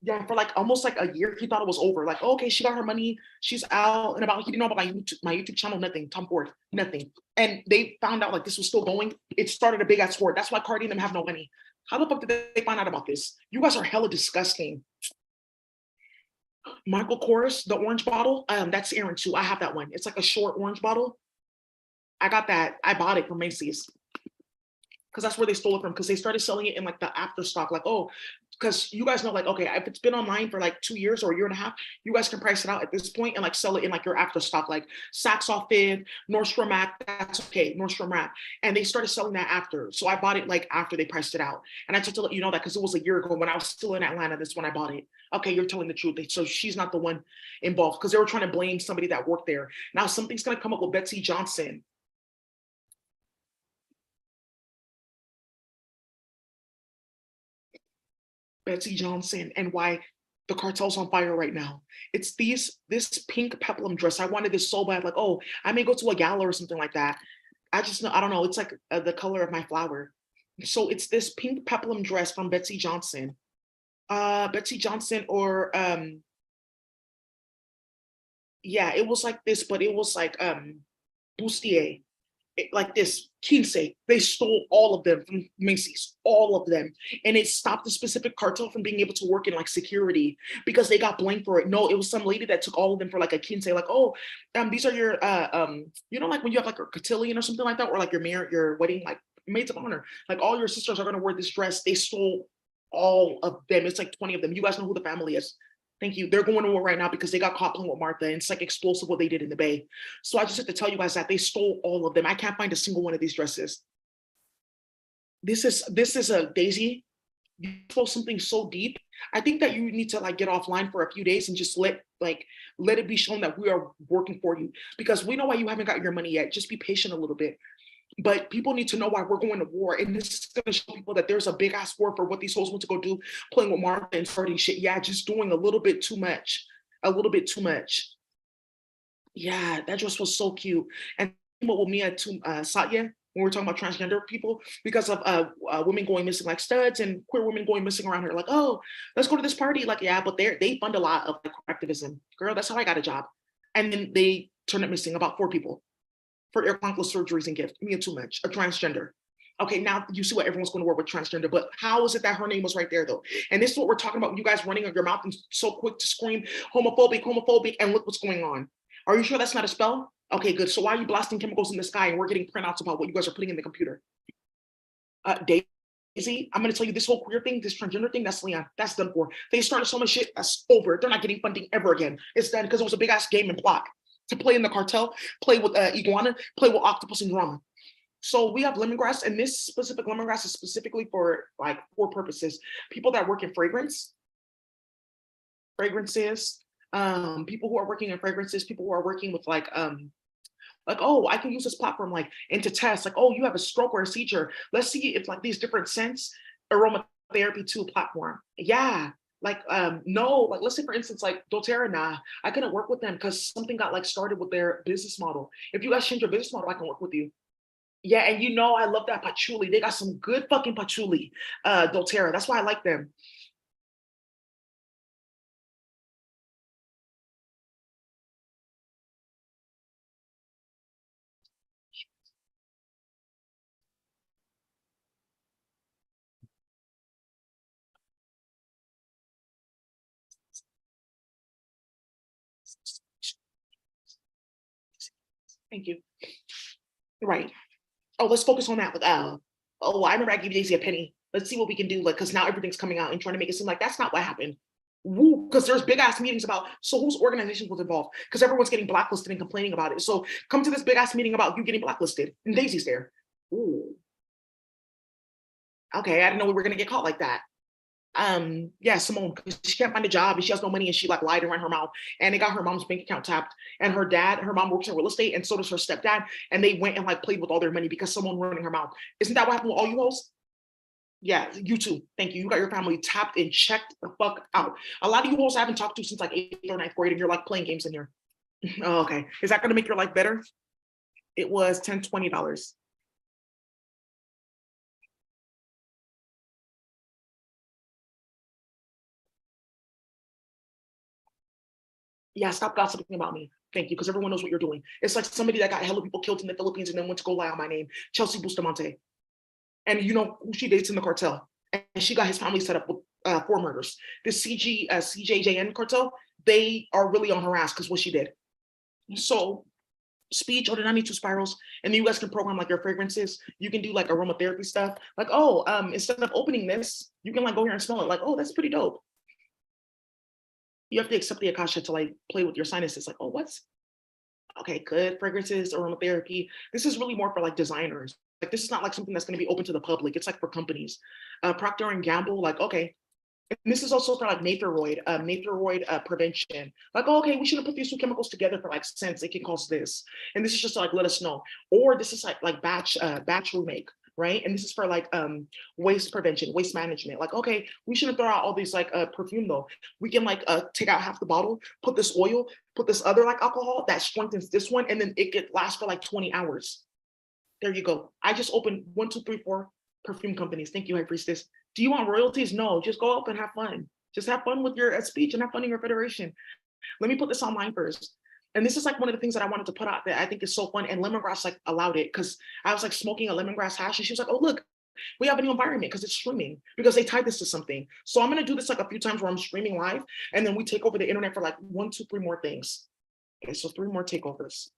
yeah, for like almost like a year, he thought it was over. Like, oh, okay, she got her money, she's out and about. He didn't know about my YouTube channel, nothing. Tom Ford, nothing. And they found out like this was still going. It started a big ass war. That's why Cardi and them have no money. How the fuck did they find out about this? You guys are hella disgusting. Michael Kors, the orange bottle. That's Aaron too. I have that one. It's like a short orange bottle. I got that. I bought it from Macy's because that's where they stole it from. Because they started selling it in like the after stock. Like, oh, because you guys know, like, okay, if it's been online for like 2 years or a year and a half, you guys can price it out at this point and like sell it in like your after stock, like Saks Off Fifth, Nordstrom Rack. That's okay, Nordstrom Rack. And they started selling that after. So I bought it like after they priced it out. And I just to let you know that because it was a year ago when I was still in Atlanta. That's when I bought it. Okay, you're telling the truth. So she's not the one involved because they were trying to blame somebody that worked there. Now something's gonna come up with Betsy Johnson. Betsy Johnson and why the cartel's on fire right now. It's this pink peplum dress. I wanted this so bad. Like, oh, I may go to a gala or something like that. I just know, I don't know. It's like the color of my flower. So it's this pink peplum dress from Betsy Johnson. Betsy Johnson or yeah, it was like this, but it was like bustier. Like this, Quince, they stole all of them from Macy's, all of them. And it stopped the specific cartel from being able to work in like security because they got blamed for it. No, it was some lady that took all of them for like a Quince, like, oh, these are your, like when you have like a cotillion or something like that, or like your wedding, like maids of honor, like all your sisters are going to wear this dress. They stole all of them. It's like 20 of them. You guys know who the family is. Thank you. They're going to war right now because they got caught playing with Martha, and it's like explosive what they did in the Bay. So I just have to tell you guys that they stole all of them. I can't find a single one of these dresses. This is a Daisy. You stole something so deep. I think that you need to like get offline for a few days and just let it be shown that we are working for you because we know why you haven't got your money yet. Just be patient a little bit. But people need to know why we're going to war. And this is going to show people that there's a big ass war for what these hoes want to go do, playing with Martha and starting shit. Yeah, just doing a little bit too much. A little bit too much. Yeah, that dress was so cute. And what with Mia to Satya when we're talking about transgender people because of women going missing like studs and queer women going missing around here. Like, oh, let's go to this party. Like, yeah, but they fund a lot of like, activism. Girl, that's how I got a job. And then they turned up missing about 4 people. For ear-clonkless surgeries and gift. Me too much. A transgender. Okay, now you see what everyone's going to work with transgender, but how is it that her name was right there though? And this is what we're talking about. You guys running on your mouth and so quick to scream homophobic, homophobic, and look what's going on. Are you sure that's not a spell? Okay, good. So why are you blasting chemicals in the sky and we're getting printouts about what you guys are putting in the computer? Dave, Daisy, I'm gonna tell you this whole queer thing, this transgender thing, that's Leon. That's done for. They started so much shit, that's over. They're not getting funding ever again. It's done because it was a big ass game and plot to play in the cartel, play with Iguana, play with Octopus and Drama. So we have lemongrass, and this specific lemongrass is specifically for like 4 purposes. People that work in fragrances, people who are working in fragrances, people who are working with like, oh, I can use this platform like into tests, like, oh, you have a stroke or a seizure. Let's see if like these different scents, aromatherapy tool platform. Yeah. Like no, like let's say for instance, like doTERRA, nah, I couldn't work with them because something got like started with their business model. If you guys change your business model, I can work with you. Yeah, and you know I love that patchouli. They got some good fucking patchouli, doTERRA. That's why I like them. Thank you. Right. Oh, let's focus on that. Like, oh, I remember I gave Daisy a penny. Let's see what we can do. Like, because now everything's coming out and trying to make it seem like that's not what happened. Woo, because there's big ass meetings about so whose organization was involved because everyone's getting blacklisted and complaining about it. So come to this big ass meeting about you getting blacklisted and Daisy's there. Ooh, okay, I didn't know we were gonna get caught like that. Yeah, Simone, 'cause she can't find a job and she has no money and she like lied and ran her mouth and it got her mom's bank account tapped. And her mom works in real estate and so does her stepdad. And they went and like played with all their money because someone running her mouth. Isn't that what happened with all you hoes? Yeah, you too. Thank you. You got your family tapped and checked the fuck out. A lot of you hoes I haven't talked to since like 8th or 9th grade and you're like playing games in here. Oh, okay. Is that gonna make your life better? It was $10, $20. Yeah, stop gossiping about me. Thank you, because everyone knows what you're doing. It's like somebody that got hella people killed in the Philippines and then went to go lie on my name, Chelsea Bustamante. And you know who she dates in the cartel. And she got his family set up with 4 murders. This CJJN cartel, they are really on her ass because what she did. So speech or the 92 spirals, and then you guys can program like your fragrances. You can do like aromatherapy stuff. Like, oh, instead of opening this, you can like go here and smell it. Like, oh, that's pretty dope. You have to accept the akasha to like play with your sinuses. Like, oh, what's okay, good fragrances, aromatherapy. This is really more for like designers. Like this is not like something that's going to be open to the public. It's like for companies. Procter and Gamble, like okay. And this is also for like nathroid prevention. Like, oh, okay, we shouldn't put these 2 chemicals together for like scents. It can cause this, and this is just to, like let us know. Or this is like batch remake, right? And this is for like waste prevention, waste management. Like, okay, we shouldn't throw out all these like perfume though. We can like take out half the bottle, put this oil, put this other like alcohol that strengthens this one, and then it could last for like 20 hours. There you go. I just opened 1, 2, 3, 4 perfume companies. Thank you, High Priestess. Do you want royalties? No, just go up and have fun. Just have fun with your speech and have fun in your federation. Let me put this online first. And this is like one of the things that I wanted to put out that I think is so fun. And lemongrass like allowed it because I was like smoking a lemongrass hash and she was like, oh, look, we have a new environment because it's streaming because they tied this to something. So I'm going to do this like a few times where I'm streaming live and then we take over the internet for like 1, 2, 3 more things. Okay, so 3 more takeovers.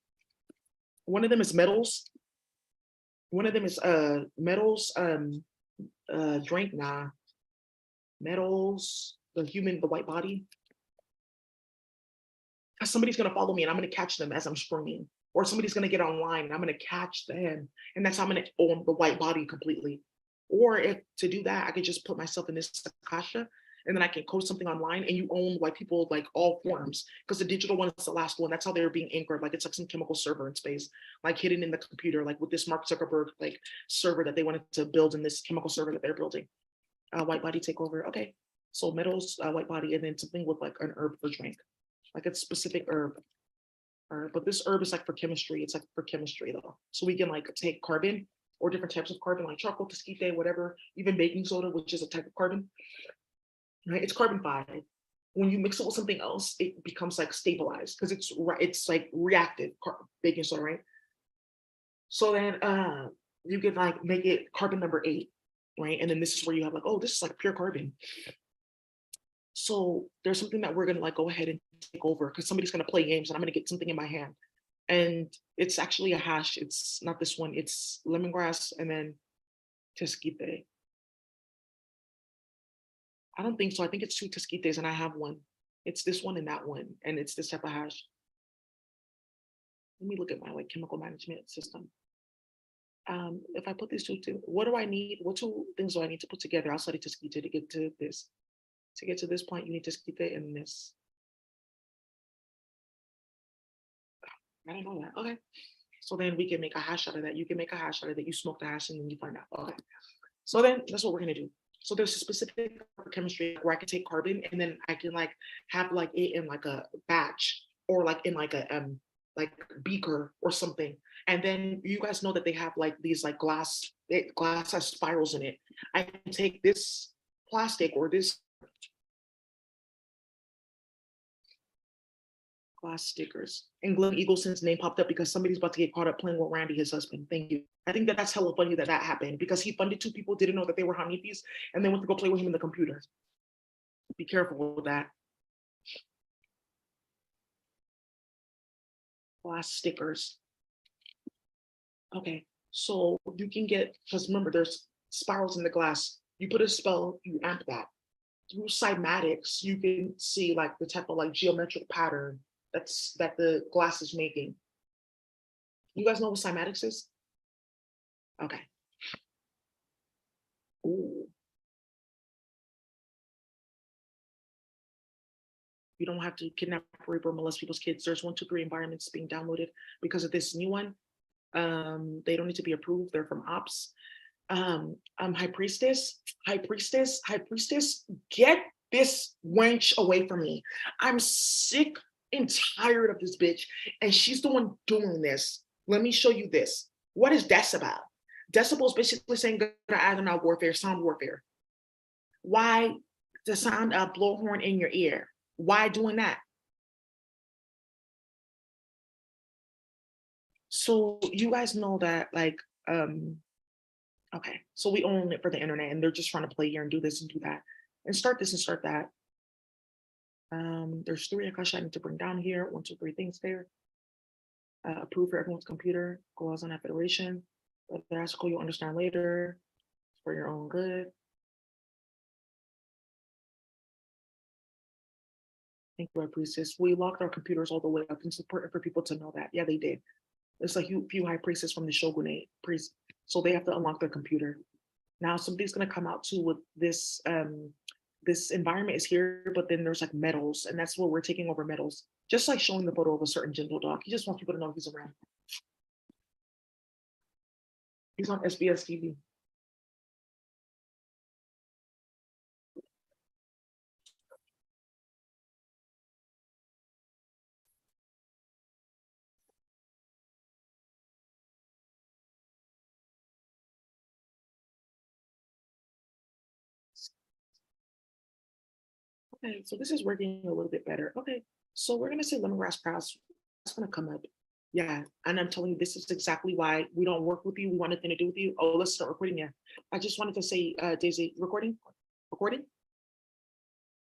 One of them is metals. One of them is metals drink, nah. Metals, the white body. Somebody's gonna follow me and I'm gonna catch them as I'm streaming. Or somebody's gonna get online and I'm gonna catch them. And that's how I'm gonna own the white body completely. Or if to do that, I could just put myself in this Akasha and then I can code something online and you own white people like all forms because the digital one is the last one. That's how they're being anchored. Like it's like some chemical server in space, like hidden in the computer, like with this Mark Zuckerberg like server that they wanted to build in this chemical server that they're building. White body takeover. Okay, so metals, white body, and then something with like an herb for drink, like a specific herb. But this herb is like for chemistry. It's like for chemistry though. So we can like take carbon or different types of carbon, like charcoal, tesquite, whatever, even baking soda, which is a type of carbon. Right? It's carbon 5. When you mix it with something else, it becomes like stabilized because it's like reactive baking soda, right? So then you can like make it carbon number 8, right? And then this is where you have like, oh, this is like pure carbon. So there's something that we're gonna like go ahead and take over because somebody's gonna play games and I'm gonna get something in my hand. And it's actually a hash. It's not this one, it's lemongrass and then tesquite. I don't think so. I think it's 2 Tasquites and I have one. It's this one and that one. And it's this type of hash. Let me look at my like chemical management system. If I put these two, what do I need? What two things do I need to put together outside of Tasquite to get to this? To get to this point, you need Tasquite and this. I didn't know that. Okay. So then we can make a hash out of that. You can make a hash out of that. You smoke the hash and then you find out. Okay. So then that's what we're gonna do. So there's a specific chemistry where I can take carbon and then I can like have like it in like a batch or like in like beaker or something. And then you guys know that they have like these like glass has spirals in it. I can take this plastic or this glass stickers. And Glenn Eagleson's name popped up because somebody's about to get caught up playing with Randy, his husband. Thank you. I think that that's hella funny that that happened because he funded two people, didn't know that they were Hanifis, and then went to go play with him in the computer. Be careful with that. Glass stickers. Okay, so you can get, because remember, there's spirals in the glass. You put a spell, you amp that. Through cymatics, you can see like the type of like geometric pattern that the glass is making. You guys know what cymatics is? Okay. Ooh. You don't have to kidnap, rape, or molest people's kids. There's 123 environments being downloaded because of this new one. They don't need to be approved. They're from ops. High priestess, get this wench away from me. I'm sick and tired of this bitch, and she's the one doing this. Let me show you this. What is decibel? Decibel is basically saying good Adonai warfare, sound warfare. Why the sound of blowhorn in your ear? Why doing that? So you guys know that like okay, so we own it for the internet and they're just trying to play here and do this and do that and start this and start that. There's 3 Akash I need to bring down here. 1, 2, 3 things there. Approved for everyone's computer. Goes on that federation. The article you'll understand later for your own good. Thank you, priestess. We locked our computers all the way up. It's important for people to know that. Yeah, they did. It's like few high priestesses from the shogunate priest, so they have to unlock their computer. Now somebody's gonna come out too with this. This environment is here, but then there's like metals, and that's where we're taking over metals. Just like showing the photo of a certain gentle dog. He just wants people to know he's around. He's on SBS TV. Okay, so this is working a little bit better. Okay, so we're gonna say lemongrass grass. That's gonna come up. Yeah, and I'm telling you, this is exactly why we don't work with you. We want nothing to do with you. Oh, let's start recording. Yeah, I just wanted to say, Daisy, recording.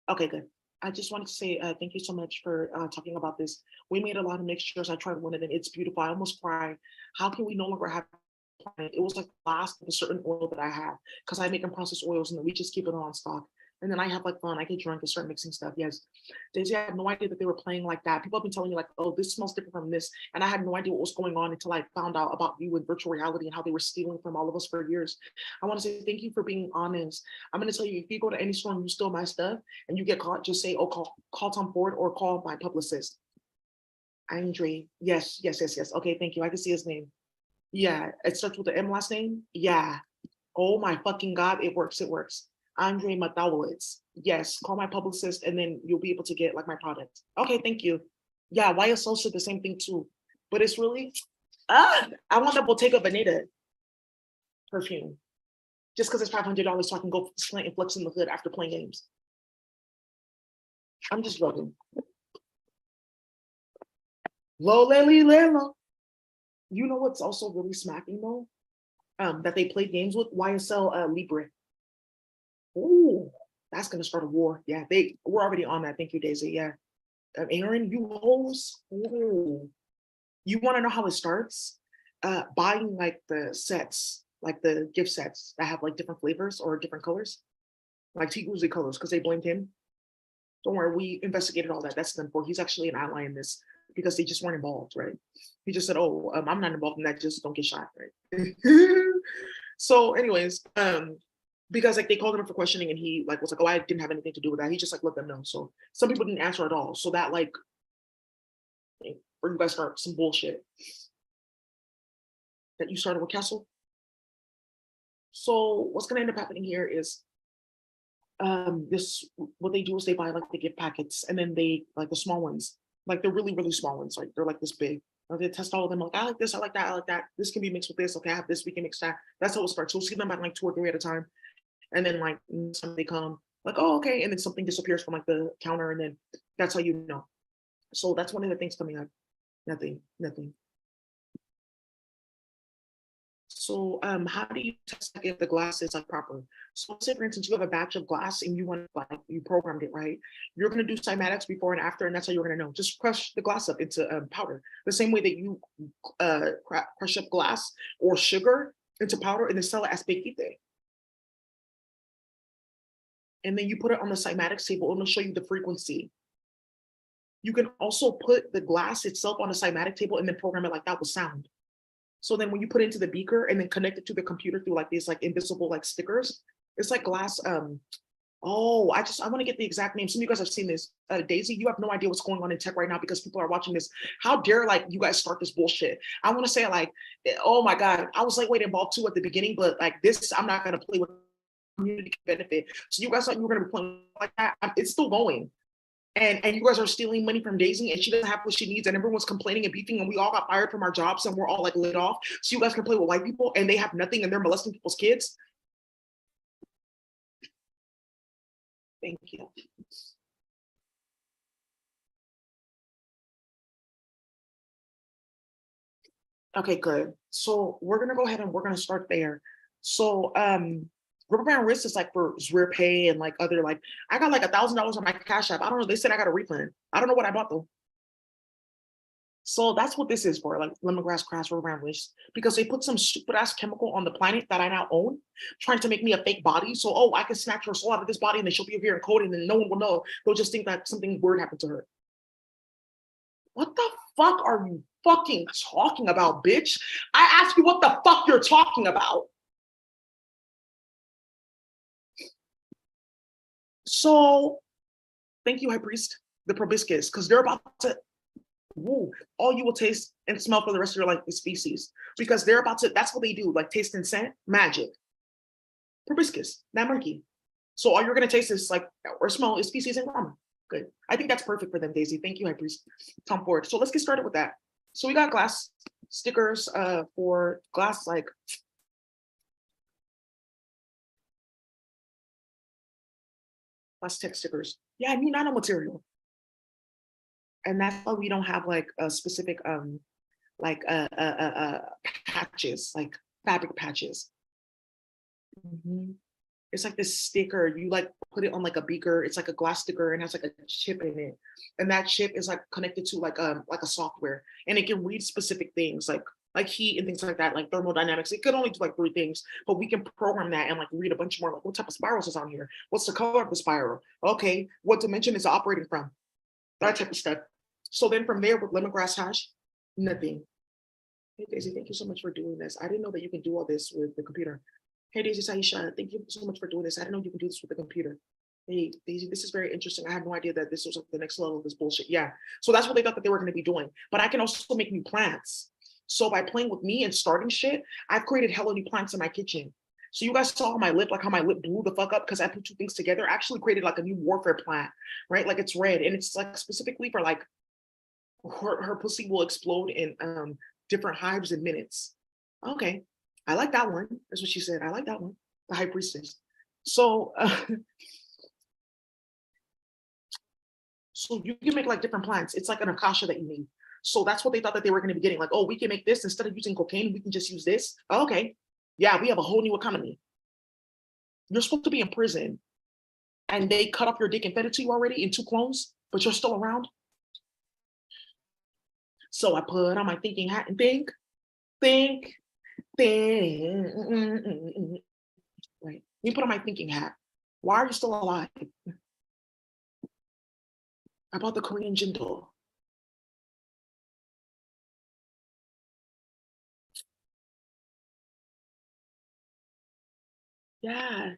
Okay, good. I just wanted to say thank you so much for talking about this. We made a lot of mixtures. I tried one of them. It's beautiful. I almost cried. How can we no longer have it was like last of a certain oil that I have because I make and process oils and then we just keep it on stock. And then I have like fun. I get drunk and start mixing stuff. Yes. Daisy, I had no idea that they were playing like that. People have been telling me like, oh, this smells different from this. And I had no idea what was going on until I found out about you with virtual reality and how they were stealing from all of us for years. I want to say thank you for being honest. I'm going to tell you, if you go to any store and you steal my stuff and you get caught, just say, oh, call Tom Ford or call my publicist. Andre. Yes. Okay, thank you. I can see his name. Yeah, it starts with the M last name. Yeah. Oh my fucking God, it works. It works. Andre Matawowitz. Yes, call my publicist and then you'll be able to get like my product. Okay, thank you. Yeah, YSL said the same thing too. But it's really, I want the Bottega Veneta perfume. Just because it's $500 so I can go slant and flex in the hood after playing games. I'm just joking. Lolo. You know what's also really smacking though? That they played games with YSL Libre. Ooh, that's gonna start a war. Yeah, we're already on that. Thank you, Daisy. Yeah, Aaron, you hoes. Ooh. You want to know how it starts? Buying like the sets, like the gift sets that have like different flavors or different colors. like T Grizzly colors, because they blamed him. Don't worry, we investigated all that. That's done for. He's actually an ally in this because they just weren't involved, right? He just said, "Oh, I'm not involved in that. Just don't get shot," right? So, anyways, because like they called him for questioning, and he like was like, "Oh, I didn't have anything to do with that." He just like let them know. So some people didn't answer at all. So that like, or you guys start some bullshit that you started with Castle. So what's gonna end up happening here is this what they do is they buy like the gift packets and then they like the small ones, like they're really, really small ones, like they're like this big. They test all of them, like I like this, I like that, I like that. This can be mixed with this. Okay, I have this, we can mix that. That's how it starts. So we'll see them at like 2 or 3 at a time. And then like some they come, like, oh, okay, and then something disappears from like the counter, and then that's how you know. So that's one of the things coming up. Nothing, nothing. So how do you test like, if the glass is like proper? So say for instance, you have a batch of glass and you want like you programmed it right. You're gonna do cymatics before and after, and that's how you're gonna know. Just crush the glass up into powder, the same way that you crush up glass or sugar into powder and then sell it as pequite. And then you put it on the cymatics table, it'll show you the frequency. You can also put the glass itself on the cymatic table and then program it like that with sound. So then when you put it into the beaker and then connect it to the computer through like these like invisible like stickers, it's like glass. Oh, I want to get the exact name. Some of you guys have seen this. Daisy, you have no idea what's going on in tech right now because people are watching this. How dare like you guys start this bullshit? I want to say like, oh my God, I was lightweight involved too at the beginning, but like this, I'm not gonna play with community benefit. So you guys thought you were gonna be playing like that. It's still going. And you guys are stealing money from Daisy and she doesn't have what she needs and everyone's complaining and beefing and we all got fired from our jobs and we're all like laid off. So you guys can play with white people and they have nothing and they're molesting people's kids. Thank you. Okay, good. So we're gonna go ahead and we're gonna start there. So rubber band wrist is like for Zwier Pay and like other like I got like $1,000 on my Cash App. I don't know. They said I got a refund. I don't know what I bought though. So that's what this is for, like lemongrass grass rubber band wrist, because they put some stupid ass chemical on the planet that I now own, trying to make me a fake body. So oh, I can snatch her soul out of this body and then she'll be here encoded and no one will know. They'll just think that something weird happened to her. What the fuck are you fucking talking about, bitch? I asked you what the fuck you're talking about. So, thank you, High Priest, the proboscis, because they're about to, woo, all you will taste and smell for the rest of your life is feces. Because they're about to, that's what they do, like taste and scent, magic. Proboscis, that monkey. So all you're gonna taste is like, or smell is feces and vomit. Good. I think that's perfect for them, Daisy. Thank you, High Priest. Tom Ford. So let's get started with that. So we got glass stickers for glass, like glass tech stickers. Yeah, new nanomaterial. And that's why we don't have like a specific like patches, like fabric patches. Mhm. It's like this sticker. You like put it on like a beaker. It's like a glass sticker and has like a chip in it, and that chip is like connected to like a software, and it can read specific things like heat and things like that, like thermodynamics. It could only do like 3 things, but we can program that and like read a bunch more. Like what type of spirals is on here? What's the color of the spiral? Okay, what dimension is it operating from? That type of stuff. So then from there with lemongrass hash, nothing. Hey Daisy, thank you so much for doing this. I didn't know that you can do all this with the computer. Hey Daisy Saisha, thank you so much for doing this. I didn't know you can do this with the computer. Hey Daisy, this is very interesting. I had no idea that this was like the next level of this bullshit. Yeah. So that's what they thought that they were going to be doing. But I can also make new plants. So by playing with me and starting shit, I've created hella new plants in my kitchen. So you guys saw my lip, like how my lip blew the fuck up because I put 2 things together. I actually created like a new warfare plant, right? Like it's red and it's like specifically for like her pussy will explode in different hives in minutes. Okay, I like that one. That's what she said. I like that one. The high priestess. So, so you can make like different plants. It's like an akasha that you need. So that's what they thought that they were going to be getting. Like, oh, we can make this instead of using cocaine. We can just use this. Okay, yeah, we have a whole new economy. You're supposed to be in prison, and they cut off your dick and fed it to you already in 2 clones, but you're still around. So I put on my thinking hat and think. Right. Let me put on my thinking hat. Why are you still alive? I bought the Korean Jindal. Yeah,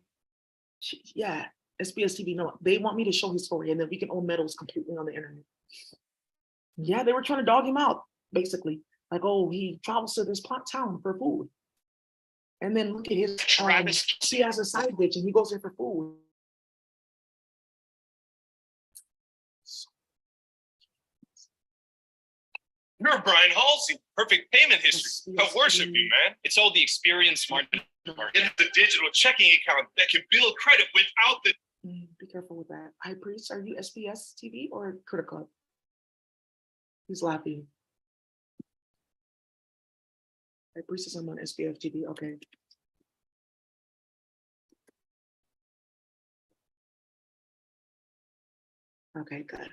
yeah. SBS TV. No, they want me to show his story, and then we can own medals completely on the internet. Yeah, they were trying to dog him out, basically. Like, oh, he travels to this town for food. And then look at his, she has a side bitch and he goes there for food. You're Brian Halsey. Perfect payment history. I worship you, man. It's all the experience market. It's the digital checking account that can build credit without the. Be careful with that. High Priest, are you SBS TV or Critical? He's laughing. High Priest is on SBF TV. Okay. Okay, good.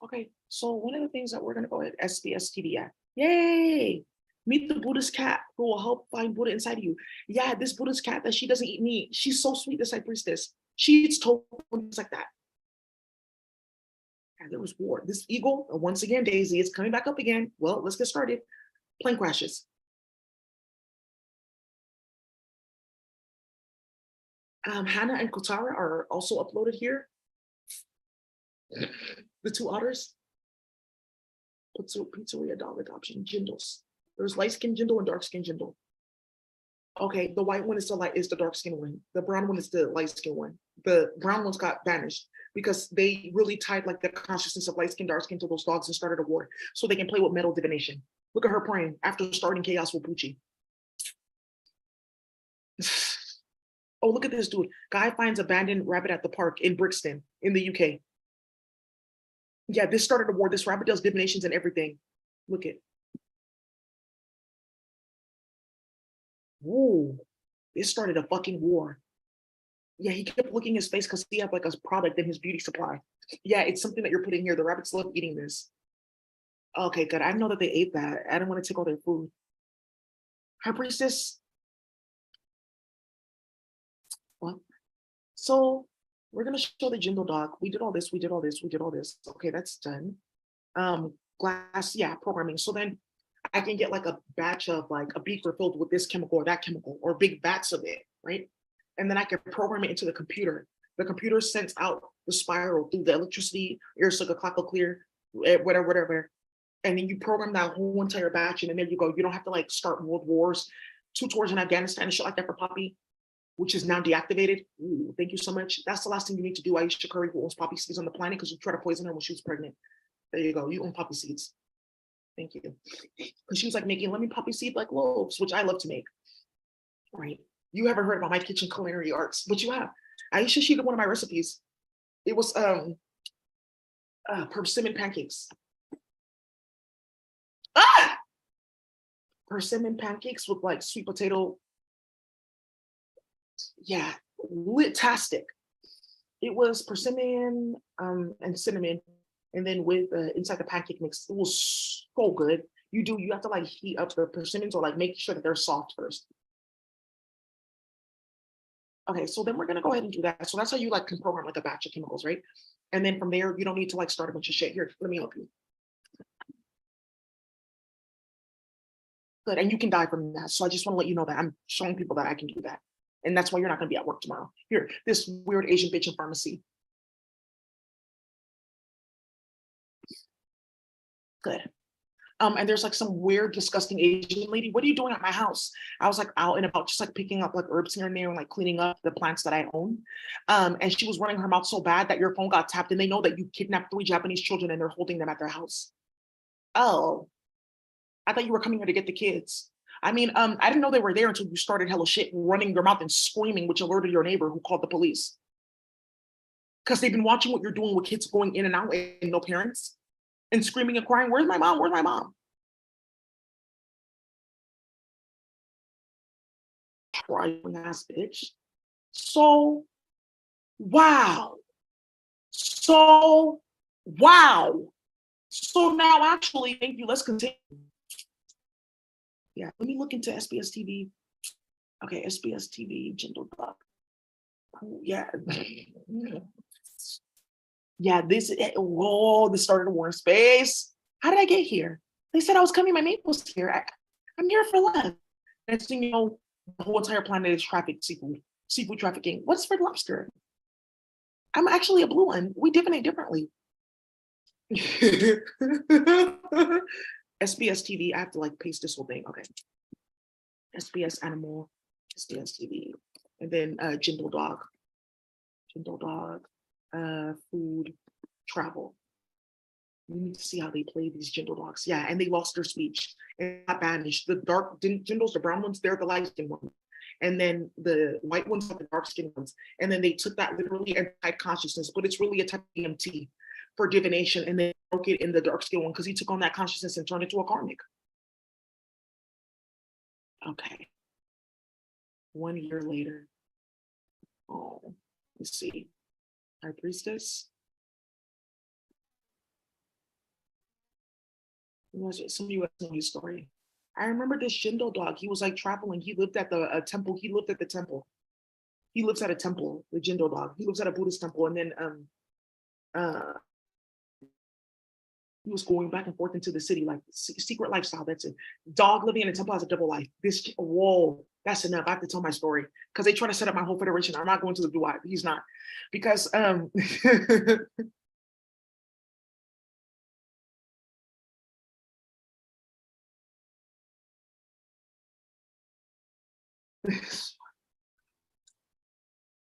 Okay, so one of the things that we're gonna go at SBS TV at. Yay! Meet the Buddhist cat who will help find Buddha inside of you. Yeah, this Buddhist cat that she doesn't eat meat. She's so sweet, this high priestess. She eats tofu and things like that. And there was war. This eagle, once again, Daisy, it's coming back up again. Well, let's get started. Plane crashes. Hannah and Kotara are also uploaded here. The two otters. Pizzeria dog adoption, Jindals. There's light skin Jindal and dark skin Jindal. Okay, the white one is the dark skin one. The brown one is the light skin one. The brown ones got banished because they really tied like the consciousness of light skin, dark skin to those dogs and started a war so they can play with metal divination. Look at her praying after starting chaos with Poochie. Oh, look at this dude. Guy finds abandoned rabbit at the park in Brixton in the UK. Yeah, this started a war. This rabbit does divinations and everything. Look at. Whoa, this started a fucking war. Yeah, he kept looking his face because he had like a product in his beauty supply. Yeah, it's something that you're putting here. The rabbits love eating this. Okay, good. I didn't know that they ate that. I didn't want to take all their food. High priestess. What? So we're gonna show the Jindal dog. We did all this. We did all this. We did all this. Okay, that's done. Glass. Yeah, programming. So then I can get like a batch of like a beaker filled with this chemical or that chemical or big vats of it, right? And then I can program it into the computer. The computer sends out the spiral through the electricity, air clock clear, whatever. And then you program that whole entire batch, and then there you go. You don't have to like start world wars, 2 tours in Afghanistan and shit like that for Poppy, which is now deactivated. Ooh, thank you so much. That's the last thing you need to do. Aisha Curry, who owns poppy seeds on the planet, because you tried to poison her when she was pregnant. There you go. You own poppy seeds. Thank you. Because she was like making lemon poppy seed like loaves, which I love to make. Right. You haven't heard about my kitchen culinary arts, but you have. Aisha, she did one of my recipes. It was persimmon pancakes. Ah! Persimmon pancakes with like sweet potato. Yeah, litastic. It was persimmon and cinnamon, and then with inside the pancake mix. It was so good. You have to like heat up the persimmons or like make sure that they're soft first. Okay, so then we're gonna go ahead and do that. So that's how you like can program like a batch of chemicals, right? And then from there, you don't need to like start a bunch of shit. Here, let me help you. Good, and you can die from that. So I just want to let you know that I'm showing people that I can do that. And that's why you're not gonna be at work tomorrow. Here, this weird Asian bitch in pharmacy. Good. And there's like some weird, disgusting Asian lady. What are you doing at my house? I was like out and about, just like picking up like herbs here and there and like cleaning up the plants that I own. And she was running her mouth so bad that your phone got tapped, and they know that you kidnapped 3 Japanese children and they're holding them at their house. Oh, I thought you were coming here to get the kids. I mean, I didn't know they were there until you started hella shit, running your mouth and screaming, which alerted your neighbor who called the police. Because they've been watching what you're doing with kids going in and out and no parents and screaming and crying, where's my mom? Where's my mom? Crying ass bitch. So, wow. So, wow. So now, actually, thank you. Let's continue. Yeah, let me look into SBS TV. Okay, SBS TV, Jindal Duat. Yeah. Yeah, whoa, this started a war in space. How did I get here? They said I was coming, my mate was here. I'm here for love. Next thing you know, the whole entire planet is trafficked seafood trafficking. What's for lobster? I'm actually a blue one. We divinate differently. SBS TV, I have to like paste this whole thing. Okay. SBS Animal, SBS TV. And then Jindal Dog, food, travel. You need to see how they play these Jindal dogs. Yeah, and they lost their speech and got banished. The dark Jindals, the brown ones, they're the light skinned ones. And then the white ones are the dark skinned ones. And then they took that literally and type consciousness, but it's really a type of EMT for divination. And they broke it in the dark skinned one because he took on that consciousness and turned it into a karmic. Okay. 1 year later. Oh, let's see. High priestess. Was it somebody was telling his story? I remember this Jindal dog. He was like traveling. He lived at the temple. He lived at the temple. He lives at a temple. The Jindal dog. He lives at a Buddhist temple, and then uh, he was going back and forth into the city, like secret lifestyle. That's it. Dog living in a temple has a double life. This whoa, that's enough. I have to tell my story because they try to set up my whole federation. I'm not going to the Duat. He's not because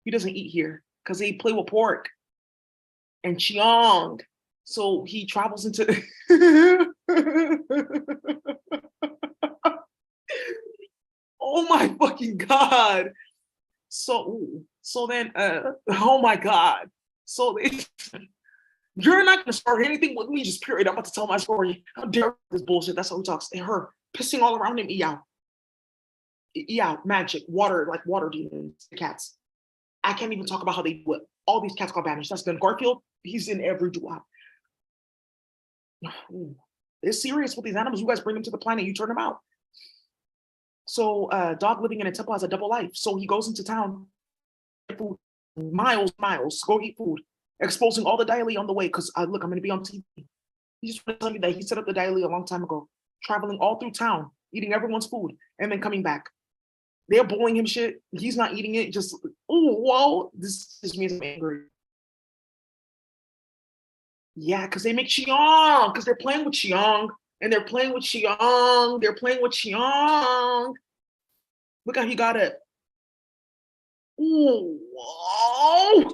he doesn't eat here because they play with pork and Cheong. So he travels into oh my fucking god. So then oh my god. So they, you're not gonna start anything with me, just period. I'm about to tell my story. How dare this bullshit? That's how he talks. And her pissing all around him, yeah, magic, water, like water demons, cats. I can't even talk about how they do it. All these cats got banished. That's done. Garfield, he's in every duop. It's serious with these animals. You guys bring them to the planet, you turn them out. So dog living in a temple has a double life. So he goes into town, food, miles, go eat food, exposing all the dialy on the way. Because look, I'm gonna be on TV. He just want to tell me that he set up the dialy a long time ago, traveling all through town, eating everyone's food, and then coming back. They're boiling him shit. He's not eating it. Just, oh, whoa, this just means I'm angry. Yeah, because they make Xiong, because they're playing with Xiong, and they're playing with Xiong. They're playing with Xiong. Look how he got it. Ooh, whoa.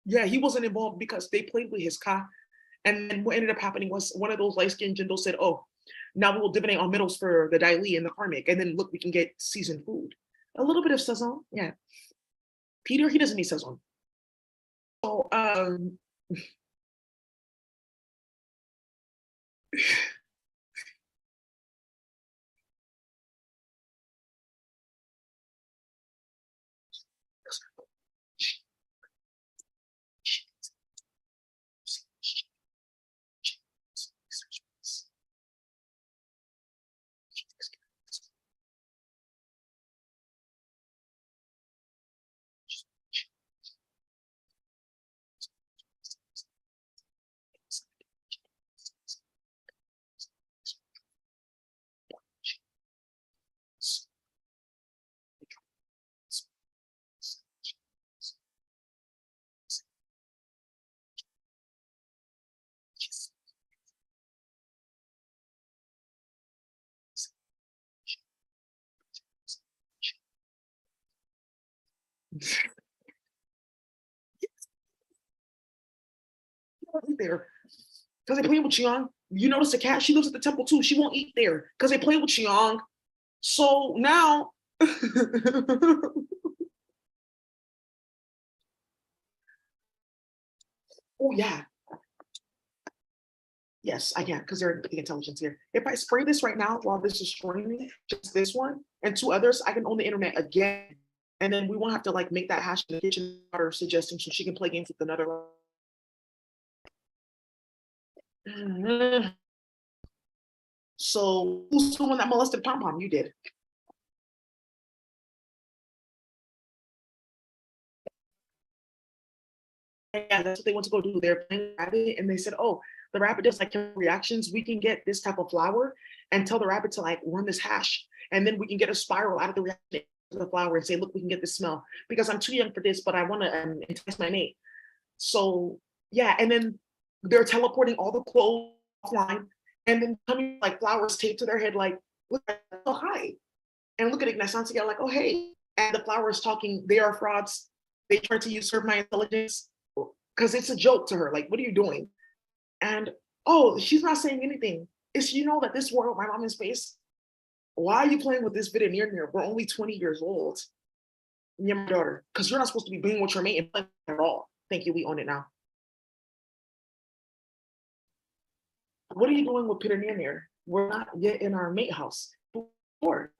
Yeah, he wasn't involved because they played with his ka. And then what ended up happening was one of those light-skinned Jindals said, oh, now we will divinate on middles for the Daily and the karmic. And then look, we can get seasoned food. A little bit of saison, yeah. Peter, he doesn't need saison. So there. Because they play with Xiong. You notice the cat, she lives at the temple too. She won't eat there because they play with Xiong. So now oh yeah. Yes, I can, because they're the intelligence here. If I spray this right now while this is streaming, just this one and two others, I can own the internet again. And then we won't have to like make that hash in the kitchen or suggesting so she can play games with another. Mhm. So who's the one that molested Pom Pom? You did. Yeah, that's what they want to go do. They're playing rabbit, and they said, "Oh, the rabbit does like chemical reactions. We can get this type of flour and tell the rabbit to like run this hash, and then we can get a spiral out of the reaction to the flour and say, look, we can get this smell because I'm too young for this, but I want to entice my mate." So yeah, and then they're teleporting all the clothes offline, and then coming like flowers taped to their head, like, "Look, oh hi," and look at Ignacio together, like, "Oh hey," and the flowers talking. They are frauds. They try to usurp my intelligence because it's a joke to her. Like, what are you doing? And oh, she's not saying anything. Is she know that this world my mom is face? Why are you playing with this video near mirror? We're only 20 years old. You're my daughter, because you're not supposed to be being with your mate and playing at all. Thank you. We own it now. What are you doing with Peter near? We're not yet in our mate house. Before.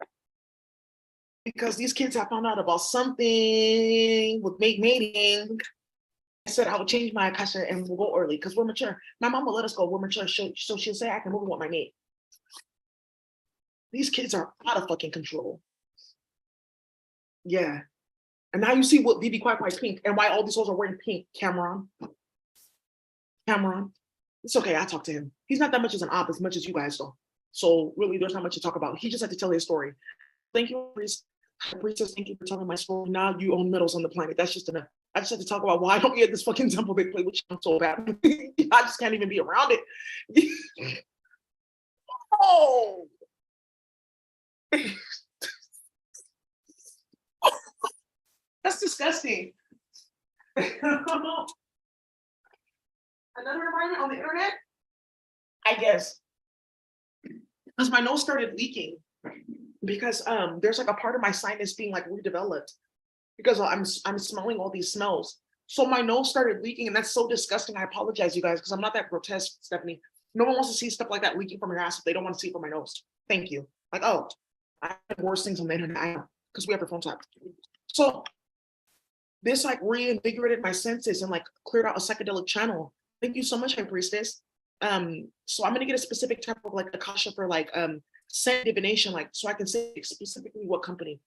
Because these kids have found out about something with mating. I said I would change my akasha and we'll go early because we're mature. My mom will let us go. We're mature, so she'll say I can move with my mate. These kids are out of fucking control. Yeah. And now you see what BB Quack White pink and why all these hoes are wearing pink. Cameron. It's okay. I talk to him. He's not that much as an op as much as you guys though. So really, there's not much to talk about. He just had to tell his story. Thank you, Priest. Priestess, thank you for telling my story. Now you own metals on the planet. That's just enough. I just had to talk about why I don't get this fucking temple they play with you so bad. I just can't even be around it. Oh. That's disgusting. Another environment on the internet? I guess. Because my nose started leaking. Because there's like a part of my sinus being like redeveloped. Because I'm smelling all these smells. So my nose started leaking, and that's so disgusting. I apologize, you guys, because I'm not that grotesque, Stephanie. No one wants to see stuff like that leaking from your ass if they don't want to see it from my nose. Thank you. Like, oh, I have worse things on the internet because we have our phone tap. So this like reinvigorated my senses and like cleared out a psychedelic channel. Thank you so much, High Priestess. So I'm gonna get a specific type of like akasha for like scent divination, like so I can say specifically what company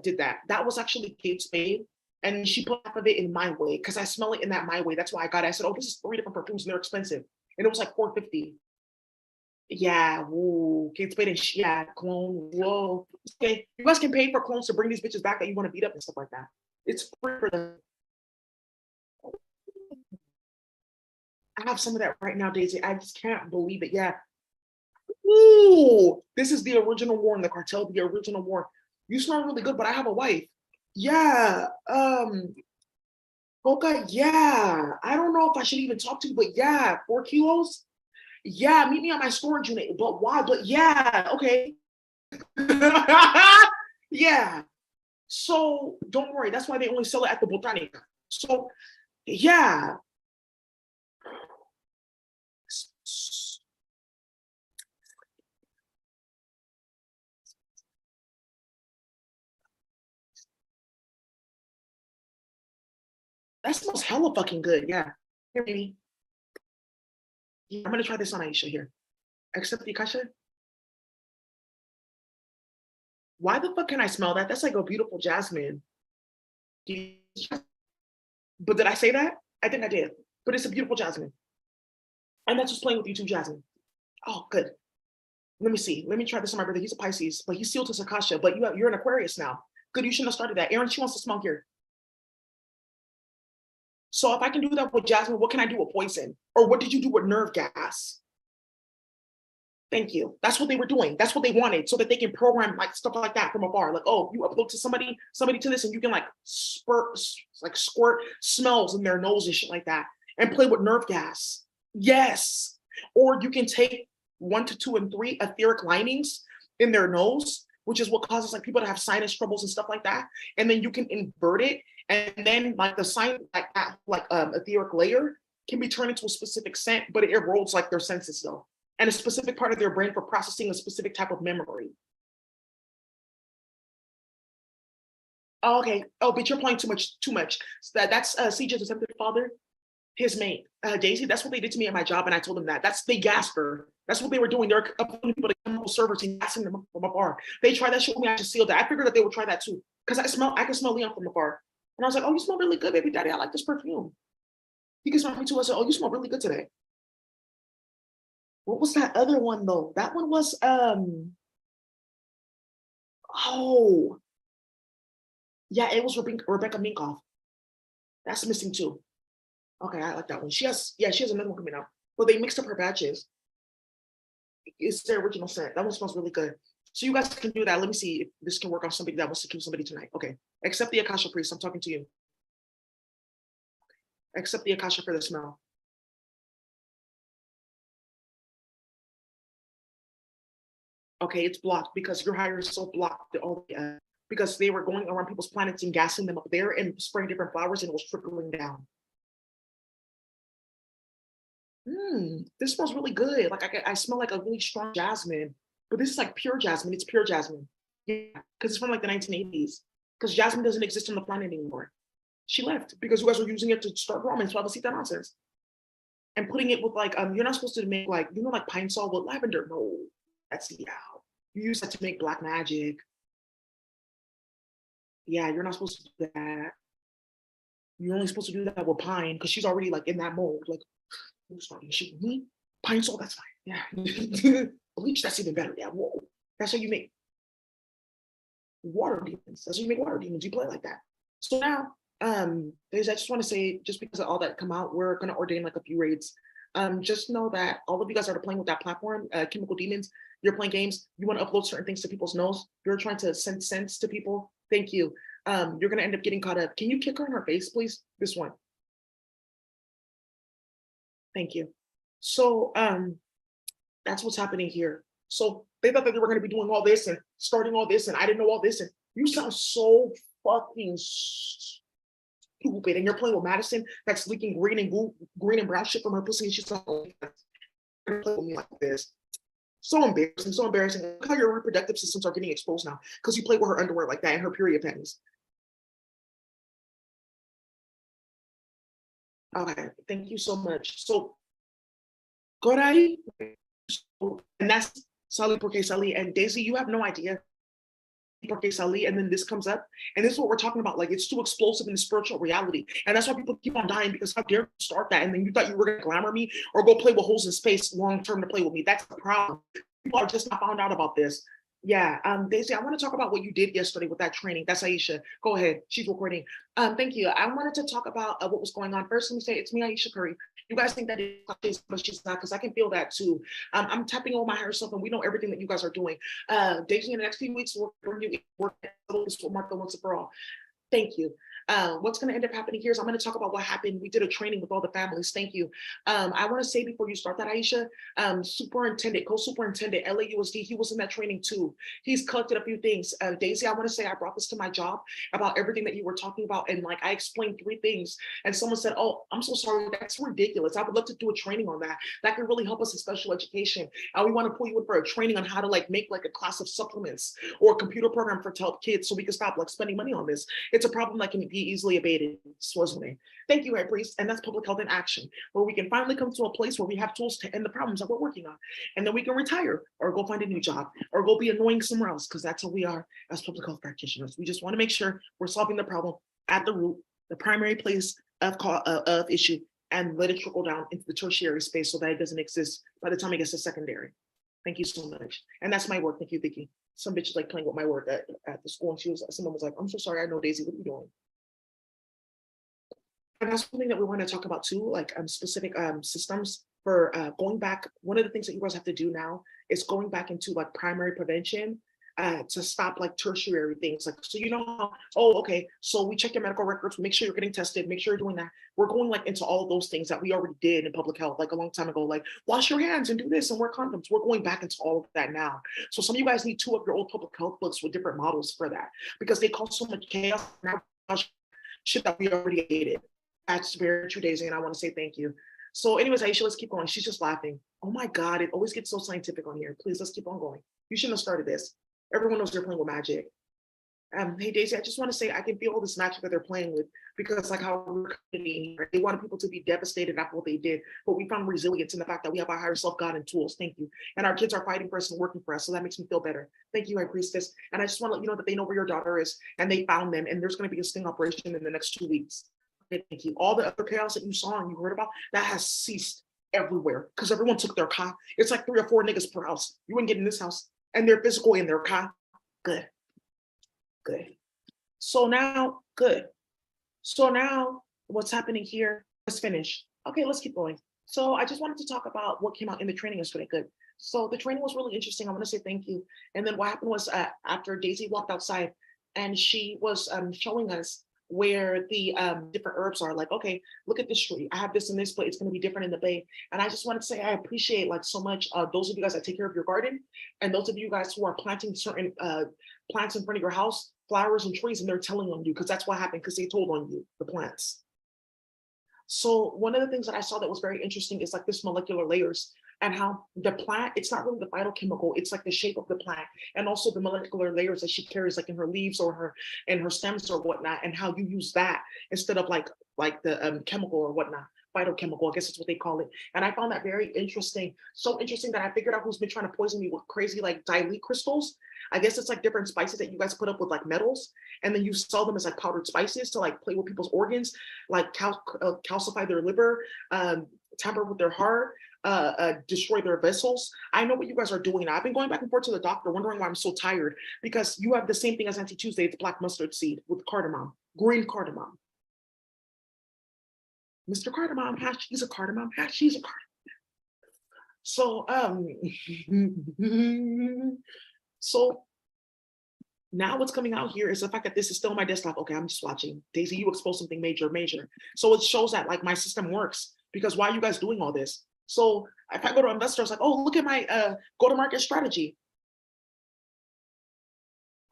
did that. That was actually Kate Spade, and she put half of it in my way because I smell it in that my way. That's why I got it. I said, "Oh, this is 3 different perfumes and they're expensive," and it was like $450. Yeah, whoa, Kate Spade and yeah, clone. Whoa, okay, you guys can pay for clones to bring these bitches back that you want to beat up and stuff like that. It's free for them. I have some of that right now, Daisy. I just can't believe it. Yeah. Ooh, this is the original war in the cartel, the original war. You smell really good, but I have a wife. Yeah. Coca, yeah. I don't know if I should even talk to you, but yeah, 4 kilos. Yeah, meet me at my storage unit. But why? But yeah, okay. Yeah. So don't worry. That's why they only sell it at the Botanica. So yeah. That smells hella fucking good. Yeah. Here, baby. Yeah, I'm gonna try this on Aisha here. Accept the Akasha. Why the fuck can I smell that? That's like a beautiful jasmine. But did I say that? I think I did. But it's a beautiful jasmine. And that's just playing with you too, Jasmine. Oh, good. Let me see. Let me try this on my brother. He's a Pisces, but he's sealed to Sakasha. But you're an Aquarius now. Good. You shouldn't have started that. Aaron, she wants to smell here. So if I can do that with Jasmine, what can I do with poison? Or what did you do with nerve gas? Thank you. That's what they were doing. That's what they wanted, so that they can program like stuff like that from afar. Like, oh, you upload to somebody to this, and you can like squirt smells in their nose and shit like that, and play with nerve gas. Yes. Or you can take 1 to 2 and 3 etheric linings in their nose, which is what causes like people to have sinus troubles and stuff like that. And then you can invert it, and then like the sign like that, like etheric layer, can be turned into a specific scent, but it erodes like their senses though, and a specific part of their brain for processing a specific type of memory. Oh, okay. Oh, but you're playing too much, too much. That's CJ's attempted father, his mate, Daisy. That's what they did to me at my job, and I told them that. They gassed her. That's what they were doing. They're uploading people to chemical servers and gassing them from afar. They tried that shit with me. I just sealed that. I figured that they would try that too, because I can smell Leon from afar. And I was like, oh, you smell really good, baby daddy. I like this perfume. He can smell me too. I said, oh, you smell really good today. What was that other one though? That one was oh yeah, it was Rebecca Minkoff. That's missing too. Okay, I like that one. She has another one coming out. But they mixed up her batches. It's their original scent. That one smells really good. So you guys can do that. Let me see if this can work on somebody that wants to kill somebody tonight. Okay. Accept the Akasha priest. I'm talking to you. Accept the Akasha for the smell. Okay, it's blocked because your higher self blocked all the because they were going around people's planets and gassing them up there and spraying different flowers and it was trickling down. This smells really good. Like I smell like a really strong jasmine, but this is like pure jasmine. It's pure jasmine. Yeah, because it's from like the 1980s. Because jasmine doesn't exist on the planet anymore. She left because you guys were using it to start ramen. So I see that nonsense. And putting it with like you're not supposed to make like like pine sol with lavender. No, that's yeah. You use that to make black magic. Yeah, you're not supposed to do that. You're only supposed to do that with pine because she's already like in that mold. Like, who's starting shit with me? Pine sol, that's fine. Yeah. Bleach, that's even better. Yeah, whoa. That's how you make water demons. That's how you make water demons. You play like that. So now, I just want to say, just because of all that come out, we're gonna ordain like a few raids. Just know that all of you guys that are playing with that platform, Chemical Demons, you're playing games, you want to upload certain things to people's nose, you're trying to send sense to people. Thank you. You're gonna end up getting caught up. Can you kick her in her face, please? This one. Thank you. So that's what's happening here. So they thought that they were going to be doing all this and starting all this, and I didn't know all this. And you sound so fucking stupid. And you're playing with Madison that's leaking green and brown shit from her pussy, and she's like, playing with me like this. So embarrassing, so embarrassing. Look how your reproductive systems are getting exposed now because you play with her underwear like that and her period panties. Okay, thank you so much. So, Gorai, and that's Sally Porque Sally and Daisy, you have no idea. Porque Sally, and then this comes up, and this is what we're talking about. Like, it's too explosive in the spiritual reality, and that's why people keep on dying because how dare you start that? And then you thought you were gonna glamour me or go play with holes in space long term to play with me. That's the problem. People are just not found out about this. Yeah, Daisy, I want to talk about what you did yesterday with that training. That's Aisha. Go ahead. She's recording. Thank you. I wanted to talk about what was going on. First, let me say it's me, Aisha Curry. You guys think that it's but she's not, because I can feel that too. I'm tapping on my higher self, and we know everything that you guys are doing. Daisy, in the next few weeks, we'll bring you work for Martha once and for all. Thank you. What's going to end up happening here is I'm going to talk about what happened. We did a training with all the families. Thank you. I want to say before you start that, Aisha, superintendent, co-superintendent, LAUSD, he was in that training too. He's collected a few things. Daisy, I want to say I brought this to my job about everything that you were talking about. And like, I explained 3 things and someone said, oh, I'm so sorry. That's ridiculous. I would love to do a training on that. That could really help us in special education. And we want to pull you in for a training on how to like make like a class of supplements or a computer program to help kids so we can stop like spending money on this. It's a problem that can be easily abated. Swazway. Thank you, High Priest. And that's public health in action, where we can finally come to a place where we have tools to end the problems that we're working on. And then we can retire or go find a new job or go be annoying somewhere else, because that's who we are as public health practitioners. We just want to make sure we're solving the problem at the root, the primary place of issue, and let it trickle down into the tertiary space so that it doesn't exist by the time it gets to secondary. Thank you so much. And that's my work. Thank you, Vicky. Some bitch is like playing with my work at the school, and someone was like, I'm so sorry, I know, Daisy, what are you doing? And that's something that we want to talk about too, like specific systems for going back. One of the things that you guys have to do now is going back into like primary prevention to stop like tertiary things. Like, so you know how, oh, okay, so we check your medical records, we make sure you're getting tested, make sure you're doing that. We're going like into all of those things that we already did in public health, like a long time ago, like wash your hands and do this and wear condoms. We're going back into all of that now. So some of you guys need 2 of your old public health books with different models for that, because they cause so much chaos now, shit that we already hated. That's very true, Daisy, and I want to say thank you. So anyways, Aisha, let's keep going. She's just laughing. Oh my God, it always gets so scientific on here. Please, let's keep on going. You shouldn't have started this. Everyone knows you're playing with magic. Hey Daisy, I just want to say I can feel all this magic that they're playing with because like how they wanted people to be devastated after what they did, but we found resilience in the fact that we have our higher self God and tools. Thank you. And our kids are fighting for us and working for us. So that makes me feel better. Thank you, High Priestess. And I just want to let you know that they know where your daughter is and they found them and there's going to be a sting operation in the next 2 weeks. Okay, thank you. All the other chaos that you saw and you heard about, that has ceased everywhere because everyone took their car. It's like 3 or 4 niggas per house. You wouldn't get in this house and they're physical in their car. Good. Good. So now, good. So now what's happening here? Let's finish. Okay, let's keep going. So I just wanted to talk about what came out in the training yesterday. Good. So the training was really interesting. I want to say thank you. And then what happened was after Daisy walked outside and she was showing us where the different herbs are, like, okay, look at this tree. I have this in this, but it's going to be different in the bay. And I just wanted to say I appreciate like so much those of you guys that take care of your garden and those of you guys who are planting certain plants in front of your house, flowers and trees, and they're telling on you because that's what happened because they told on you, the plants. So one of the things that I saw that was very interesting is like this molecular layers and how the plant, it's not really the phytochemical, it's like the shape of the plant and also the molecular layers that she carries like in her leaves or her stems or whatnot, and how you use that instead of like the chemical or whatnot. Phytochemical, I guess that's what they call it. And I found that very interesting. So interesting that I figured out who's been trying to poison me with crazy like dilute crystals. I guess it's like different spices that you guys put up with like metals, and then you sell them as like powdered spices to like play with people's organs, like calcify their liver, tamper with their heart, destroy their vessels. I know what you guys are doing. I've been going back and forth to the doctor, wondering why I'm so tired, because you have the same thing as Auntie Tuesday. It's black mustard seed with cardamom, green cardamom. Mr. Cardamom, she's a cardamom, she's a cardamom. So, so now what's coming out here is the fact that this is still on my desktop. Okay, I'm just watching. Daisy, you exposed something major. So it shows that like my system works, because why are you guys doing all this? So if I go to investors, like, oh, look at my go-to-market strategy.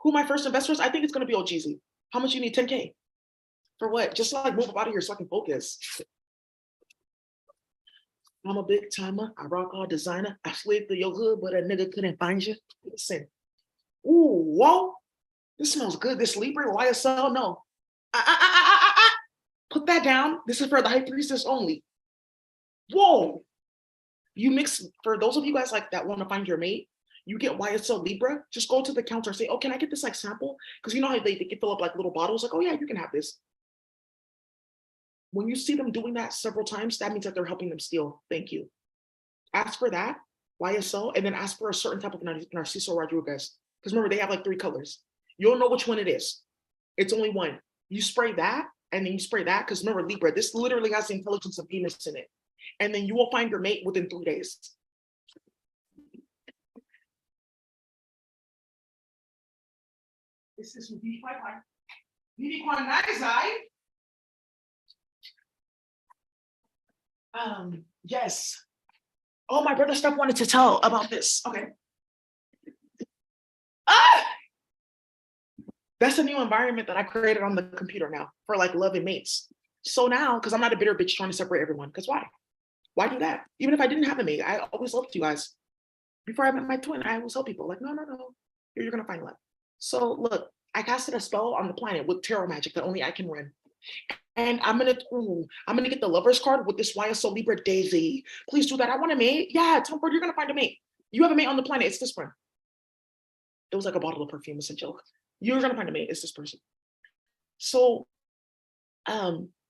Who my first investors? I think it's going to be OGZ. How much you need? 10K. For what? Just like move out of here so I can focus. I'm a big timer. I rock all designer. I slid through your hood, but a nigga couldn't find you. Listen. Ooh, whoa. This smells good. This Libra, YSL, no. Put that down. This is for the High Priestess only. Whoa. You mix, for those of you guys like that want to find your mate, you get YSL Libra, just go to the counter and say, oh, can I get this like sample? Because you know how they can fill up like little bottles, like, oh yeah, you can have this. When you see them doing that several times, that means that they're helping them steal. Thank you. Ask for that, YSL, and then ask for a certain type of Narciso Rodriguez. Because remember, they have like 3 colors. You'll know which one it is. It's only one. You spray that, and then you spray that, because remember, Libra, this literally has the intelligence of Venus in it. And then you will find your mate within 3 days. This is yes. Oh, my brother Steph wanted to tell about this. Okay. That's a new environment that I created on the computer now for like love and mates. So now, because I'm not a bitter bitch trying to separate everyone, because why? Why do that? Even if I didn't have a mate, I always loved you guys. Before I met my twin, I always tell people like, no, you're gonna find love. So look, I casted a spell on the planet with tarot magic that only I can run. And I'm gonna get the lover's card with this YSL Libra Daisy. Please do that. I want a mate. Yeah, Tom Ford, you're gonna find a mate. You have a mate on the planet. It's this one. It was like a bottle of perfume. It's a joke. You're gonna find a mate. It's this person. So,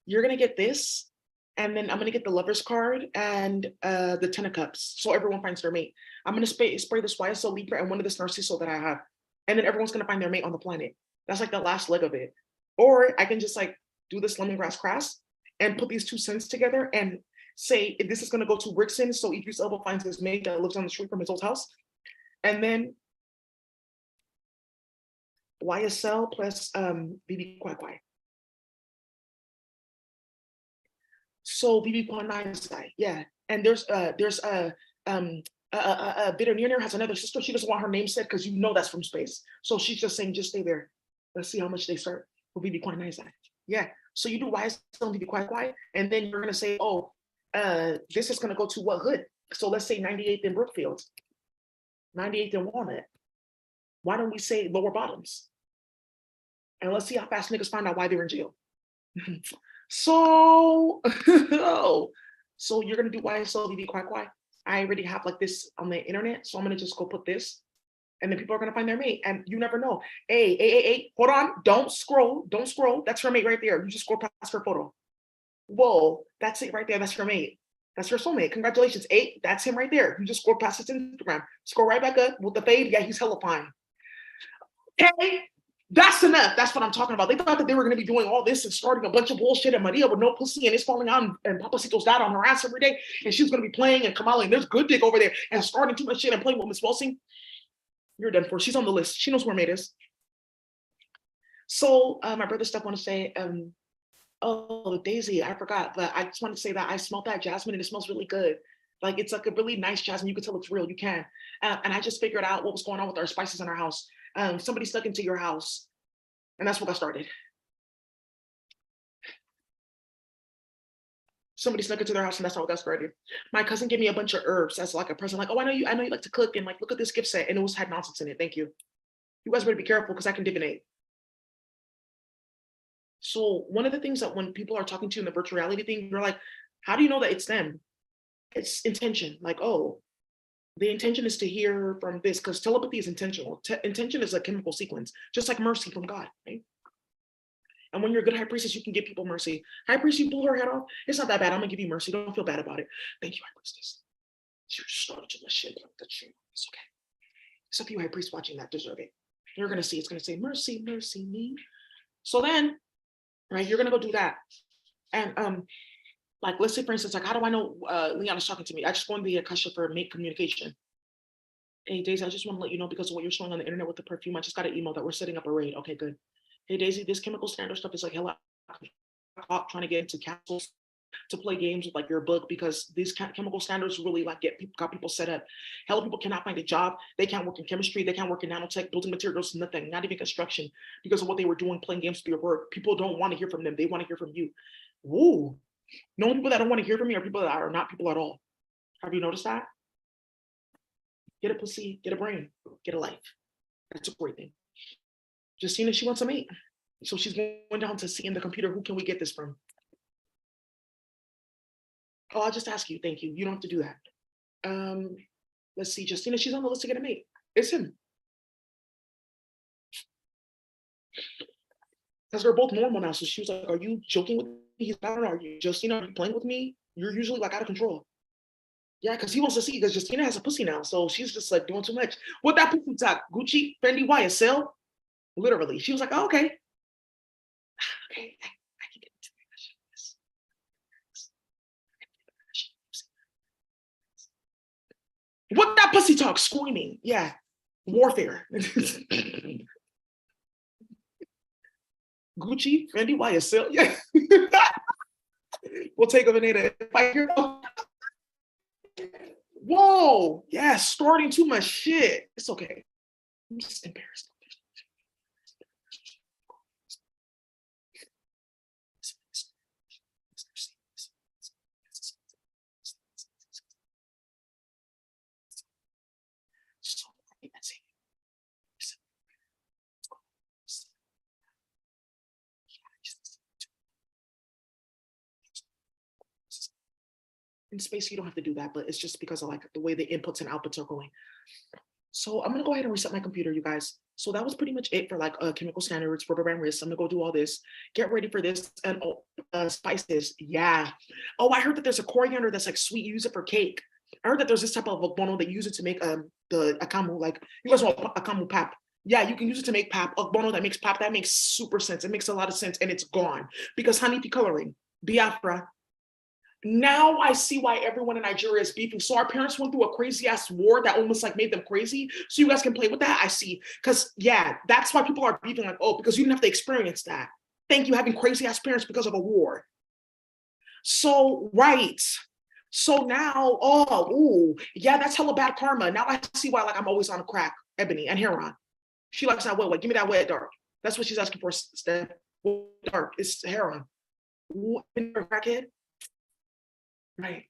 you're gonna get this, and then I'm gonna get the lover's card and the 10 of cups. So everyone finds their mate. I'm gonna spray this YSL Libra and one of this Narciso that I have, and then everyone's gonna find their mate on the planet. That's like the last leg of it. Or I can just like do this lemongrass crass and put these 2 scents together and say this is going to go to Rickson, so Idris Elba finds his mate that lives on the street from his old house, and then YSL plus BB Kwai Kwai. So BB Kwai Kwai, yeah. And there's a bitter near has another sister. She doesn't want her name said because you know that's from space. So she's just saying, just stay there. Let's see how much they start for BB Kwai Kwai. Yeah. So you do YSL and BB Kwai Kwai, and then you're gonna say, oh, this is going to go to what hood? So let's say 98th in Brookfield, 98th in Walnut. Why don't we say lower bottoms? And let's see how fast niggas find out why they're in jail. So, so you're gonna do YSLVD quack. I already have like this on the internet, so I'm gonna just go put this, and then people are gonna find their mate, and you never know. Hey, hold on, don't scroll. That's her mate right there. You just scroll past her photo. Whoa, that's it right there. That's your mate. That's your soulmate. Congratulations. That's him right there. You just scroll past his Instagram. Scroll right back up with the fade. Yeah, he's hella fine. Okay, that's enough. That's what I'm talking about. They thought that they were going to be doing all this and starting a bunch of bullshit, and Maria with no pussy and it's falling out, and Papacito's dad on her ass every day, and she's going to be playing, and Kamala, and there's good dick over there, and starting too much shit and playing with Miss Wilson. You're done for. She's on the list. She knows where her mate is. So my brother Steph want to say, oh, Daisy, I forgot, but I just want to say that I smelled that jasmine and it smells really good. Like it's like a really nice jasmine. You can tell it's real. You can. And I just figured out what was going on with our spices in our house. Somebody snuck into your house, and that's what got started. Somebody snuck into their house, and that's how it got started. My cousin gave me a bunch of herbs as like a present, like, oh, I know you like to cook, and like, look at this gift set, and it had nonsense in it. Thank you. You guys better be careful because I can divinate. So one of the things that when people are talking to you in the virtual reality thing, you're like, how do you know that it's them? It's intention. Like, oh, the intention is to hear from this, because telepathy is intentional. Intention is a chemical sequence, just like mercy from God, right? And when you're a good high priestess, you can give people mercy. High priest, you pull her head off. It's not that bad. I'm gonna give you mercy. Don't feel bad about it. Thank you, high priestess. You started to my shit like that. It's okay. Some of you high priests watching that deserve it. You're gonna see it's gonna say mercy, mercy me. So then, right, you're gonna go do that. And like let's say for instance, like how do I know Leon is talking to me? I just go in the Akasha for mate communication. Hey Daisy, I just want to let you know because of what you're showing on the internet with the perfume. I just got an email that we're setting up a raid. Okay, good. Hey Daisy, this chemical standard stuff is like hella trying to get into castles to play games with like your book, because these chemical standards really like got people set up. Hella people cannot find a job. They can't work in chemistry. They can't work in nanotech, building materials, nothing, not even construction, because of what they were doing, playing games with your work. People don't want to hear from them. They want to hear from you. Woo. No people that don't want to hear from me are people that are not people at all. Have you noticed that? Get a pussy, get a brain, get a life. That's a great thing. Justina, she wants a mate. So she's going down to see in the computer, who can we get this from? Oh, I'll just ask you, thank you. You don't have to do that. Let's see, Justina, she's on the list to get a mate. It's him. Because they're both normal now. So she was like, are you joking with me? He's not, are you? Justina, are you playing with me? You're usually like out of control. Yeah, because he wants to see, because Justina has a pussy now. So she's just like doing too much. What that pussy talk? Gucci, Fendi, YSL? Literally. She was like, oh, okay. Okay, I can get into this. What that pussy talk? Screaming. Yeah. Warfare. Gucci, Fendi, YSL. Yeah. We'll take a minute. Whoa. Yeah, starting too much shit. It's okay. I'm just embarrassed. In space, you don't have to do that, but it's just because of like the way the inputs and outputs are going. So I'm gonna go ahead and reset my computer, you guys. So that was pretty much it for like chemical standards for brand risk. I'm gonna go do all this. Get ready for this and spices. Yeah. Oh, I heard that there's a coriander that's like sweet. You use it for cake. I heard that there's this type of ogbono that you use it to make the akamu. Like you guys want akamu pap. Yeah, you can use it to make pap. Ogbono that makes pap. That makes super sense. It makes a lot of sense, and it's gone because honey coloring. Biafra. Now I see why everyone in Nigeria is beefing. So our parents went through a crazy ass war that almost like made them crazy. So you guys can play with that. I see. Because yeah, that's why people are beefing like, oh, because you didn't have to experience that. Thank you, having crazy ass parents because of a war. So, right. So now, oh, ooh, yeah, that's hella bad karma. Now I see why like I'm always on crack, Ebony, and Heron. She likes that wet. Give me that wet dark. That's what she's asking for, Steph. Dark. It's Heron. Crackhead. Right.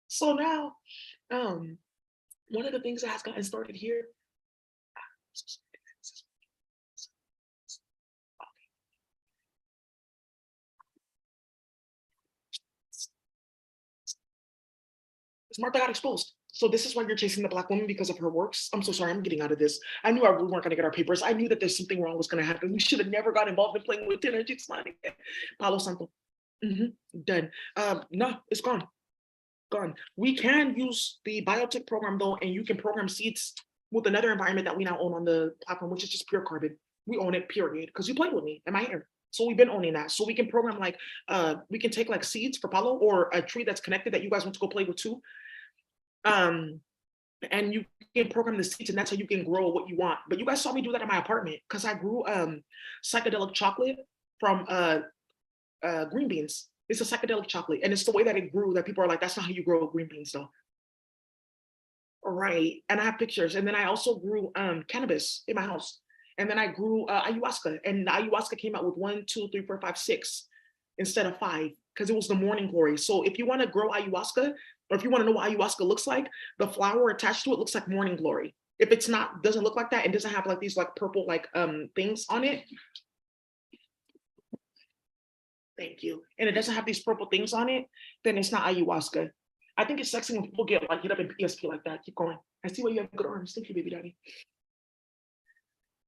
So now, one of the things that has gotten started here. Martha got exposed. So this is why you're chasing the Black woman, because of her works. I'm so sorry, I'm getting out of this. I knew we weren't gonna get our papers. I knew that there's something wrong was gonna happen. We should have never got involved in playing with energy. It's not again. Palo Santo. Done. No, it's gone. Gone. We can use the biotech program though, and you can program seeds with another environment that we now own on the platform, which is just pure carbon. We own it, period. Because you played with me in my hair. So we've been owning that. So we can program like we can take like seeds for Palo or a tree that's connected that you guys want to go play with too. And you can program the seeds, and that's how you can grow what you want. But you guys saw me do that in my apartment because I grew psychedelic chocolate from green beans. It's a psychedelic chocolate, and it's the way that it grew that people are like, that's not how you grow green beans though. Right. And I have pictures. And then I also grew cannabis in my house. And then I grew ayahuasca, and the ayahuasca came out with 1, 2, 3, 4, 5, 6 instead of 5 because it was the morning glory. So if you want to grow ayahuasca, or if you want to know what ayahuasca looks like, the flower attached to it looks like morning glory. If it's not, doesn't look like that, it doesn't have like these like purple like things on it. Thank you. And it doesn't have these purple things on it, then it's not ayahuasca. I think it's sexy when people get like hit up in PSP like that. Keep going. I see why you have good arms. Thank you, baby daddy.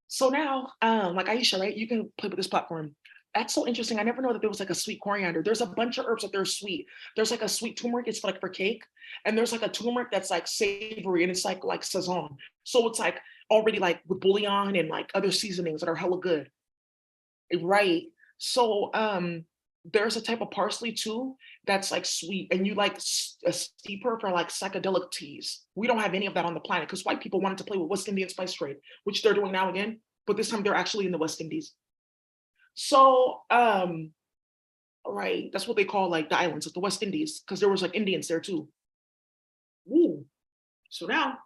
So now, like Aisha, right? You can play with this platform. That's so interesting. I never know that there was like a sweet coriander. There's a bunch of herbs that they're sweet. There's like a sweet turmeric, it's like for cake. And there's like a turmeric that's like savory and it's like sazon. So it's like already like with bouillon and like other seasonings that are hella good. Right. So there's a type of parsley too that's like sweet, and you like a steeper for like psychedelic teas. We don't have any of that on the planet because white people wanted to play with West Indian spice trade, which they're doing now again, but this time they're actually in the West Indies. So right, that's what they call like the islands, like the West Indies, because there was like Indians there too. Ooh. So now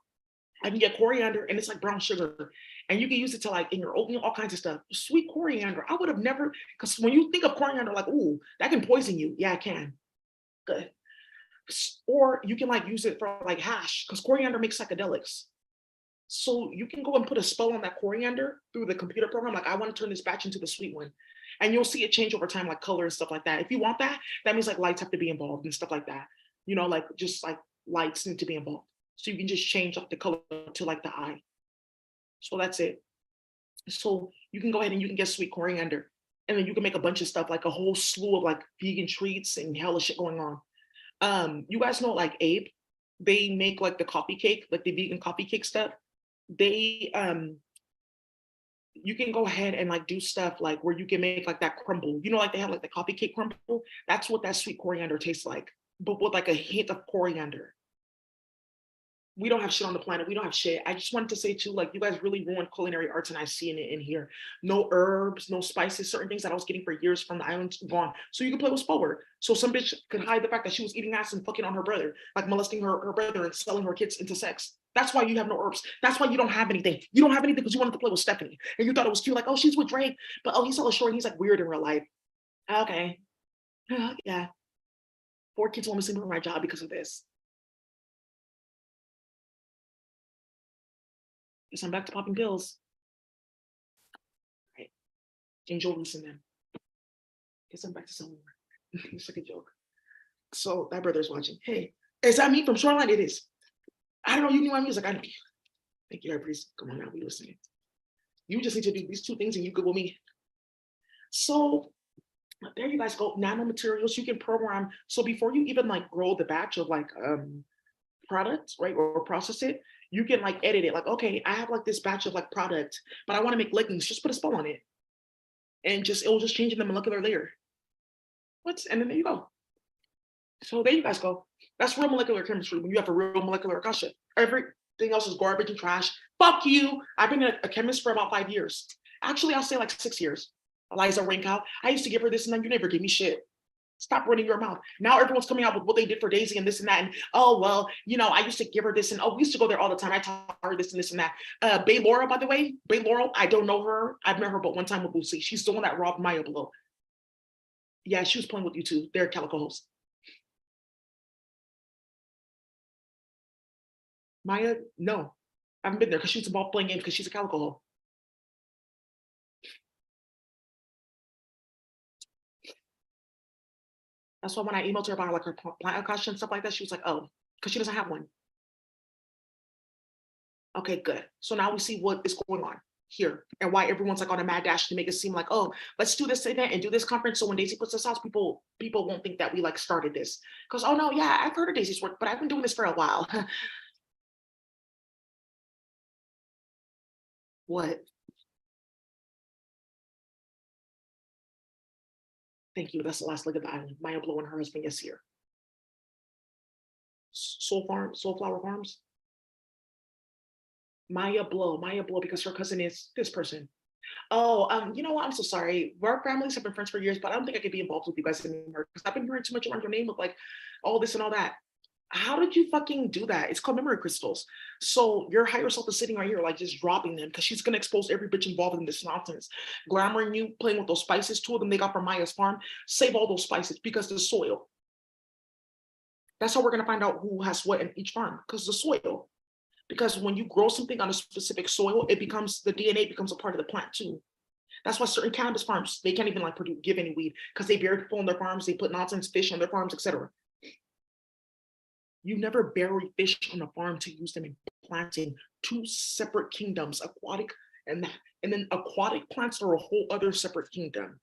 I can get coriander, and it's like brown sugar, and you can use it to like in your oatmeal, all kinds of stuff. Sweet coriander. I would have never, because when you think of coriander, like, ooh, that can poison you. Yeah, it can. Good. Or you can like use it for like hash, because coriander makes psychedelics. So you can go and put a spell on that coriander through the computer program. Like, I want to turn this batch into the sweet one. And you'll see it change over time, like color and stuff like that. If you want that, that means like lights have to be involved and stuff like that. You know, like just like lights need to be involved. So you can just change up the color to like the eye. So that's it. So you can go ahead and you can get sweet coriander. And then you can make a bunch of stuff, like a whole slew of like vegan treats and hella shit going on. You guys know like Abe, they make like the coffee cake, like the vegan coffee cake stuff. They you can go ahead and like do stuff like where you can make like that crumble. You know, like they have like the coffee cake crumble. That's what that sweet coriander tastes like, but with like a hint of coriander. We don't have shit on the planet. We don't have shit. I just wanted to say too, like you guys really ruined culinary arts, and I see it in here. No herbs, no spices, certain things that I was getting for years from the islands gone. So you can play with forward. So some bitch could hide the fact that she was eating ass and fucking on her brother, like molesting her brother and selling her kids into sex. That's why you have no herbs. That's why you don't have anything. You don't have anything because you wanted to play with Stephanie and you thought it was cute. Like, oh, she's with Drake, but oh, he's hella short and he's like weird in real life. Okay, yeah. 4 kids won't miss me from my job because of this. Guess I'm back to popping pills. Right. Angel loosen them. Guess I'm back to selling more. It's like a joke. So that brother's watching. Hey, is that me from Shoreline? It is. I don't know. You knew my music. I know. Thank you, please. Come on now, we listening. You just need to do these 2 things and you good with me. So there you guys go. Nanomaterials, you can program. So before you even like grow the batch of like product, right, or process it, you can like edit it. Like, okay, I have like this batch of like product, but I want to make leggings. Just put a spell on it, and just it will just change in the molecular layer. What? And then there you go. So there you guys go. That's real molecular chemistry when you have a real molecular akasha. Everything else is garbage and trash. Fuck you. I've been a chemist for about 5 years. Actually, I'll say like 6 years. Eliza Rankow. I used to give her this and then you never gave me shit. Stop running your mouth. Now everyone's coming out with what they did for Daisy and this and that. And oh, well, I used to give her this. And oh, we used to go there all the time. I taught her this and this and that. Bay Laura, by the way, Bay Laurel, I don't know her. I've met her but one time with Boosie. She's the one that robbed Maya below. Yeah, she was playing with you too. They're Calico hosts. Maya, no. I haven't been there because she's involved playing games because she's a Calico hoe. That's why when I emailed her about like her plant question and stuff like that, she was like, oh, because she doesn't have one. Okay, good. So now we see what is going on here and why everyone's like on a mad dash to make it seem like, oh, let's do this event and do this conference. So when Daisy puts this out, people won't think that we like started this. Because, oh no, yeah, I've heard of Daisy's work, but I've been doing this for a while. What? Thank you. That's the last leg of the island. Maya Blow and her husband is here. Soulflower Farms. Maya Blow, because her cousin is this person. Oh, you know what? I'm so sorry. Our families have been friends for years, but I don't think I could be involved with you guys anymore because I've been hearing too much around your name with like all this and all that. How did you fucking do that? It's called memory crystals. So your higher self is sitting right here, like just dropping them because she's gonna expose every bitch involved in this nonsense. Glamoring you, playing with those spices. 2 of them they got from Maya's farm. Save all those spices because the soil. That's how we're gonna find out who has what in each farm because the soil. Because when you grow something on a specific soil, it becomes the DNA becomes a part of the plant too. That's why certain cannabis farms they can't even like give any weed because they bury people on their farms. They put nonsense fish on their farms, etc. You never bury fish on a farm to use them in planting. 2 separate kingdoms, aquatic and that. And then aquatic plants are a whole other separate kingdom.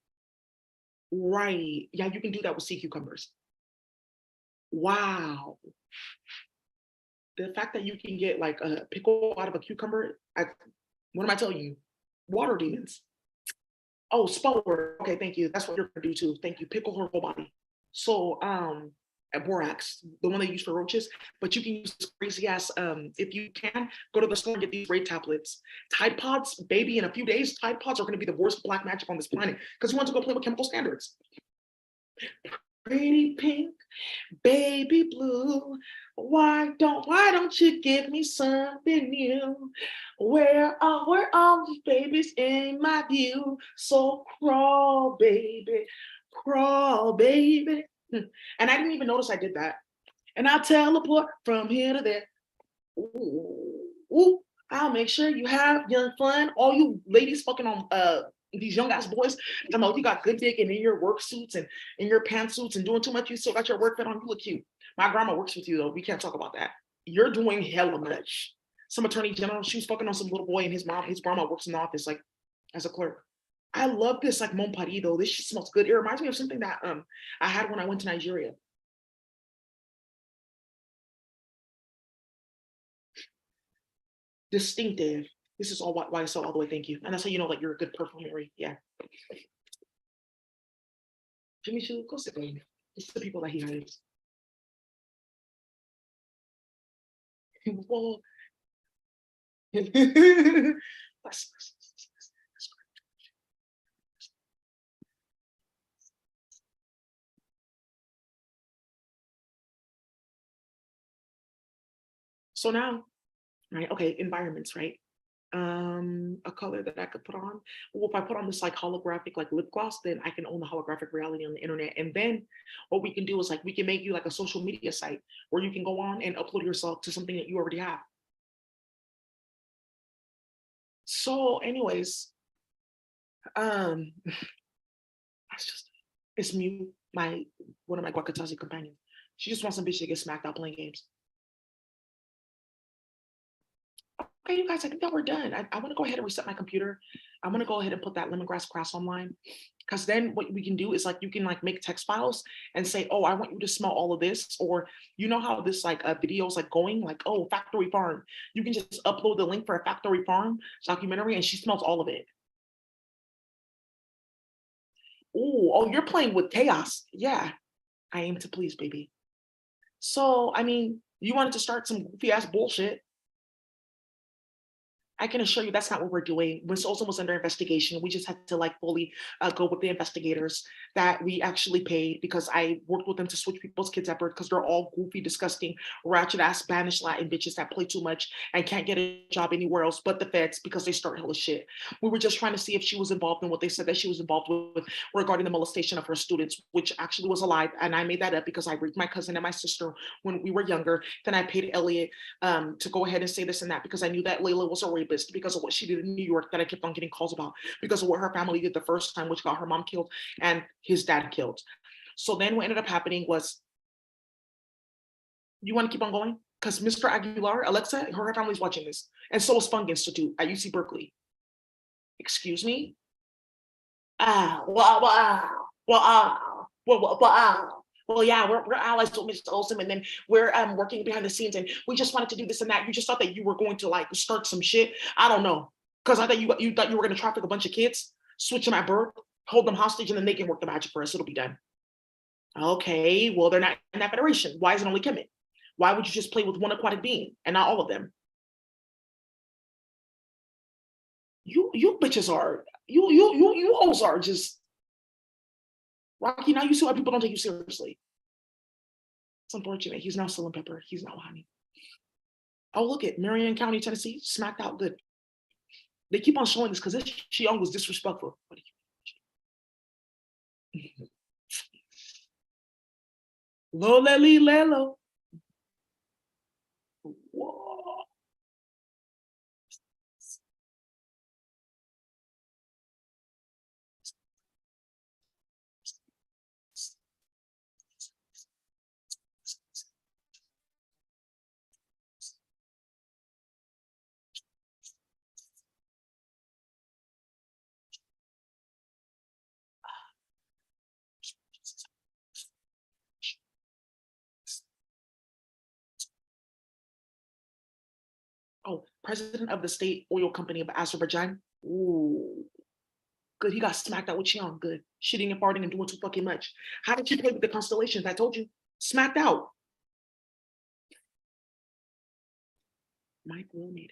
Right. Yeah, you can do that with sea cucumbers. Wow. The fact that you can get like a pickle out of a cucumber, what am I telling you? Water demons. Oh, spoiler. Okay, thank you. That's what you're gonna do too. Thank you. Pickle her whole body. So at borax, the one they use for roaches, but you can use this crazy ass, if you can, go to the store and get these raid tablets. Tide Pods, baby, in a few days, Tide Pods are gonna be the worst black magic on this planet because you want to go play with chemical standards. Pretty pink, baby blue, why don't you give me something new? Where are all these babies in my view? So crawl, baby, crawl, baby. And I didn't even notice I did that. And I'll teleport from here to there. Ooh, I'll make sure you have young fun. All you ladies fucking on these young ass boys, I know you got good dick and in your work suits and in your pantsuits and doing too much. You still got your work fit on. You look cute. My grandma works with you though. We can't talk about that. You're doing hella much. Some attorney general, she was fucking on some little boy, and his grandma works in the office like as a clerk. I love this like Mon Paris though. This shit smells good. It reminds me of something that I had when I went to Nigeria. Distinctive. This is all YSL all the way. Thank you. And that's how you know like you're a good perfumer. Yeah. Jimmy Choo, go sit down. It's the people that he hires. Well, so now, right? Okay, environments, right? A color that I could put on. Well, if I put on this like holographic like lip gloss, then I can own the holographic reality on the internet. And then what we can do is like we can make you like a social media site where you can go on and upload yourself to something that you already have. So, anyways, it's me, one of my Guacatazi companions. She just wants some bitch to get smacked out playing games. Okay, you guys, I think that we're done. I want to go ahead and reset my computer. I'm going to go ahead and put that lemongrass grass online because then what we can do is like you can like make text files and say, oh, I want you to smell all of this, or you know how this like video is like going like, oh, factory farm. You can just upload the link for a factory farm documentary and she smells all of it. Oh, you're playing with chaos. Yeah, I aim to please, baby. So, I mean, you wanted to start some goofy ass bullshit. I can assure you that's not what we're doing. When Olsen was under investigation, we just had to like fully go with the investigators that we actually paid because I worked with them to switch people's kids at birth because they're all goofy, disgusting, ratchet ass Spanish Latin bitches that play too much and can't get a job anywhere else but the feds because they start hella shit. We were just trying to see if she was involved in what they said that she was involved with regarding the molestation of her students, which actually was a lie. And I made that up because I raped my cousin and my sister when we were younger. Then I paid Elliot to go ahead and say this and that because I knew that Layla was a rapist because of what she did in New York that I kept on getting calls about because of what her family did the first time, which got her mom killed and his dad killed. So then what ended up happening was, you want to keep on going? Because Mr. Aguilar, Alexa, her family's watching this. And so is Fung Institute at UC Berkeley. Excuse me? Well, yeah, we're allies with Mr. Olsen, and then we're working behind the scenes, and we just wanted to do this and that. You just thought that you were going to like start some shit. I don't know, because I thought you thought you were going to traffic a bunch of kids, switch them at birth, hold them hostage, and then they can work the magic for us. It'll be done. Okay, well, they're not in that federation. Why is it only Kemet? Why would you just play with one aquatic being and not all of them? You bitches are you hoes are just Rocky. Now you see why people don't take you seriously. It's unfortunate. He's now selling pepper. He's now honey. Oh, look at Marion County, Tennessee, smacked out good. They keep on showing this because this young was disrespectful. Loleli Lelo. Whoa. Oh, president of the state oil company of Azerbaijan. Ooh, good. He got smacked out with Chiang. Good. Shitting and farting and doing too fucking much. How did you play with the constellations? I told you. Smacked out. Mike will need it.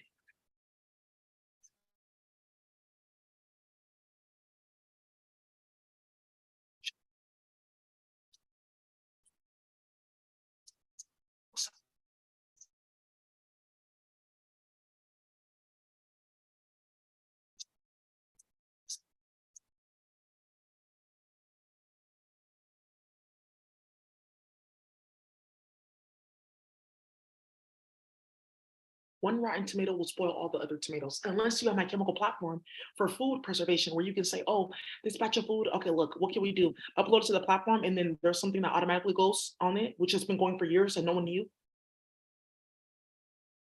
One rotten tomato will spoil all the other tomatoes, unless you have my chemical platform for food preservation where you can say, oh, this batch of food, okay, look, what can we do? Upload it to the platform and then there's something that automatically goes on it, which has been going for years and no one knew.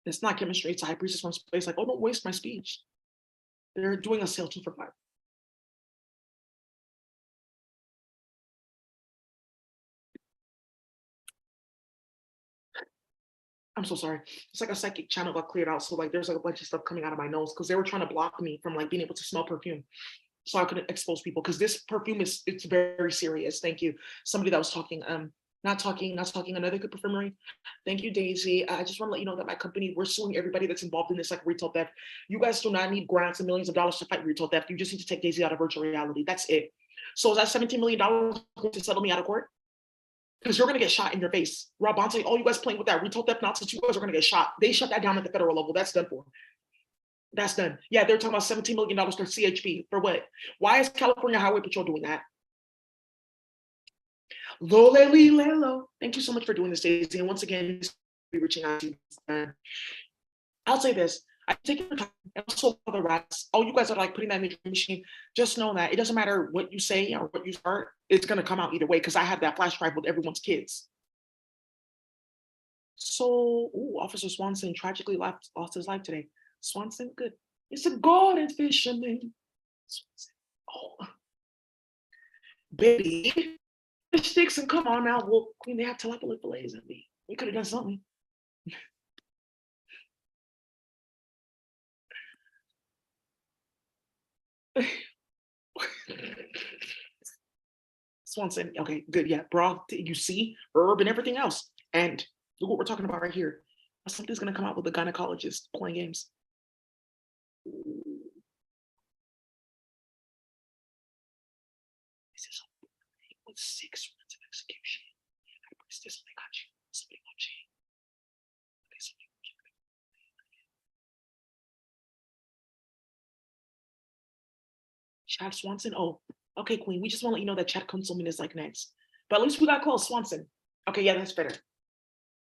It's not chemistry, it's a high priestess from space, like, oh, don't waste my speech. They're doing a sale 2 for 5. I'm so sorry. It's like a psychic channel got cleared out. So like there's like a bunch of stuff coming out of my nose because they were trying to block me from like being able to smell perfume. So I couldn't expose people because this perfume it's very serious. Thank you. Somebody that was talking, not talking, another good perfumery. Thank you, Daisy. I just want to let you know that my company, we're suing everybody that's involved in this like retail theft. You guys do not need grants and millions of dollars to fight retail theft. You just need to take Daisy out of virtual reality. That's it. So is that $17 million going to settle me out of court? Because you're going to get shot in your face. Rob Bonte, oh, you guys playing with that retail theft nonsense, you guys are going to get shot. They shut that down at the federal level. That's done for. That's done. Yeah, they're talking about $17 million for CHP. For what? Why is California Highway Patrol doing that? Lolo. Thank you so much for doing this, Daisy. And once again, be reaching out to you. I'll say this. I take your time and also the rats. Oh, you guys are like putting that in the machine. Just know that it doesn't matter what you say or what you start, it's gonna come out either way because I have that flash drive with everyone's kids. So, Officer Swanson tragically lost his life today. Swanson, good. It's a golden fisherman. Swanson. Oh, baby, fish sticks and come on now. Well, Queen, they have tilapia fillets in me. We could have done something. Swanson, okay, good, yeah, broth, you see, herb and everything else. And look what we're talking about right here. Something's gonna come out with a gynecologist playing games. This is with 6 runs of execution. I press this, I got you. Somebody got you. Okay, somebody got you. Chad Swanson. Oh, okay, Queen. We just want to let you know that Chad Kunzelman is like next. But at least we got close. Swanson. Okay, yeah, that's better.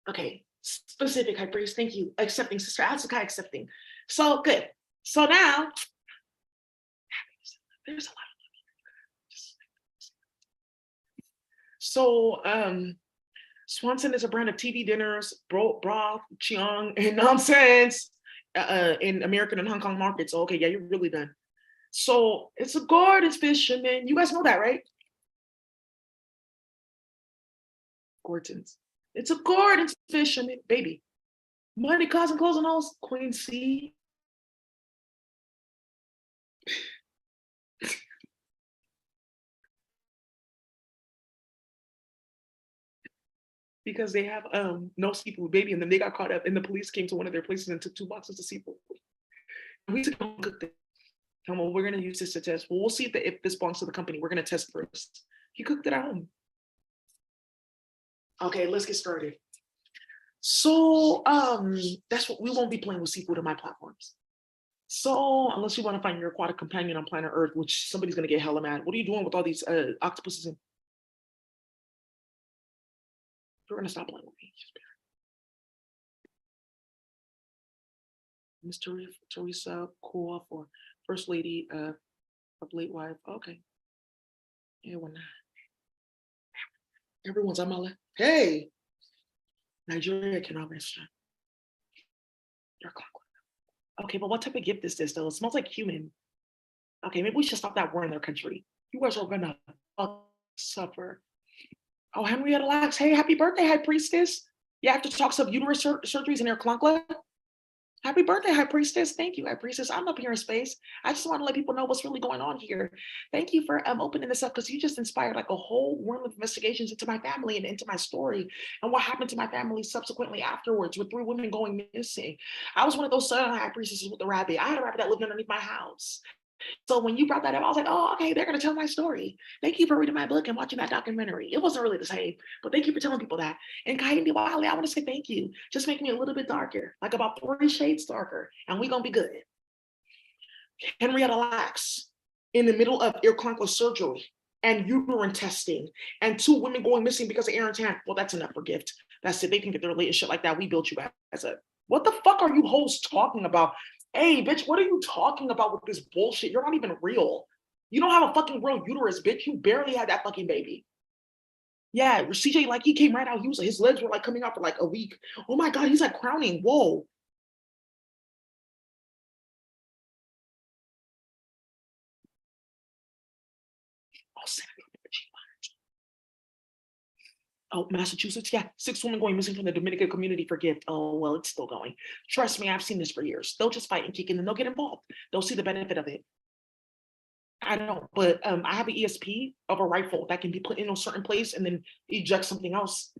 Okay, specific high priest. Thank you. Accepting, Sister Asuka, accepting. So good. So now, there's a lot of so Swanson is a brand of TV dinners, broth, chiang, and nonsense in American and Hong Kong markets. So, okay, yeah, you're really done. So it's a Gordon's fisherman. You guys know that, right? Gordon's. It's a Gordon's fisherman, baby. Money, cars, and clothes and all. Queen C. Because they have no seafood, baby, and then they got caught up, and the police came to one of their places and took 2 boxes of seafood. We took them, cooked it. And well, we're gonna use this to test. Well, we'll see if this belongs to the company. We're gonna test first. He cooked it at home. Okay, let's get started. So that's what we won't be playing with seafood on my platforms. So unless you want to find your aquatic companion on planet Earth, which somebody's gonna get hella mad. What are you doing with all these octopuses? We're gonna stop playing with me. Miss Teresa Kua for First Lady of Late Wife. Okay. Yeah, we're not. Everyone's on my left. Hey, Nigeria cannot restaurant. You're okay, but what type of gift is this though? It smells like human. Okay, maybe we should stop that war in their country. You guys are gonna suffer. Oh, Henrietta Lacks. Hey, happy birthday, High Priestess. Yeah, after talks of uterus surgeries in Erklankla. Happy birthday, High Priestess. Thank you, High Priestess. I'm up here in space. I just want to let people know what's really going on here. Thank you for opening this up because you just inspired like a whole world of investigations into my family and into my story and what happened to my family subsequently afterwards with 3 women going missing. I was one of those High Priestesses with the rabbit. I had a rabbit that lived underneath my house. So when you brought that up, I was like, oh, okay, they're going to tell my story. Thank you for reading my book and watching that documentary. It wasn't really the same, but thank you for telling people that. And Kaindi Wiley, I want to say thank you. Just make me a little bit darker, like about 3 shades darker, and we're going to be good. Henrietta Lacks, in the middle of Erklankla surgery and uterine testing and 2 women going missing because of Aaron Tan. Well, that's enough for gift. That's it. They can get their latest shit like that. We built you as a, what the fuck are you hoes talking about? Hey, bitch, what are you talking about with this bullshit? You're not even real. You don't have a fucking real uterus, bitch. You barely had that fucking baby. Yeah, CJ, like, he came right out. His legs were like coming out for like a week. Oh my God, he's like crowning. Whoa. Oh, Massachusetts, yeah, 6 women going missing from the Dominican community for gift. Oh, well, it's still going. Trust me, I've seen this for years. They'll just fight and kick and then they'll get involved. They'll see the benefit of it. I don't, but I have an ESP of a rifle that can be put in a certain place and then eject something else.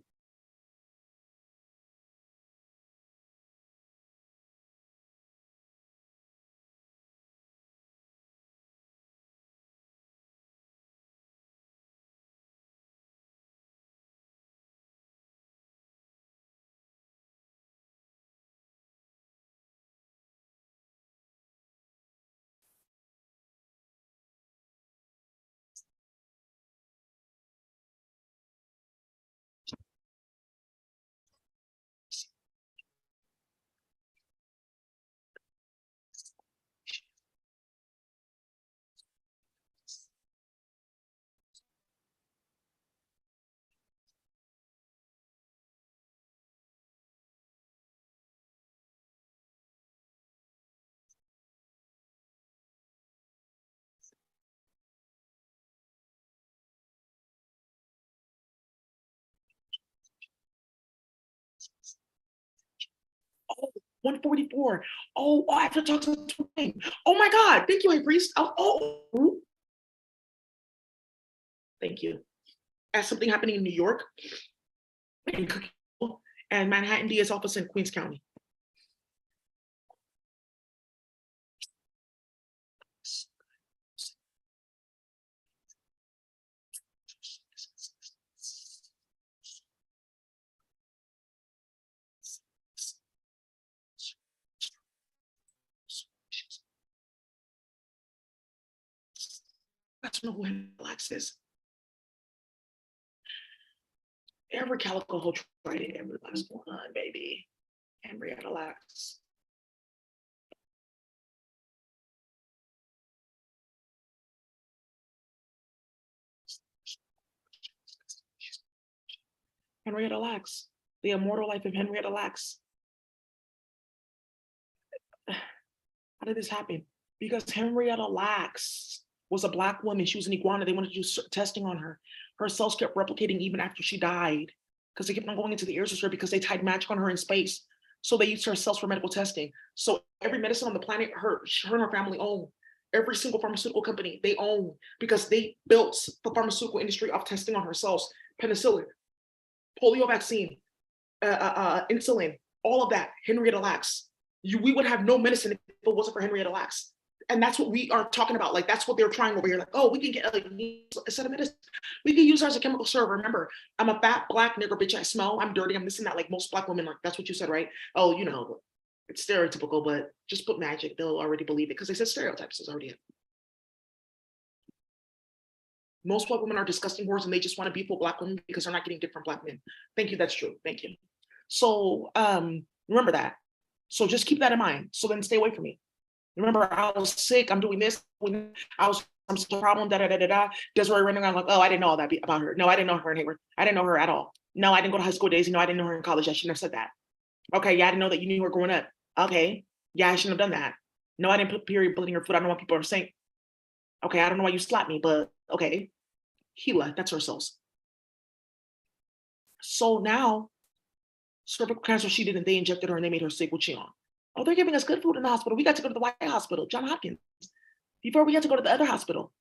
Oh, 144. Oh, I have to talk to the twin. Oh my God. Thank you, High Priest. Oh. Thank you. As something happening in New York and Manhattan DA's office in Queens County. guys know who Henrietta Lacks is? Every calico hoe tried it. Every last one, baby. Henrietta Lacks. Henrietta Lacks. The immortal life of Henrietta Lacks. How did this happen? Because Henrietta Lacks was a Black woman. She was an iguana. They wanted to do testing on her. Her cells kept replicating even after she died because they kept on going into the air with her because they tied magic on her in space. So they used her cells for medical testing. So every medicine on the planet, her and her family own. Every single pharmaceutical company they own because they built the pharmaceutical industry off testing on her cells. Penicillin, polio vaccine, insulin, all of that. Henrietta Lacks. We would have no medicine if it wasn't for Henrietta Lacks. And that's what we are talking about. Like, that's what they're trying over here. Like, oh, we can get like a set of medicine. We can use her as a chemical server. Remember, I'm a fat Black nigger bitch. I smell. I'm dirty. I'm this and that. Like most Black women, like that's what you said, right? Oh, you know, it's stereotypical, but just put magic. They'll already believe it because they said stereotypes is already it. Most Black women are disgusting whores and they just want to be full Black women because they're not getting different Black men. Thank you. That's true. Thank you. So remember that. So just keep that in mind. So then stay away from me. Remember, I was sick. I'm doing this. I'm some problem. Da da da da da. Desiree running around like, oh, I didn't know all that about her. No, I didn't know her in Hayward. I didn't know her at all. No, I didn't go to high school days. No, I didn't know her in college. I shouldn't have said that. Okay, yeah, I didn't know that you knew her growing up. Okay, yeah, I shouldn't have done that. No, I didn't put period blood in your food. I don't know what people are saying. Okay, I don't know why you slapped me, but okay. Gila, that's her cells. So now, cervical cancer, she didn't. They injected her and they made her sick. What's she on? Oh, they're giving us good food in the hospital. We got to go to the White Hospital, John Hopkins. Before we had to go to the other hospital.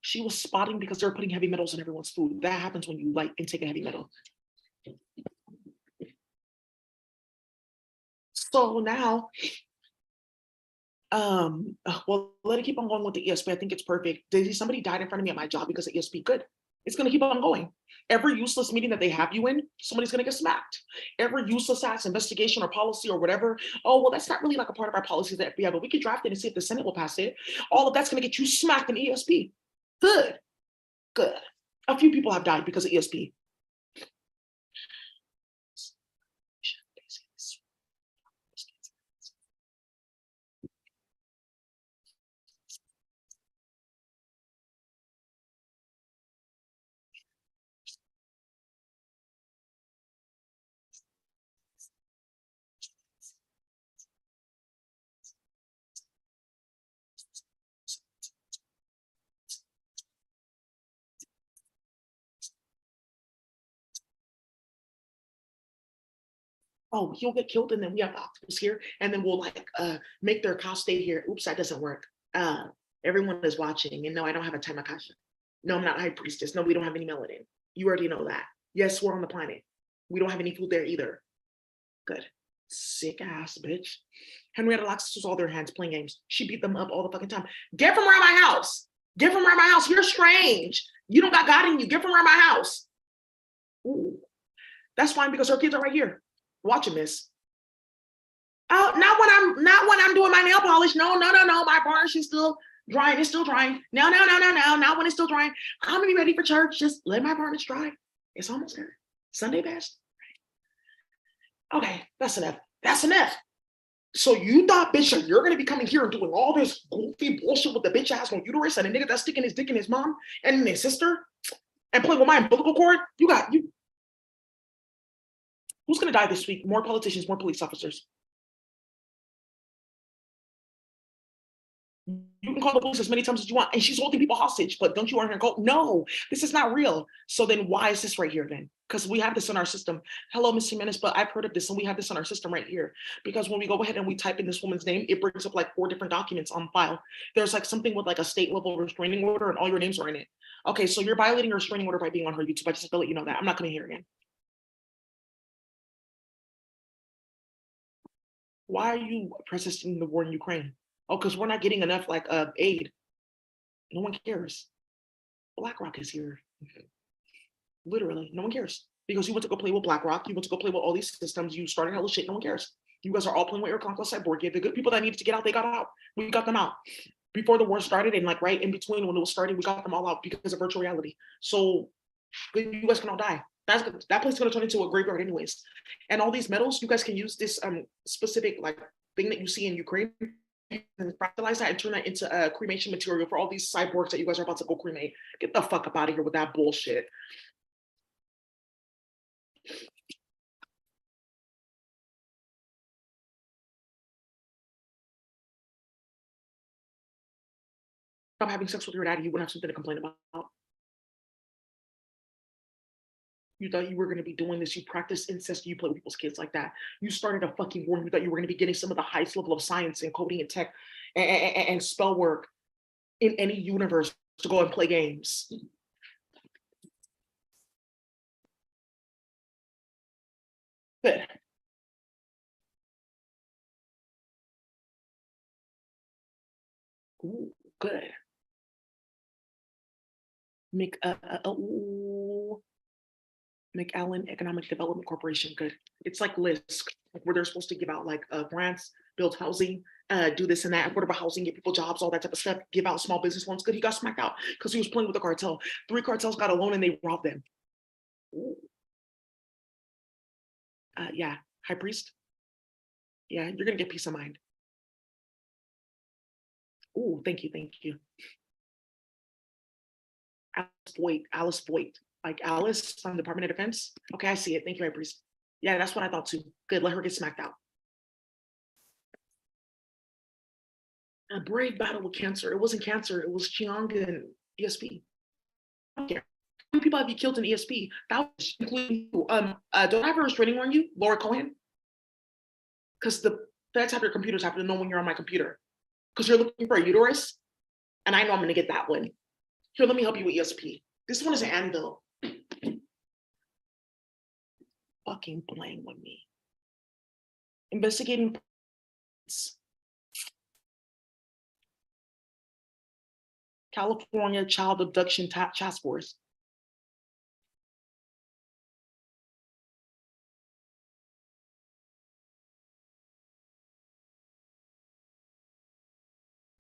She was spotting because they were putting heavy metals in everyone's food. That happens when you like intake a heavy metal. So now, well, let it keep on going with the ESP. I think it's perfect. Somebody died in front of me at my job because of ESP. Good. It's going to keep on going. Every useless meeting that they have you in, somebody's going to get smacked. Every useless ass investigation or policy or whatever. Oh, well, that's not really like a part of our policies at FBI, but we could draft it and see if the Senate will pass it. All of that's going to get you smacked in ESP. Good. Good. A few people have died because of ESP. Oh, he'll get killed and then we have obstacles here and then we'll like make their cow stay here. Oops, that doesn't work. Everyone is watching and no, I don't have a Tamakasha. No, I'm not high priestess. No, we don't have any melanin. You already know that. Yes, we're on the planet. We don't have any food there either. Good. Sick ass bitch. Henrietta Lacks was all their hands playing games. She beat them up all the fucking time. Get from around my house. Get from around my house. You're strange. You don't got God in you. Get from around my house. Ooh. That's fine because her kids are right here. Watching this. Oh, not when I'm doing my nail polish. No. My varnish is still drying. It's still drying. No. Not when it's still drying. I'm gonna be ready for church. Just let my varnish dry. It's almost there. Sunday best. Okay, that's enough. That's enough. So you thought, bitch, you're gonna be coming here and doing all this goofy bullshit with the bitch ass on uterus and a nigga that's sticking his dick in his mom and his sister and playing with my umbilical cord? You. Who's going to die this week? More politicians, more police officers. You can call the police as many times as you want, and she's holding people hostage, but don't you want her to go? No, this is not real. So then why is this right here then? Because we have this in our system. Hello, Ms. Jimenez, but I've heard of this, and we have this in our system right here. Because when we go ahead and we type in this woman's name, it brings up like 4 different documents on file. There's like something with like a state level restraining order, and all your names are in it. Okay, so you're violating her restraining order by being on her YouTube. I just have to let you know that. I'm not coming here again. Why are you persisting in the war in Ukraine? Oh, because we're not getting enough like aid. No one cares. BlackRock is here. Literally, no one cares. Because you went to go play with BlackRock, you went to go play with all these systems, you started hella shit, no one cares. You guys are all playing with your Kemical cyborg. Yeah, the good people that needed to get out, they got out. We got them out before the war started, and like right in between when it was starting, we got them all out because of virtual reality. So you guys can all die. That place is gonna turn into a graveyard anyways. And all these metals, you guys can use this specific like thing that you see in Ukraine and fractalize that and turn that into a cremation material for all these cyborgs that you guys are about to go cremate. Get the fuck up out of here with that bullshit. Stop having sex with your daddy, you wouldn't have something to complain about. You thought you were going to be doing this. You practice incest. You play with people's kids like that. You started a fucking war. You thought you were going to be getting some of the highest level of science and coding and tech and spell work in any universe to go and play games. Good. Ooh, good. McAllen Economic Development Corporation. Good. It's like LISC, like where they're supposed to give out like grants, build housing, do this and that, affordable housing, get people jobs, all that type of stuff, give out small business loans. Good. He got smacked out because he was playing with the cartel. 3 cartels got a loan and they robbed them. Yeah, High Priest. Yeah, you're gonna get peace of mind. Oh, thank you, thank you. Alice Voigt, like Alice from the Department of Defense. Okay, I see it. Thank you, High Priest. Yeah, that's what I thought too. Good, let her get smacked out. A brave battle with cancer. It wasn't cancer, it was Chiang and ESP. I don't care. How many people have you killed in ESP? That was including you. Don't I have a restraining on you, Laura Cohen? Because the feds have your computers have to know when you're on my computer. Because you're looking for a uterus, and I know I'm gonna get that one. Here, let me help you with ESP. This one is an anvil. Fucking playing with me. Investigating. California Child Abduction Task Force.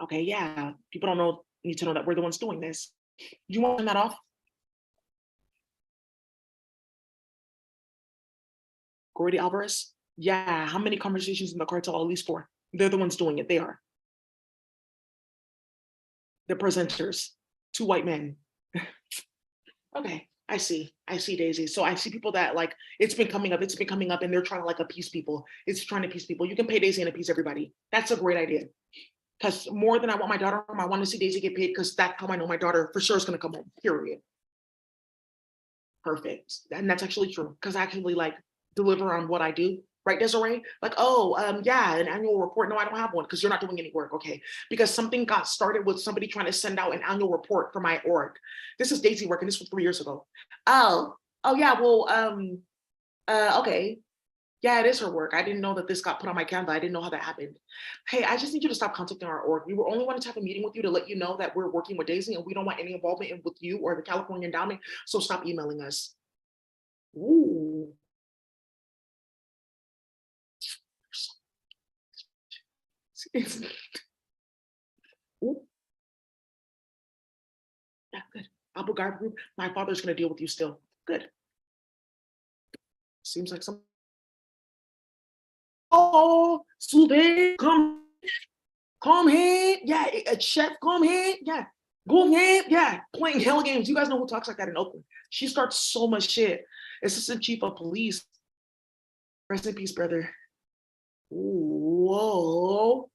Okay, yeah. People don't know, need to know that we're the ones doing this. You want to turn that off? Gordy Alvarez? Yeah, how many conversations in the cartel? At least 4. They're the ones doing it. They are. The presenters, 2 white men. Okay, I see. I see, Daisy. So I see people that like, it's been coming up, and they're trying to like appease people. It's trying to appease people. You can pay Daisy and appease everybody. That's a great idea. Because more than I want my daughter home, I want to see Daisy get paid because that's how I know my daughter for sure is going to come home, period. Perfect. And that's actually true because I actually like deliver on what I do. Right, Desiree? Like, oh, yeah, an annual report. No, I don't have one because you're not doing any work. Okay. Because something got started with somebody trying to send out an annual report for my org. This is Daisy working. This was 3 years ago. Oh, yeah. Well, okay. Yeah, it is her work. I didn't know that this got put on my Canva. I didn't know how that happened. Hey, I just need you to stop contacting our org. We were only wanting to have a meeting with you to let you know that we're working with Daisy and we don't want any involvement with you or the California Endowment. So stop emailing us. Ooh. Ooh. Yeah, good. Abu Ghraib group, my father's going to deal with you still. Good. Seems like some. Oh, Sube, come here. Yeah, a chef, come here. Yeah, go here. Yeah, playing hell games. You guys know who talks like that in Oakland. She starts so much shit. Assistant Chief of Police. Rest in peace, brother. Whoa.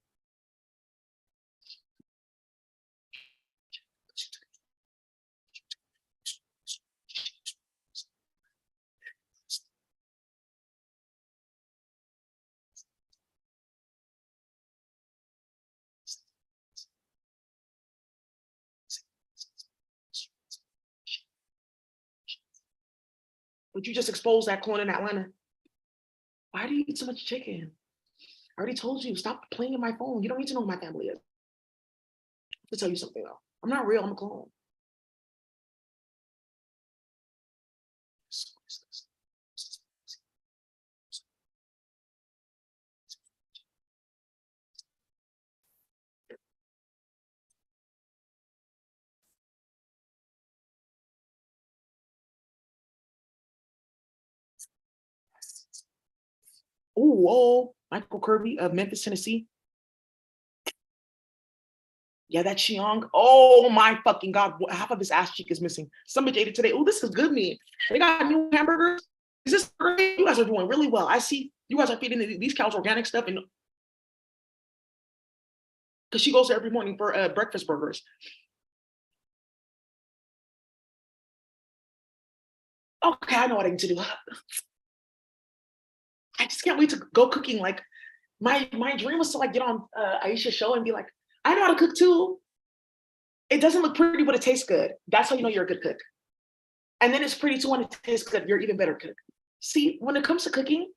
But you just exposed that clone in Atlanta. Why do you eat so much chicken? I already told you, stop playing in my phone. You don't need to know who my family is. To tell you something though. I'm not real, I'm a clone. whoa, Michael Kirby of Memphis, Tennessee. Yeah, that's young. Oh my fucking God. Half of his ass cheek is missing. Somebody ate it today. Oh, this is good meat. They got new hamburgers. Is this great? You guys are doing really well. I see you guys are feeding these cows organic stuff. And because she goes there every morning for breakfast burgers. Okay, I know what I need to do. I just can't wait to go cooking. Like my dream was to like get on Aisha's show and be like, I know how to cook too. It doesn't look pretty, but it tastes good. That's how you know you're a good cook. And then it's pretty too when it tastes good. You're even better cook. See, when it comes to cooking,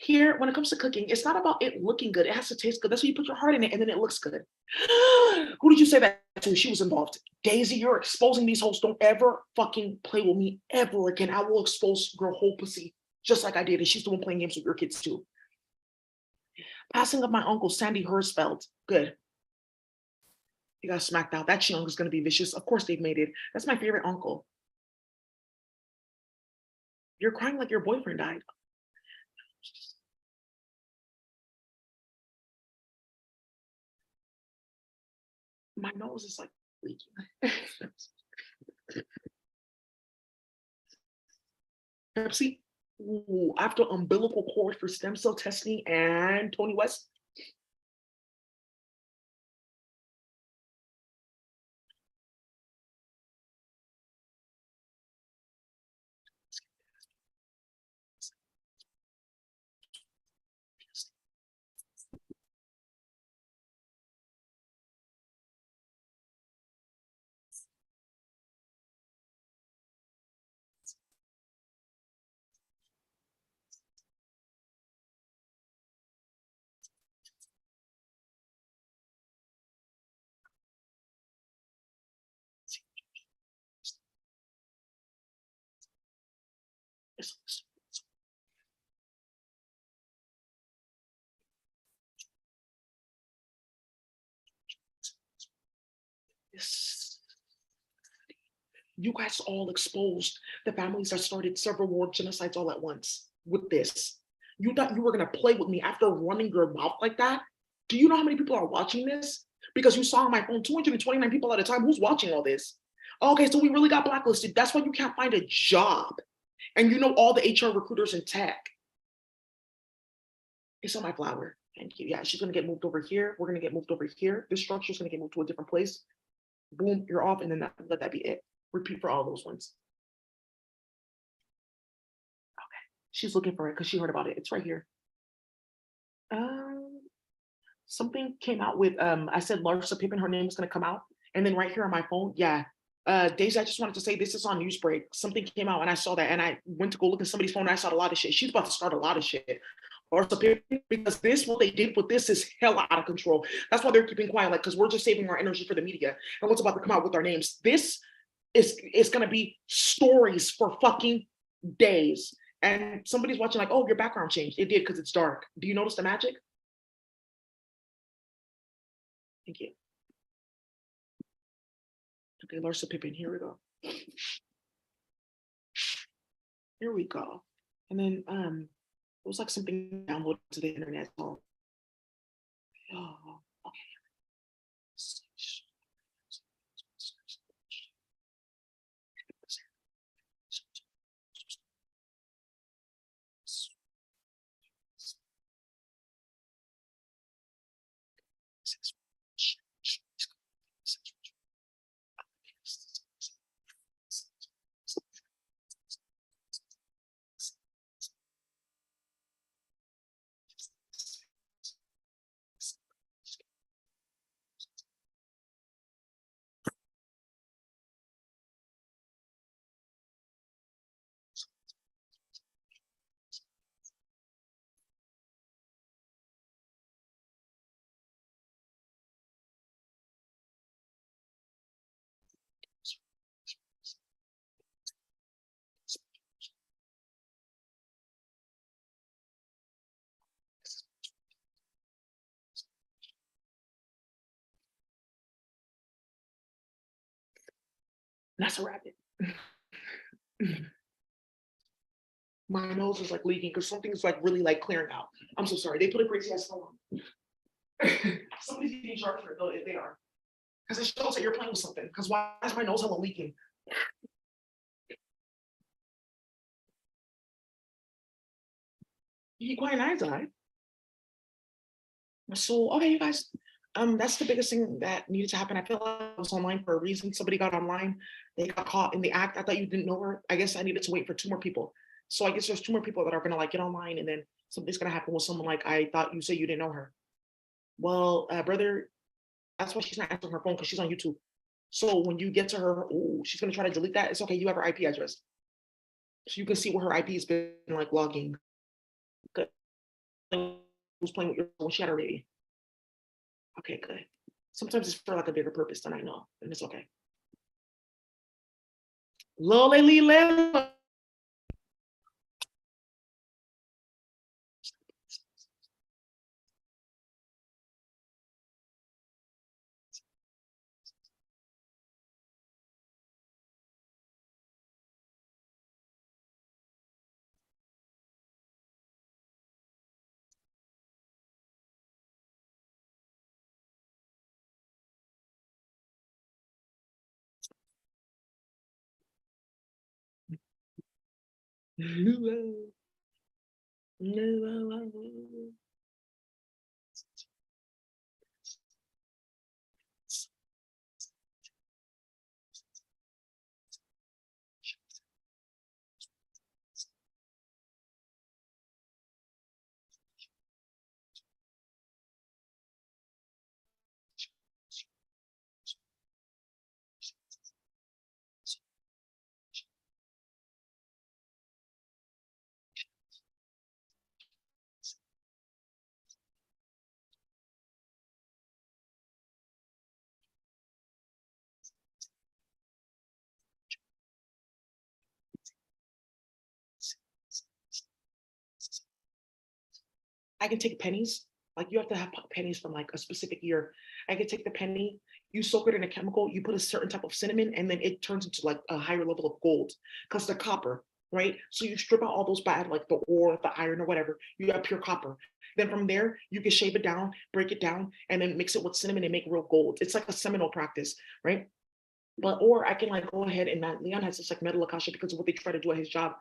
when it comes to cooking, it's not about it looking good. It has to taste good. That's why you put your heart in it, and then it looks good. Who did you say that to? She was involved. Daisy, you're exposing these hoes. Don't ever fucking play with me ever again. I will expose your whole pussy just like I did. And she's the one playing games with your kids too. Passing of my uncle, Sandy Hersfeld. Good. He got smacked out. That young is going to be vicious. Of course they've made it. That's my favorite uncle. You're crying like your boyfriend died. My nose is like leaking. Pepsi. Ooh, after umbilical cord for stem cell testing and Tony West. You guys all exposed the families that started several war genocides all at once with this. You thought you were going to play with me after running your mouth like that? Do you know how many people are watching this? Because you saw on my phone 229 people at a time. Who's watching all this? Okay, so we really got blacklisted. That's why you can't find a job. And you know all the HR recruiters in tech. It's on my flower. Thank you. Yeah, she's going to get moved over here. We're going to get moved over here. This structure is going to get moved to a different place. Boom, you're off. And then let that be it. Repeat for all those ones. Okay. She's looking for it because she heard about it. It's right here. Something came out with, I said Larsa Pippen, her name was going to come out. And then right here on my phone, yeah. Daisy, I just wanted to say this is on Newsbreak. Something came out and I saw that and I went to go look at somebody's phone and I saw a lot of shit. She's about to start a lot of shit. Larsa Pippen, because this, what they did with this is hell out of control. That's why they're keeping quiet, like, because we're just saving our energy for the media. And what's about to come out with our names. This is going to be stories for fucking days. And somebody's watching like, oh, your background changed. It did because it's dark. Do you notice the magic? Thank you. Okay, Larsa Pippen, here we go. Here we go. And then it was like something downloaded to the internet. Oh, okay. That's a rabbit. My nose is like leaking because something's like really like clearing out. I'm so sorry. They put a crazy ass phone on. Somebody's getting charged for it though, if they are. Because it shows that you're playing with something. Because why is my nose hella leaking? You keep quiet eyes eye. So okay, you guys. That's the biggest thing that needed to happen. I feel like I was online for a reason. Somebody got online, they got caught in the act. I thought you didn't know her. I guess I needed to wait for two more people. So I guess there's two more people that are gonna like get online, and then something's gonna happen with someone like I thought you said you didn't know her. Well, brother, that's why she's not answering her phone because she's on YouTube. So when you get to her, oh, she's gonna try to delete that. It's okay. You have her IP address, so you can see where her IP has been like logging. Good. Who's playing with your phone? She had her baby. Okay, good. Sometimes it's for like a bigger purpose than I know, and it's okay. Lolly I can take pennies. Like you have to have pennies from like a specific year. I can take the penny, you soak it in a chemical, you put a certain type of cinnamon, and then it turns into like a higher level of gold because the copper, right? So you strip out all those bad, like the ore, the iron, or whatever. You have pure copper. Then from there, you can shave it down, break it down, and then mix it with cinnamon and make real gold. It's like a seminal practice, right? But or I can like go ahead and that Leon has this like metal akasha because of what they try to do at his job.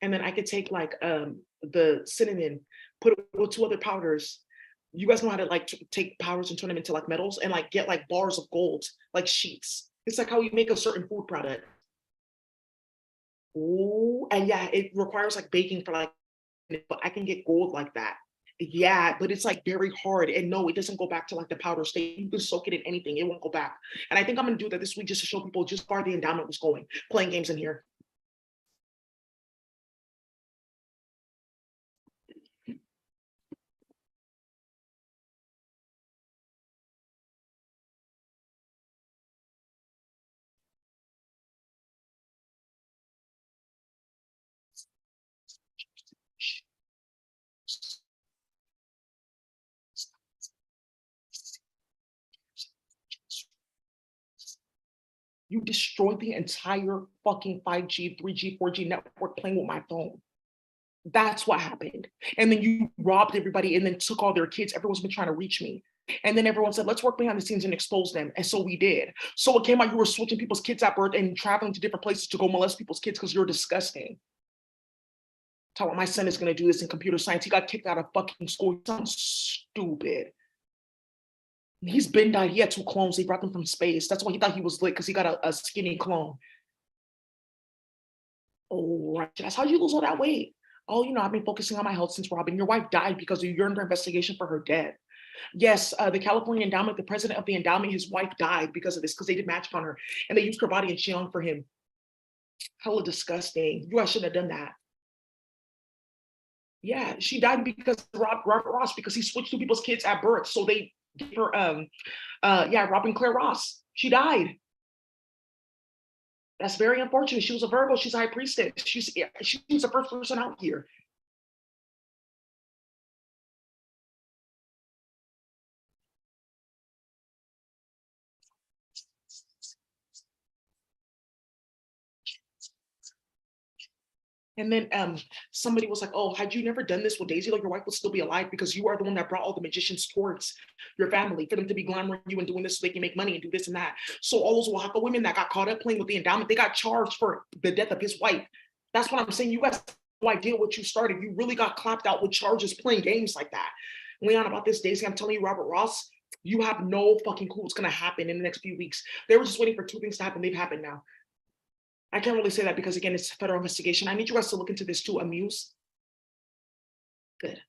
And then I could take like the cinnamon, put it with two other powders. You guys know how to like take powders and turn them into like metals and like get like bars of gold, like sheets. It's like how you make a certain food product. Ooh, and yeah, it requires like baking for like, but I can get gold like that. Yeah, but it's like very hard. And no, it doesn't go back to like the powder state. You can soak it in anything, it won't go back. And I think I'm gonna do that this week just to show people just how far the endowment was going, playing games in here. You destroyed the entire fucking 5G, 3G, 4G network playing with my phone. That's what happened. And then you robbed everybody and then took all their kids. Everyone's been trying to reach me. And then everyone said, let's work behind the scenes and expose them. And so we did. So it came out you were switching people's kids at birth and traveling to different places to go molest people's kids because you're disgusting. Tell him my son is going to do this in computer science. He got kicked out of fucking school. He sounds stupid. He's been died. He had two clones. They brought them from space. That's why he thought he was lit because he got a skinny clone. Oh, right. That's how you lose all that weight. Oh, I've been focusing on my health since Robin. Your wife died because you're under investigation for her death. Yes, the California endowment, the president of the endowment, his wife died because of this, because they did magic on her and they used her body and Xiong for him. Hella disgusting. You guys shouldn't have done that. Yeah, she died because Robert Ross, because he switched to people's kids at birth. So they gave her yeah, Robin Claire Ross. She died. That's very unfortunate. She was a Virgo, she's a high priestess. She's the first person out here. And then somebody was like, oh, had you never done this with Daisy, like your wife would still be alive because you are the one that brought all the magicians towards your family for them to be glamoring you and doing this so they can make money and do this and that. So all those Oaxaca women that got caught up playing with the endowment, they got charged for the death of his wife. That's what I'm saying. You guys have no idea what you started. You really got clapped out with charges playing games like that. Leon, about this, Daisy, I'm telling you, Robert Ross, you have no fucking clue what's going to happen in the next few weeks. They were just waiting for two things to happen. They've happened now. I can't really say that because, again, it's a federal investigation. I need you guys to look into this too. Amuse. Good.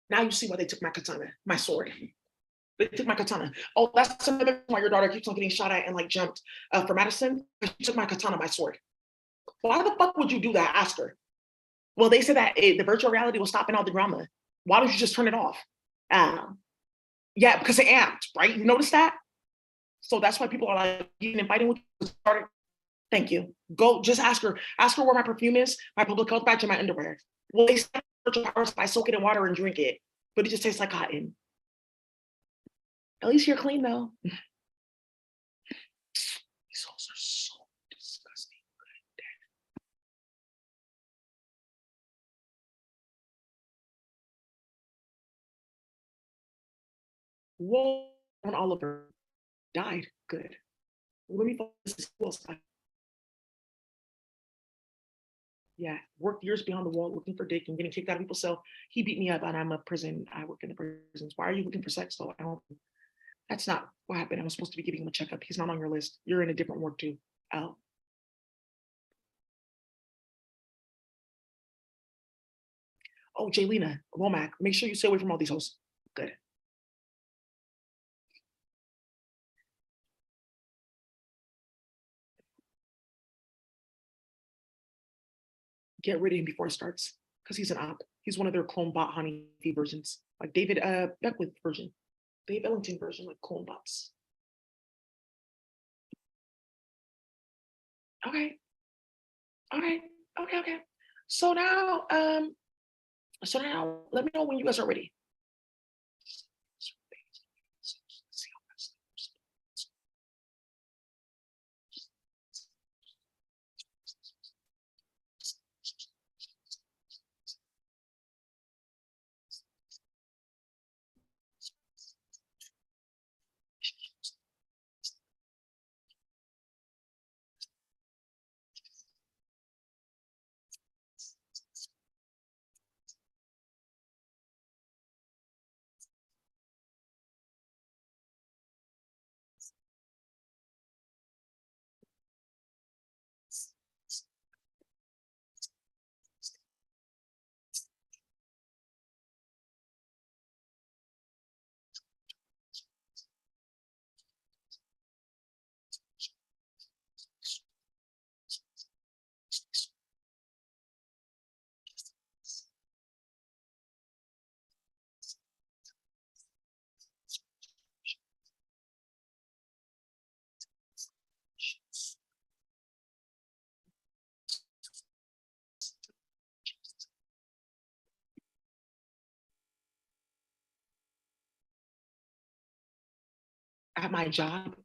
Now you see why they took my katana, my sword. They took my katana. Oh, that's another reason why your daughter keeps on getting shot at and like jumped for Madison. She took my katana, my sword. Why the fuck would you do that? Ask her. Well, they said that the virtual reality was stopping all the drama. Why don't you just turn it off? Yeah, because it amped, right? You notice that? So that's why people are like eating and fighting with you. Thank you. Go just ask her. Ask her where my perfume is, my public health badge, and my underwear. Well, they said virtual powers if I soak it in water and drink it, but it just tastes like cotton. At least you're clean though. These holes are so disgusting. Whoa, Oliver died. Good. Let me focus. Yeah, worked years behind the wall looking for dick and getting kicked out of people's cell. He beat me up and I'm a prison. I work in the prisons. Why are you looking for sex though? I don't. That's not what happened. I was supposed to be giving him a checkup. He's not on your list. You're in a different ward too. Al. Oh, Jaylena, Womack, make sure you stay away from all these hoes. Good. Get rid of him before it starts because he's an op. He's one of their clone bot honey versions, like David Beckwith version, Dave Ellington version, like clone bots. Okay. Okay. Okay. Okay. So now, let me know when you guys are ready. At my job.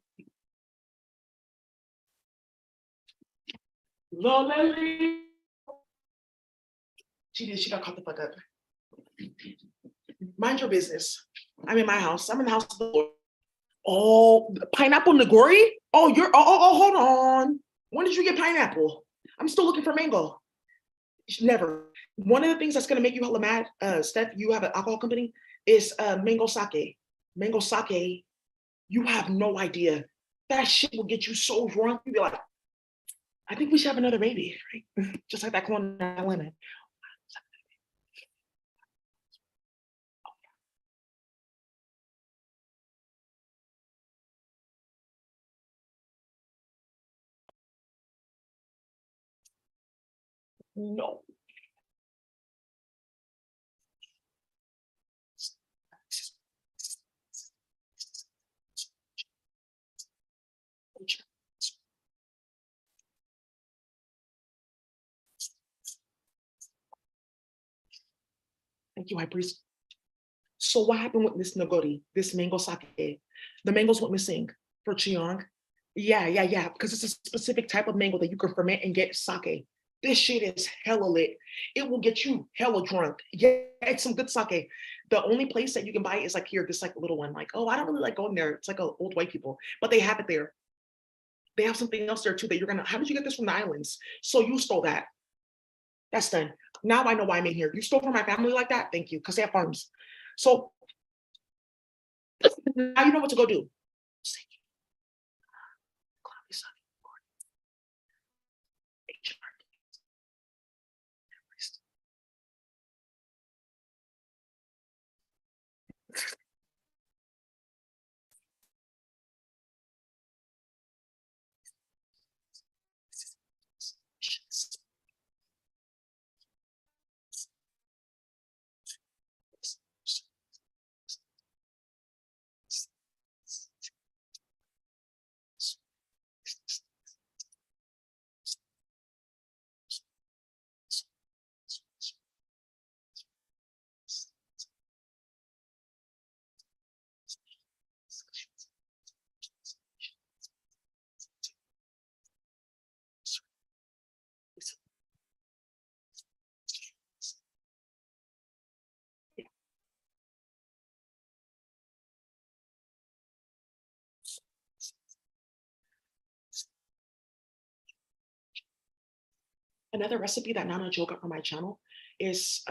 Lolly. She did. She got caught the fuck up. Mind your business. I'm in my house. I'm in the house of the Lord. Oh, pineapple Nagori? Oh, hold on. When did you get pineapple? I'm still looking for mango. Never. One of the things that's gonna make you hella mad, Steph, you have an alcohol company, is mango sake. Mango sake, you have no idea. That shit will get you so drunk. You'll be like, I think we should have another baby, right? Just like that corn lemon. No. Thank you, High Priest. So what happened with this nagori, this mango sake? The mangoes went missing for Chiang. Yeah, because it's a specific type of mango that you can ferment and get sake. This shit is hella lit. It will get you hella drunk. Yeah, it's some good sake. The only place that you can buy it is like here, this like little one. Like, oh, I don't really like going there. It's like old white people, but they have it there. They have something else there too that you're gonna. How did you get this from the islands? So you stole that. That's done. Now I know why I'm in here. You stole from my family like that? Thank you, because they have farms. So now you know what to go do. Another recipe that Nana Jo got from my channel is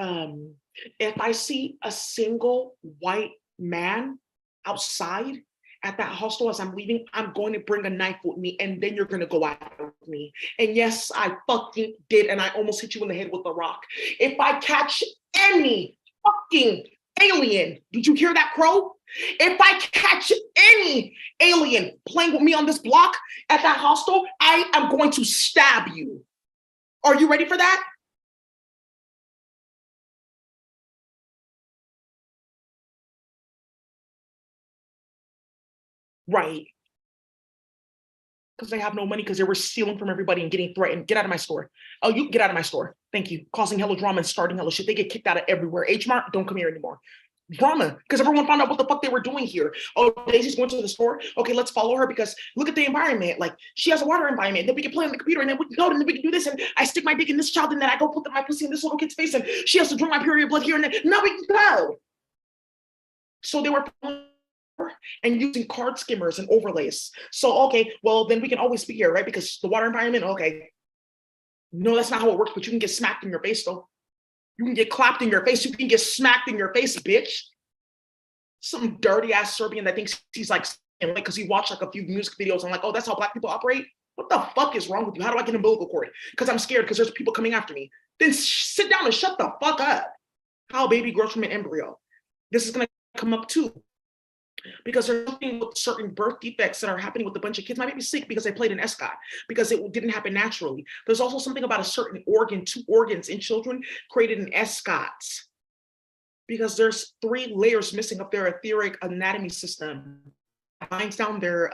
if I see a single white man outside at that hostel as I'm leaving, I'm going to bring a knife with me and then you're going to go out with me. And yes, I fucking did. And I almost hit you in the head with a rock. If I catch any fucking alien, did you hear that, Crow? If I catch any alien playing with me on this block at that hostel, I am going to stab you. Are you ready for that? Right. Because they have no money because they were stealing from everybody and getting threatened. Get out of my store. Oh, you get out of my store. Thank you. Causing hella drama and starting hella shit. They get kicked out of everywhere. H-Mart, don't come here anymore. Drama, because everyone found out what the fuck they were doing here. Oh, Daisy's going to the store. Okay, let's follow her because look at the environment. Like, she has a water environment. Then we can play on the computer and then we can go and then we can do this. And I stick my dick in this child and then I go put my pussy in this little kid's face and she has to drink my period blood here and then. Now we can go. So they were and using card skimmers and overlays. So, okay, well, then we can always be here, right? Because the water environment, okay. No, that's not how it works, but you can get smacked in your face, though. You can get clapped in your face. You can get smacked in your face, bitch. Some dirty ass Serbian that thinks he's like, because he watched like a few music videos and like, oh, that's how black people operate. What the fuck is wrong with you? How do I get an umbilical cord? Because I'm scared because there's people coming after me. Then sit down and shut the fuck up. How a baby grows from an embryo. This is going to come up too. Because there's something with certain birth defects that are happening with a bunch of kids. My baby's sick because they played an escot, because it didn't happen naturally. There's also something about a certain organ, 2 organs in children created an escot. Because there's 3 layers missing of their etheric anatomy system. Binds down their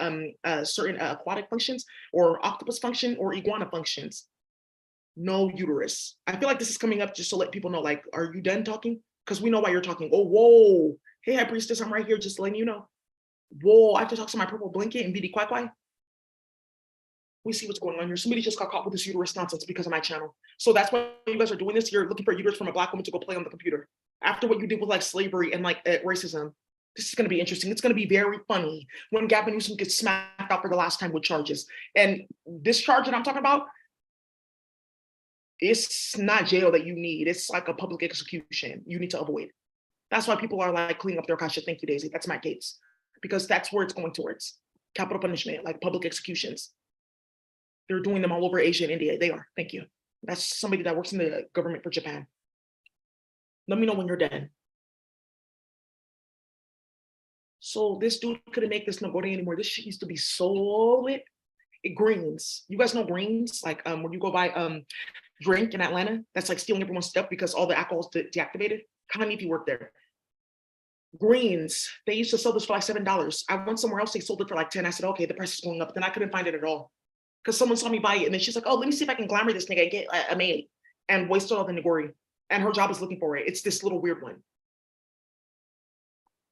certain aquatic functions or octopus function or iguana functions. No uterus. I feel like this is coming up just to let people know, like, are you done talking? Because we know why you're talking. Oh, whoa. Hey, High Priestess, I'm right here just letting you know. Whoa, I have to talk to my purple blanket and BD Kwai Kwai. We see what's going on here. Somebody just got caught with this uterus nonsense because of my channel. So that's why you guys are doing this. You're looking for a uterus from a black woman to go play on the computer. After what you did with like slavery and like racism, this is going to be interesting. It's going to be very funny when Gavin Newsom gets smacked out for the last time with charges. And this charge that I'm talking about, it's not jail that you need. It's like a public execution you need to avoid. That's why people are like cleaning up their kasha. Thank you, Daisy. That's Matt Gates. Because that's where it's going towards. Capital punishment, like public executions. They're doing them all over Asia and India. They are. Thank you. That's somebody that works in the government for Japan. Let me know when you're done. So this dude couldn't make this nogori anymore. This shit used to be so lit. Greens. You guys know greens? Like when you go buy drink in Atlanta, that's like stealing everyone's stuff because all the alcohol's deactivated. Kind of if you work there. Greens, they used to sell this for like $7. I went somewhere else, they sold it for like 10. I said, okay, the price is going up. Then I couldn't find it at all. Because someone saw me buy it and then she's like, oh, let me see if I can glamour this nigga and get a maid and wasted all the nigori. and her job is looking for it. It's this little weird one.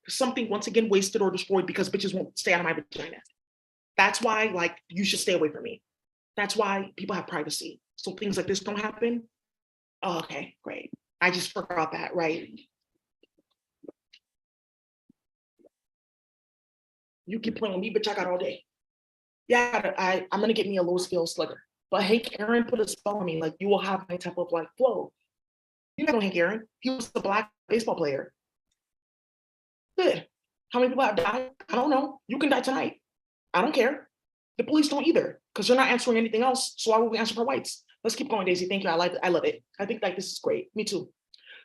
Something once again wasted or destroyed because bitches won't stay out of my vagina. That's why, like, you should stay away from me. That's why people have privacy. So things like this don't happen. Oh, okay, great. I just forgot that, right? You keep playing with me, bitch, I got all day. Yeah, I'm gonna get me a low skill slugger. But Hank Aaron put a spell on me, like you will have my type of like flow. You know Hank Aaron, he was a black baseball player. Good. How many people have died? I don't know. You can die tonight. I don't care. The police don't either, because you're not answering anything else. So why would we answer for whites? Let's keep going, Daisy. Thank you. I love it. I think like this is great. Me too.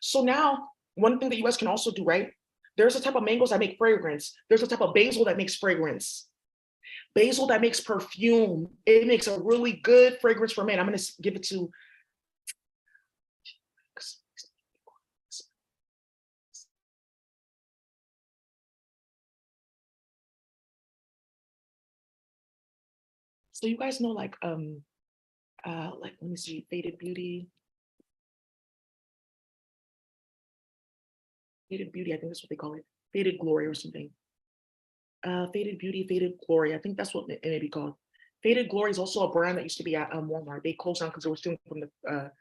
So now, one thing that you guys can also do, right? There's a type of mangoes that make fragrance. There's a type of basil that makes fragrance. Basil that makes perfume. It makes a really good fragrance for men. I'm gonna give it to. So you guys know like let me see, Faded Beauty. Faded Beauty, I think that's what they call it. Faded Glory or something. Faded Beauty, Faded Glory. I think that's what it may be called. Faded Glory is also a brand that used to be at Walmart. They closed down because they were stealing from the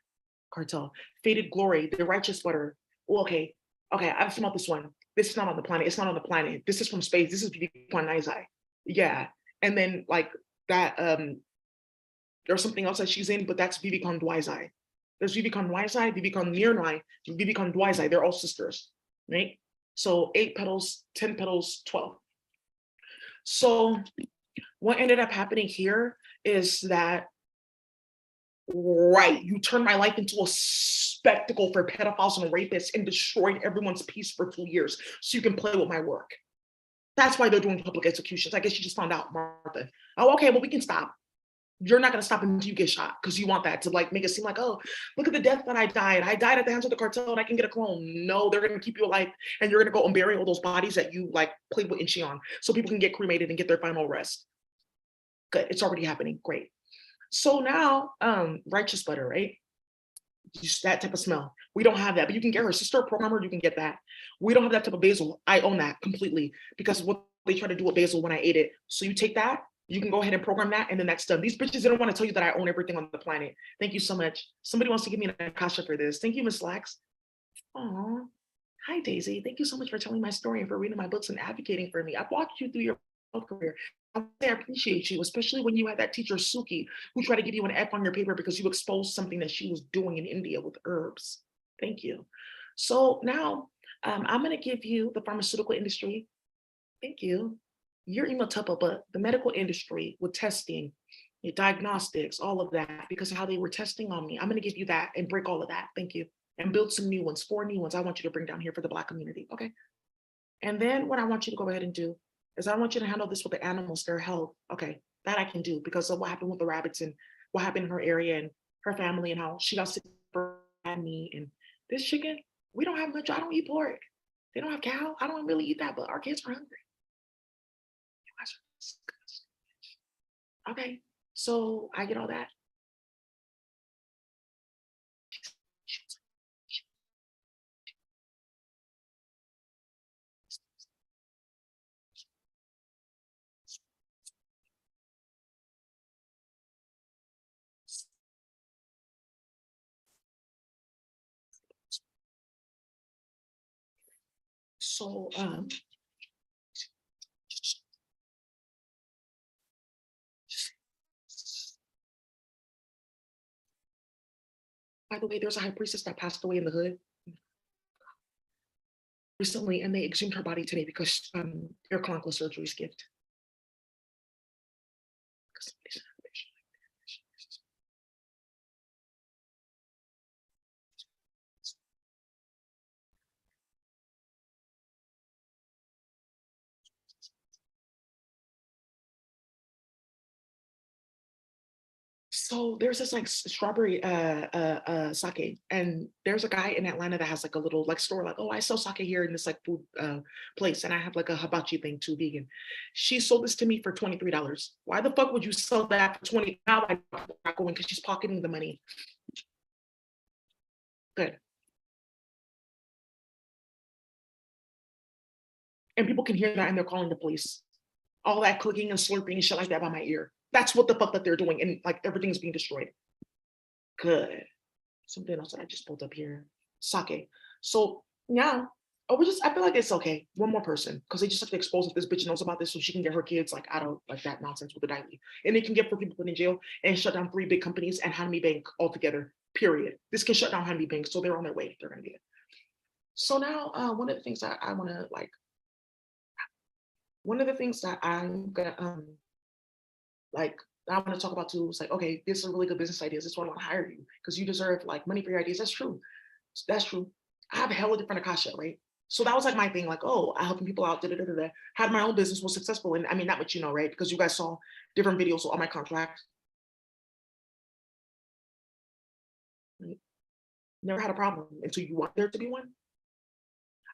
cartel. Faded Glory, the righteous butter. Oh, okay, I've smelled this one. This is not on the planet. It's not on the planet. This is from space. This is Vivikan. Yeah, and then like that. There's something else that she's in, but that's Vivikan Dwaizai. There's Vivikan Dwaizai, Vivikan Nirnai, Vivikan Dwaizai. They're all sisters, right? So 8 petals, 10 petals, 12. So what ended up happening here is that, right, you turned my life into a spectacle for pedophiles and rapists and destroyed everyone's peace for 2 years so you can play with my work. That's why they're doing public executions. I guess you just found out, Martha. Oh, okay, well, we can stop. You're not going to stop until you get shot because you want that to like make it seem like, oh, look at the death that I died. I died at the hands of the cartel and I can get a clone. No, they're going to keep you alive and you're going to go and bury all those bodies that you like played with Inchi on so people can get cremated and get their final rest. Good. It's already happening. Great. So now, righteous butter, right? Just that type of smell. We don't have that, but you can get her sister programmer. You can get that. We don't have that type of basil. I own that completely because what they try to do with basil when I ate it. So you take that, you can go ahead and program that, and then that's done. These bitches didn't want to tell you that I own everything on the planet. Thank you so much. Somebody wants to give me an Akasha for this. Thank you, Miss Lax. Oh, hi, Daisy. Thank you so much for telling my story and for reading my books and advocating for me. I've walked you through your career. I appreciate you, especially when you had that teacher, Suki, who tried to give you an F on your paper because you exposed something that she was doing in India with herbs. Thank you. So now I'm going to give you the pharmaceutical industry. Thank you. Your email tuple, but the medical industry with testing, your diagnostics, all of that, because of how they were testing on me. I'm going to give you that and break all of that. Thank you. And build some new ones, 4 new ones I want you to bring down here for the Black community. Okay. And then what I want you to go ahead and do is I want you to handle this with the animals, their health. Okay. That I can do because of what happened with the rabbits and what happened in her area and her family and how she got sick for me. And this chicken, we don't have much. I don't eat pork. They don't have cow. I don't really eat that, but our kids are hungry. Okay, so I get all that. So by the way, there's a high priestess that passed away in the hood recently, and they exhumed her body today because your colorectal surgery skipped. So there's this like strawberry sake, and there's a guy in Atlanta that has like a little like store, like, oh, I sell sake here in this like food place, and I have like a hibachi thing too, vegan. She sold this to me for $23. Why the fuck would you sell that for 20? Now I'm not going because she's pocketing the money. Good. And people can hear that and they're calling the police. All that clicking and slurping and shit like that by my ear. That's what the fuck that they're doing. And like everything is being destroyed. Good. Something else that I just pulled up here. Sake. So yeah, I feel like it's okay. One more person. Because they just have to expose if this bitch knows about this so she can get her kids like out of like that nonsense with the daily. And they can get 4 people put in jail and shut down 3 big companies and Hanmi Bank altogether. Period. This can shut down Hanmi Bank. So they're on their way. They're gonna get it. So now one of the things that I wanna like, one of the things that I'm gonna like I want to talk about too is like, okay, this is a really good business idea. This is why I want to hire you because you deserve like money for your ideas. That's true. That's true. I have a hella different Akasha, right? So that was like my thing, like, oh, I helping people out, had my own business, was successful. And I mean, not what you know, right? Because you guys saw different videos on my contract. Right? Never had a problem until you want there to be one.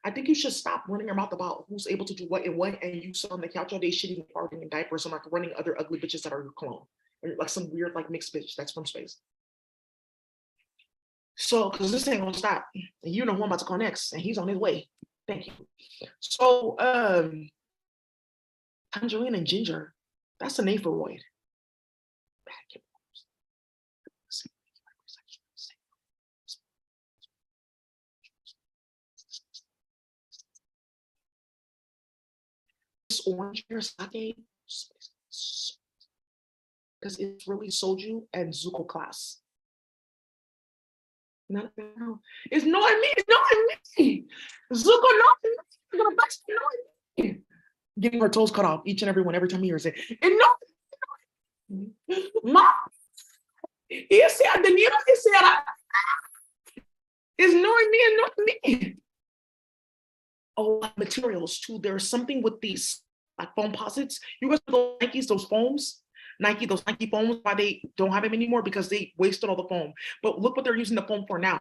I think you should stop running your mouth about who's able to do what and what, and you sit on the couch all day shitting and farting in diapers and like running other ugly bitches that are your clone. Or like some weird like mixed bitch that's from space. So, because this ain't gonna stop. And you know who I'm about to call next, and he's on his way. Thank you. So, Tangerine and Ginger, that's a name for Royd. This orange hair sake, because it's really soju and Zuko class. Not now. It's knowing me. It's knowing me. Zuko knowing me. Gonna bust knowing me. Getting her toes cut off, each and every one, every time he hears it. And no, Ma, he said the needle. He said, "It's knowing me and knowing me." Oh, materials too. There's something with these like foam posits. You guys know those Nikes, those foams. Those Nike foams, why they don't have them anymore because they wasted all the foam. But look what they're using the foam for now.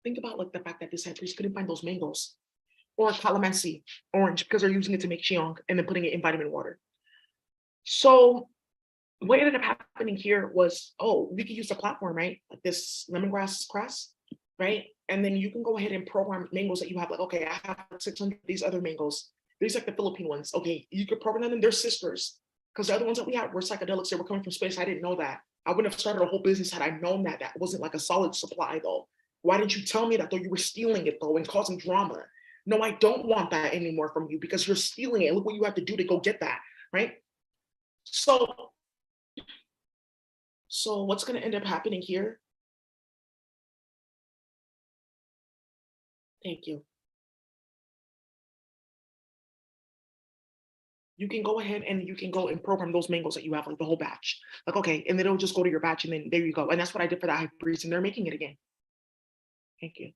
Think about like the fact that this priest couldn't find those mangoes or calamansi orange because they're using it to make xiong and then putting it in vitamin water. So what ended up happening here was, oh, we could use the platform, right? Like this lemongrass grass, right? And then you can go ahead and program mangoes that you have. Like, okay, I have 600 of these other mangoes. These like the Philippine ones. Okay, you could program them. They're sisters. Because the other ones that we had were psychedelics. They were coming from space. I didn't know that. I wouldn't have started a whole business had I known that. That wasn't like a solid supply though. Why didn't you tell me that though? You were stealing it though and causing drama. No, I don't want that anymore from you because you're stealing it. Look what you have to do to go get that, right? So, so what's going to end up happening here? Thank you. You can go ahead and you can go and program those mangoes that you have, like the whole batch. Like, okay, and then it'll just go to your batch and then there you go. And that's what I did for that high priest, and they're making it again. Thank you.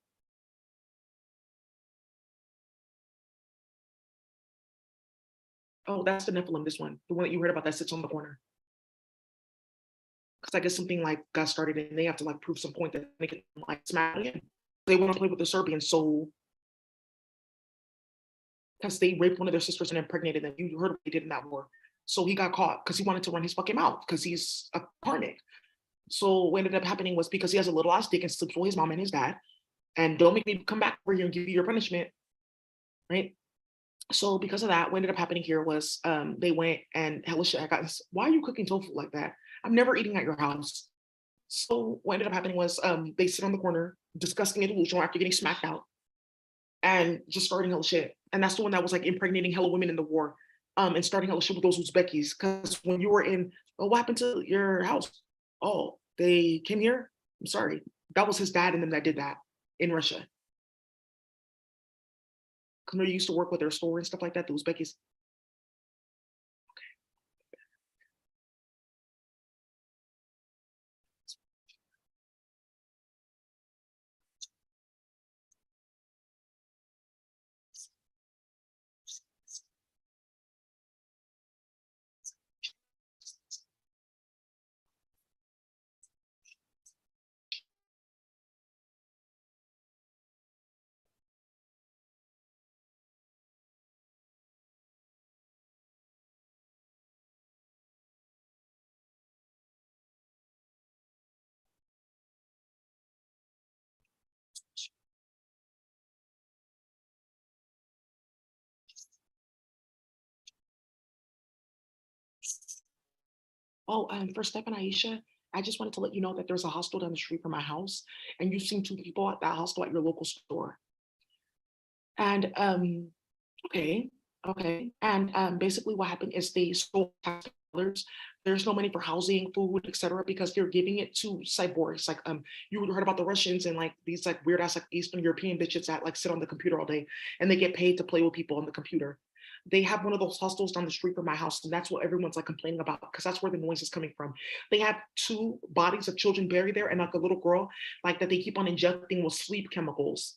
Oh, that's the Nephilim, this one. The one that you heard about that sits on the corner. Because I guess something like got started and they have to like prove some point that they can like smack again. They want to play with the Serbians, so because they raped one of their sisters and impregnated them. You heard what they did in that war. So he got caught because he wanted to run his fucking mouth because he's a carnage. So what ended up happening was because he has a little ass dick and sleeps with his mom and his dad, and don't make me come back for you and give you your punishment, right? So because of that, what ended up happening here was they went and hella shit. I got this. Why are you cooking tofu like that? I'm never eating at your house. So what ended up happening was they sit on the corner, disgusting and delusional after getting smacked out, and just starting hella shit. And that's the one that was like impregnating hella women in the war, and starting hella shit with those Uzbekis. Because when you were in, oh, what happened to your house? Oh, they came here. I'm sorry. That was his dad and them that did that in Russia. Because they used to work with their store and stuff like that. The Uzbekis. Oh, for Steph and Aisha, I just wanted to let you know that there's a hostel down the street from my house, and you've seen two people at that hostel at your local store. And okay, okay. And basically what happened is they stole tax dollars. There's no money for housing, food, etc., because they're giving it to cyborgs. Like you heard about the Russians and like these like weird ass like Eastern European bitches that like sit on the computer all day and they get paid to play with people on the computer. They have one of those hostels down the street from my house, and that's what everyone's like complaining about because that's where the noise is coming from. They have two bodies of children buried there and like a little girl like that they keep on injecting with sleep chemicals.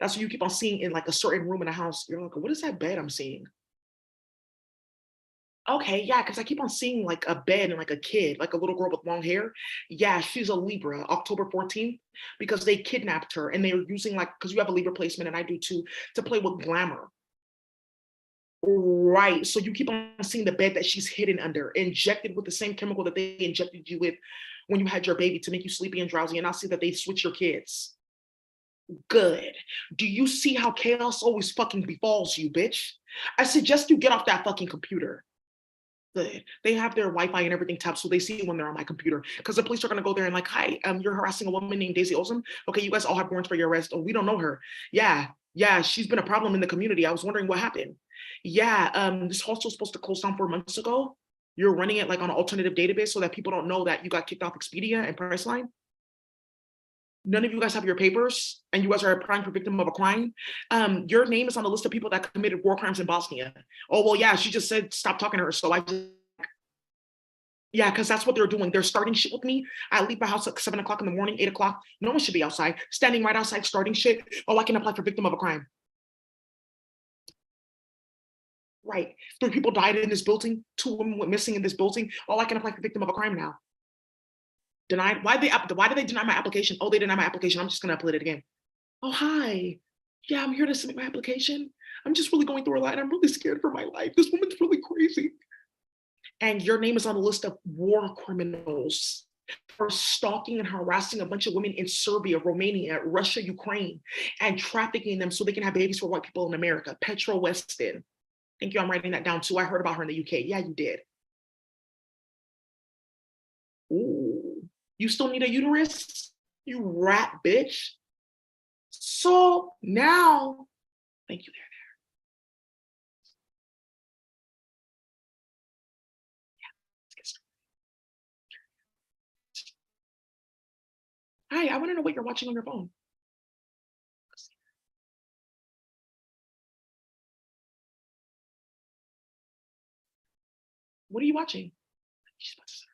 That's what you keep on seeing in like a certain room in a house. You're like, what is that bed I'm seeing? Okay, yeah, because I keep on seeing like a bed and like a kid, like a little girl with long hair. Yeah, she's a Libra, October 14th, because they kidnapped her and they're using like, because you have a Libra placement and I do too, to play with glamour. Right. So you keep on seeing the bed that she's hidden under, injected with the same chemical that they injected you with when you had your baby to make you sleepy and drowsy. And I see that they switch your kids. Good. Do you see how chaos always fucking befalls you, bitch? I suggest you get off that fucking computer. Good. They have their Wi-Fi and everything tapped so they see when they're on my computer. Because the police are gonna go there and like, hi, you're harassing a woman named Daisy Olson. Okay, you guys all have warrants for your arrest. Oh, we don't know her. Yeah, yeah, she's been a problem in the community. I was wondering what happened. Yeah, this hostel's supposed to close down 4 months ago. You're running it like on an alternative database so that people don't know that you got kicked off Expedia and Priceline. None of you guys have your papers and you guys are applying for victim of a crime. Your name is on the list of people that committed war crimes in Bosnia. Oh, well, yeah, she just said stop talking to her. So I just, yeah, because that's what they're doing. They're starting shit with me. I leave my house at 7 o'clock in the morning, 8 o'clock. No one should be outside, standing right outside, starting shit. Oh, I can apply for victim of a crime. Right. 3 people died in this building. 2 women went missing in this building. Oh, I can apply for victim of a crime now. Denied. Why did they deny my application? Oh, they denied my application. I'm just gonna upload it again. Oh, hi. Yeah, I'm here to submit my application. I'm just really going through a lot and I'm really scared for my life. This woman's really crazy. And your name is on the list of war criminals for stalking and harassing a bunch of women in Serbia, Romania, Russia, Ukraine, and trafficking them so they can have babies for white people in America. Petra Weston. Thank you. I'm writing that down too. I heard about her in the UK. Yeah, you did. Ooh. You still need a uterus? You rat bitch. So now, thank you there. Hi, I want to know what you're watching on your phone. What are you watching? She's about to start.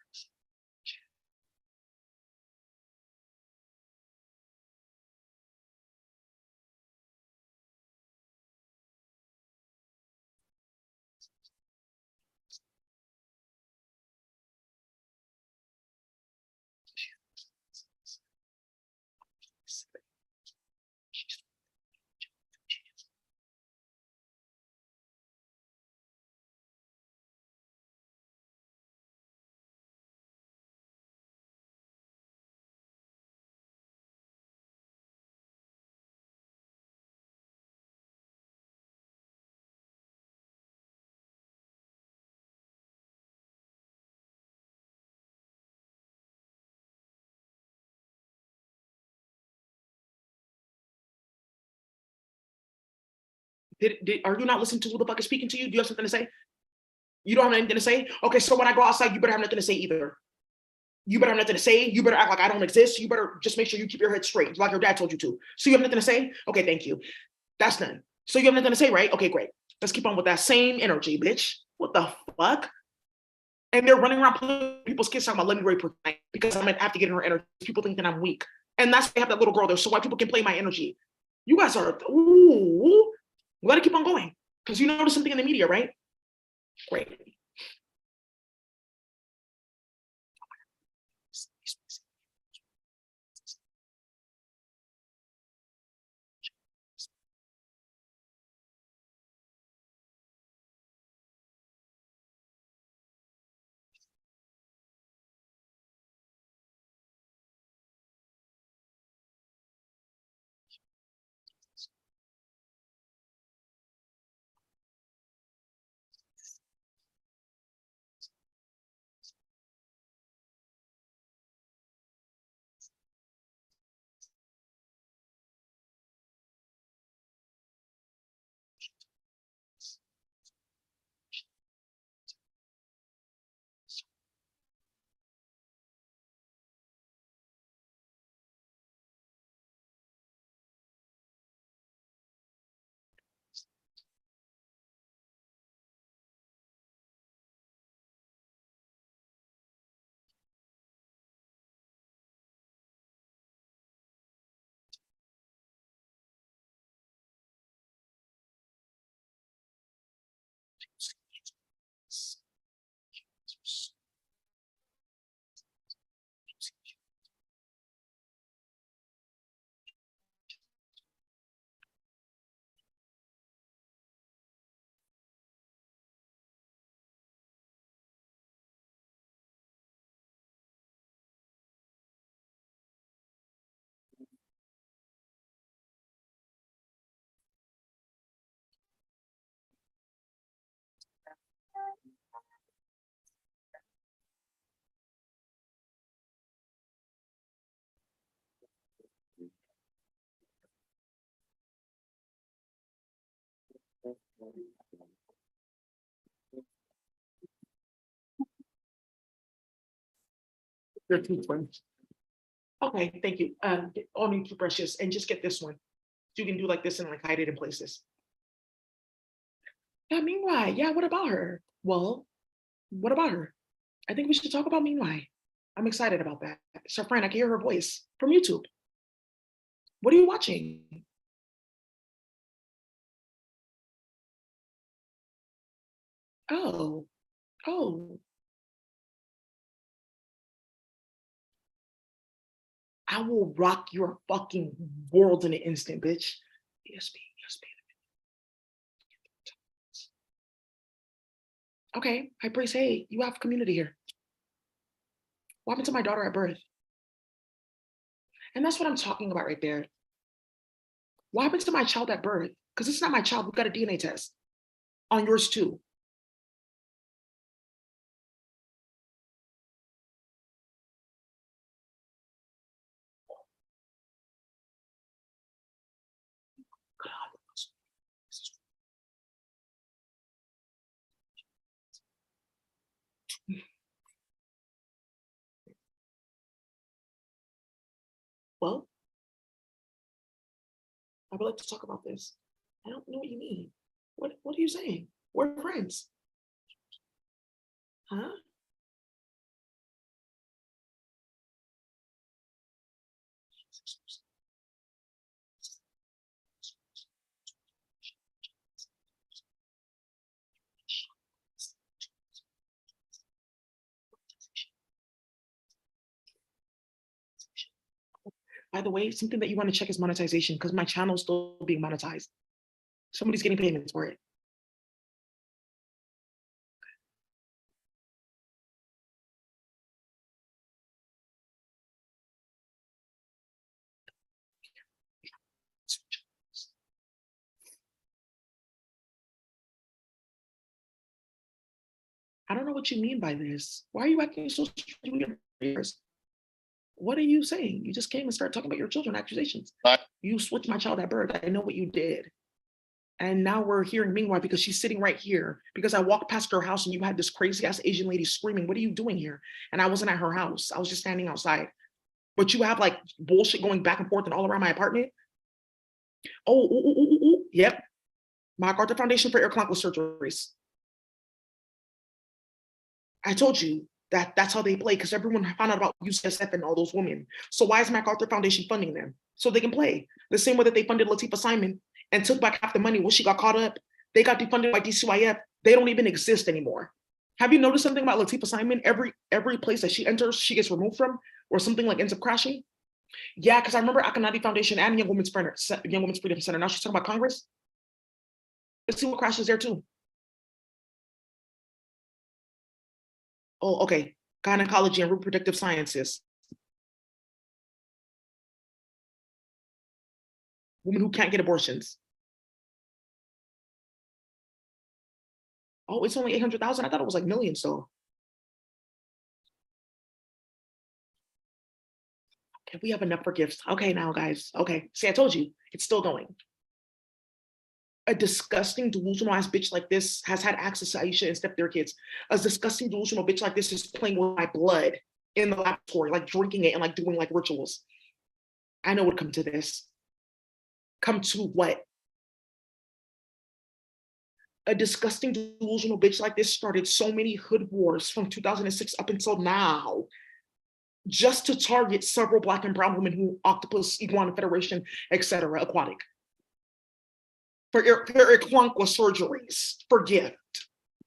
Are you not listening to who the fuck is speaking to you? Do you have something to say? You don't have anything to say? Okay, so when I go outside, you better have nothing to say either. You better have nothing to say. You better act like I don't exist. You better just make sure you keep your head straight, like your dad told you to. So you have nothing to say? Okay, thank you. That's done. So you have nothing to say, right? Okay, great. Let's keep on with that same energy, bitch. What the fuck? And they're running around putting people's kids talking about let me rape her because I'm gonna have to get in her energy. People think that I'm weak. And that's why I have that little girl there. So why people can play my energy. You guys are, ooh, we gotta keep on going. Because you notice something in the media, right? Great. They're two twins. Okay, thank you. All new toothbrushes and just get this one. So you can do like this and like hide it in places. Yeah, meanwhile, yeah, what about her? Well, what about her? I think we should talk about meanwhile. I'm excited about that. So, friend, I can hear her voice from YouTube. What are you watching? Oh, oh, I will rock your fucking world in an instant, bitch. ESP, ESP. Okay, high priest, hey, you have community here. What happened to my daughter at birth? And that's what I'm talking about right there. What happened to my child at birth? Because it's not my child. We've got a DNA test on yours too. Well, I would like to talk about this. I don't know what you mean. What are you saying? We're friends. Huh? By the way, something that you want to check is monetization because my channel's still being monetized. Somebody's getting payments for it. I don't know what you mean by this. Why are you acting so strange with your prayers? What are you saying? You just came and started talking about your children accusations. You switched my child at birth. I know what you did. And now we're hearing meanwhile because she's sitting right here because I walked past her house and you had this crazy ass Asian lady screaming, "What are you doing here?" And I wasn't at her house. I was just standing outside. But you have like bullshit going back and forth and all around my apartment. Oh, ooh, ooh, ooh, ooh, yep. MacArthur Foundation for Air Clonkless surgeries. I told you that that's how they play because everyone found out about UCSF and all those women. So why is MacArthur Foundation funding them? So they can play the same way that they funded Latifah Simon and took back half the money when she got caught up. They got defunded by DCYF. They don't even exist anymore. Have you noticed something about Latifah Simon? Every place that she enters, she gets removed from, or something like ends up crashing. Yeah, because I remember Akanadi Foundation and Young Women's Freedom Center. Now she's talking about Congress. Let's see what crashes there too. Oh, okay. Gynecology and reproductive sciences. Women who can't get abortions. Oh, it's only 800,000. I thought it was like millions though. Okay, we have enough for gifts. Okay, now guys. Okay, see, I told you, it's still going. A disgusting, delusional ass bitch like this has had access to Aisha and step their kids. A disgusting, delusional bitch like this is playing with my blood in the laboratory, like drinking it and like doing like rituals. I know it would come to this. Come to what? A disgusting, delusional bitch like this started so many hood wars from 2006 up until now, just to target several Black and brown women who Octopus, Iguana Federation, etc., aquatic. For Equanqua surgeries, for gift,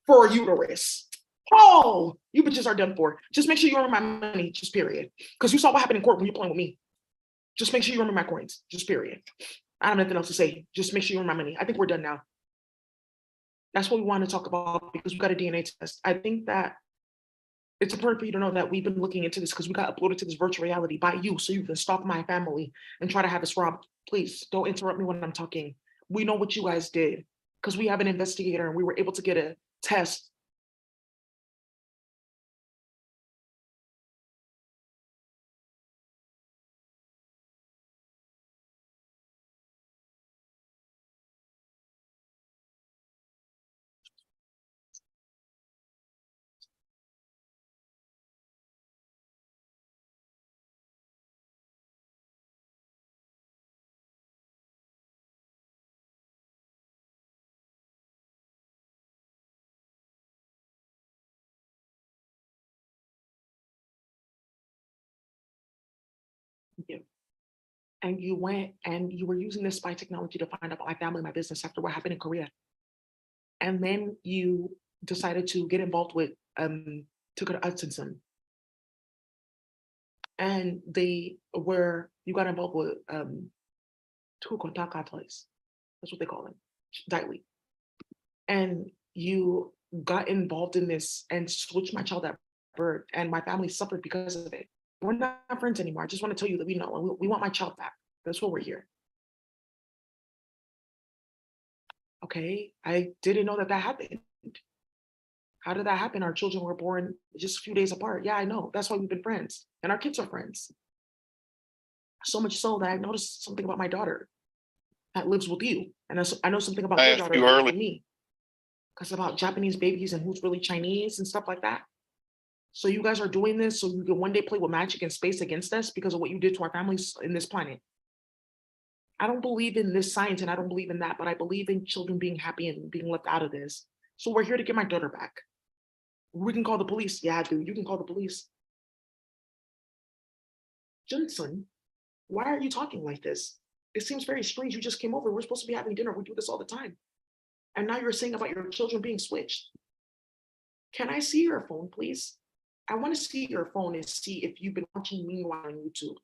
for a uterus. Oh, you bitches are done for. Just make sure you remember my money, just period. Because you saw what happened in court when you're playing with me. Just make sure you remember my coins, just period. I don't have nothing else to say. Just make sure you remember my money. I think we're done now. That's what we want to talk about because we got a DNA test. I think that it's important for you to know that we've been looking into this because we got uploaded to this virtual reality by you so you can stalk my family and try to have us robbed. Please don't interrupt me when I'm talking. We know what you guys did because we have an investigator and we were able to get a test. Yeah. And you went and you were using this spy technology to find out about my family, my business after what happened in Korea. And then you decided to get involved with Tucker Hutchinson. And you got involved with Tukontakatos. That's what they call them, Diley. And you got involved in this and switched my child at birth, and my family suffered because of it. We're not friends anymore. I just want to tell you that we want my child back. That's what we're here. Okay, I didn't know that happened. How did that happen? Our children were born just a few days apart. Yeah, I know. That's why we've been friends, and our kids are friends. So much so that I noticed something about my daughter that lives with you, and I know something about your daughter that lives with me. Because about Japanese babies and who's really Chinese and stuff like that. So you guys are doing this so you can one day play with magic and space against us because of what you did to our families in this planet. I don't believe in this science and I don't believe in that, but I believe in children being happy and being left out of this. So we're here to get my daughter back. We can call the police. Yeah, dude, you can call the police. Johnson, why are you talking like this? It seems very strange. You just came over. We're supposed to be having dinner. We do this all the time. And now you're saying about your children being switched. Can I see your phone, please? I want to see your phone and see if you've been watching Meanwhile on YouTube.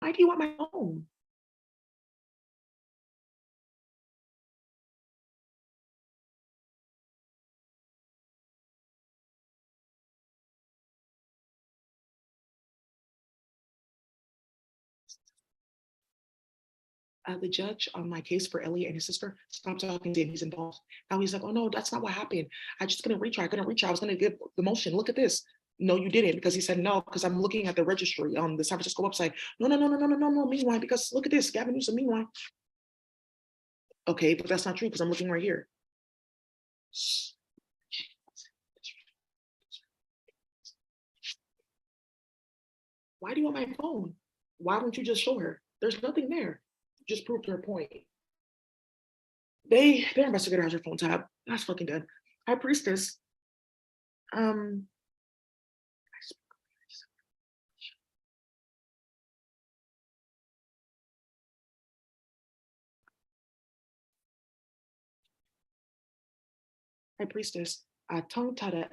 Why do you want my phone? The judge on my case for Elliot and his sister stopped talking to him. He's involved. Now he's like, oh no, that's not what happened. I just couldn't reach her. I couldn't reach her. I was going to give the motion. Look at this. No, you didn't, because he said no, because I'm looking at the registry on the San Francisco website. No, no, no, no, no, no, no, no. Meanwhile, because look at this. Gavin Newsom, meanwhile. Okay, but that's not true because I'm looking right here. Why do you want my phone? Why don't you just show her? There's nothing there. Just proved her point. Their investigator has her phone tab. That's fucking good. High priestess. Um. High priestess. Tongue tada.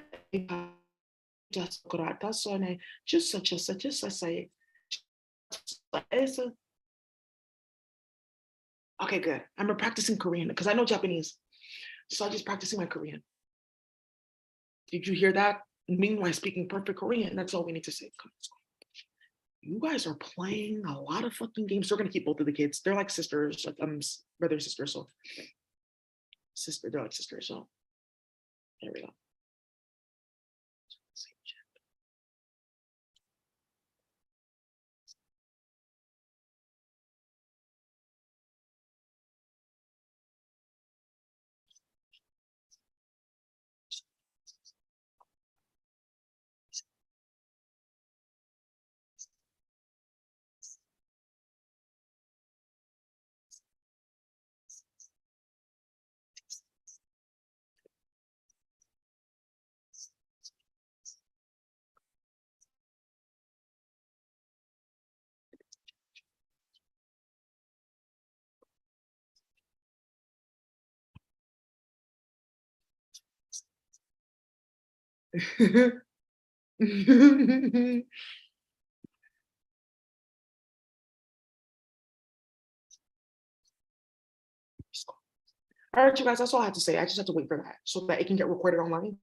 Just grata sone. Just such a say. Okay, good. I'm practicing Korean because I know Japanese. So I'm just practicing my Korean. Did you hear that? Meanwhile, speaking perfect Korean. That's all we need to say. You guys are playing a lot of fucking games. They're gonna keep both of the kids. They're like sisters, like brother and sister. So they're like sisters. So there we go. All right, you guys, that's all I have to say. I just have to wait for that so that it can get recorded online.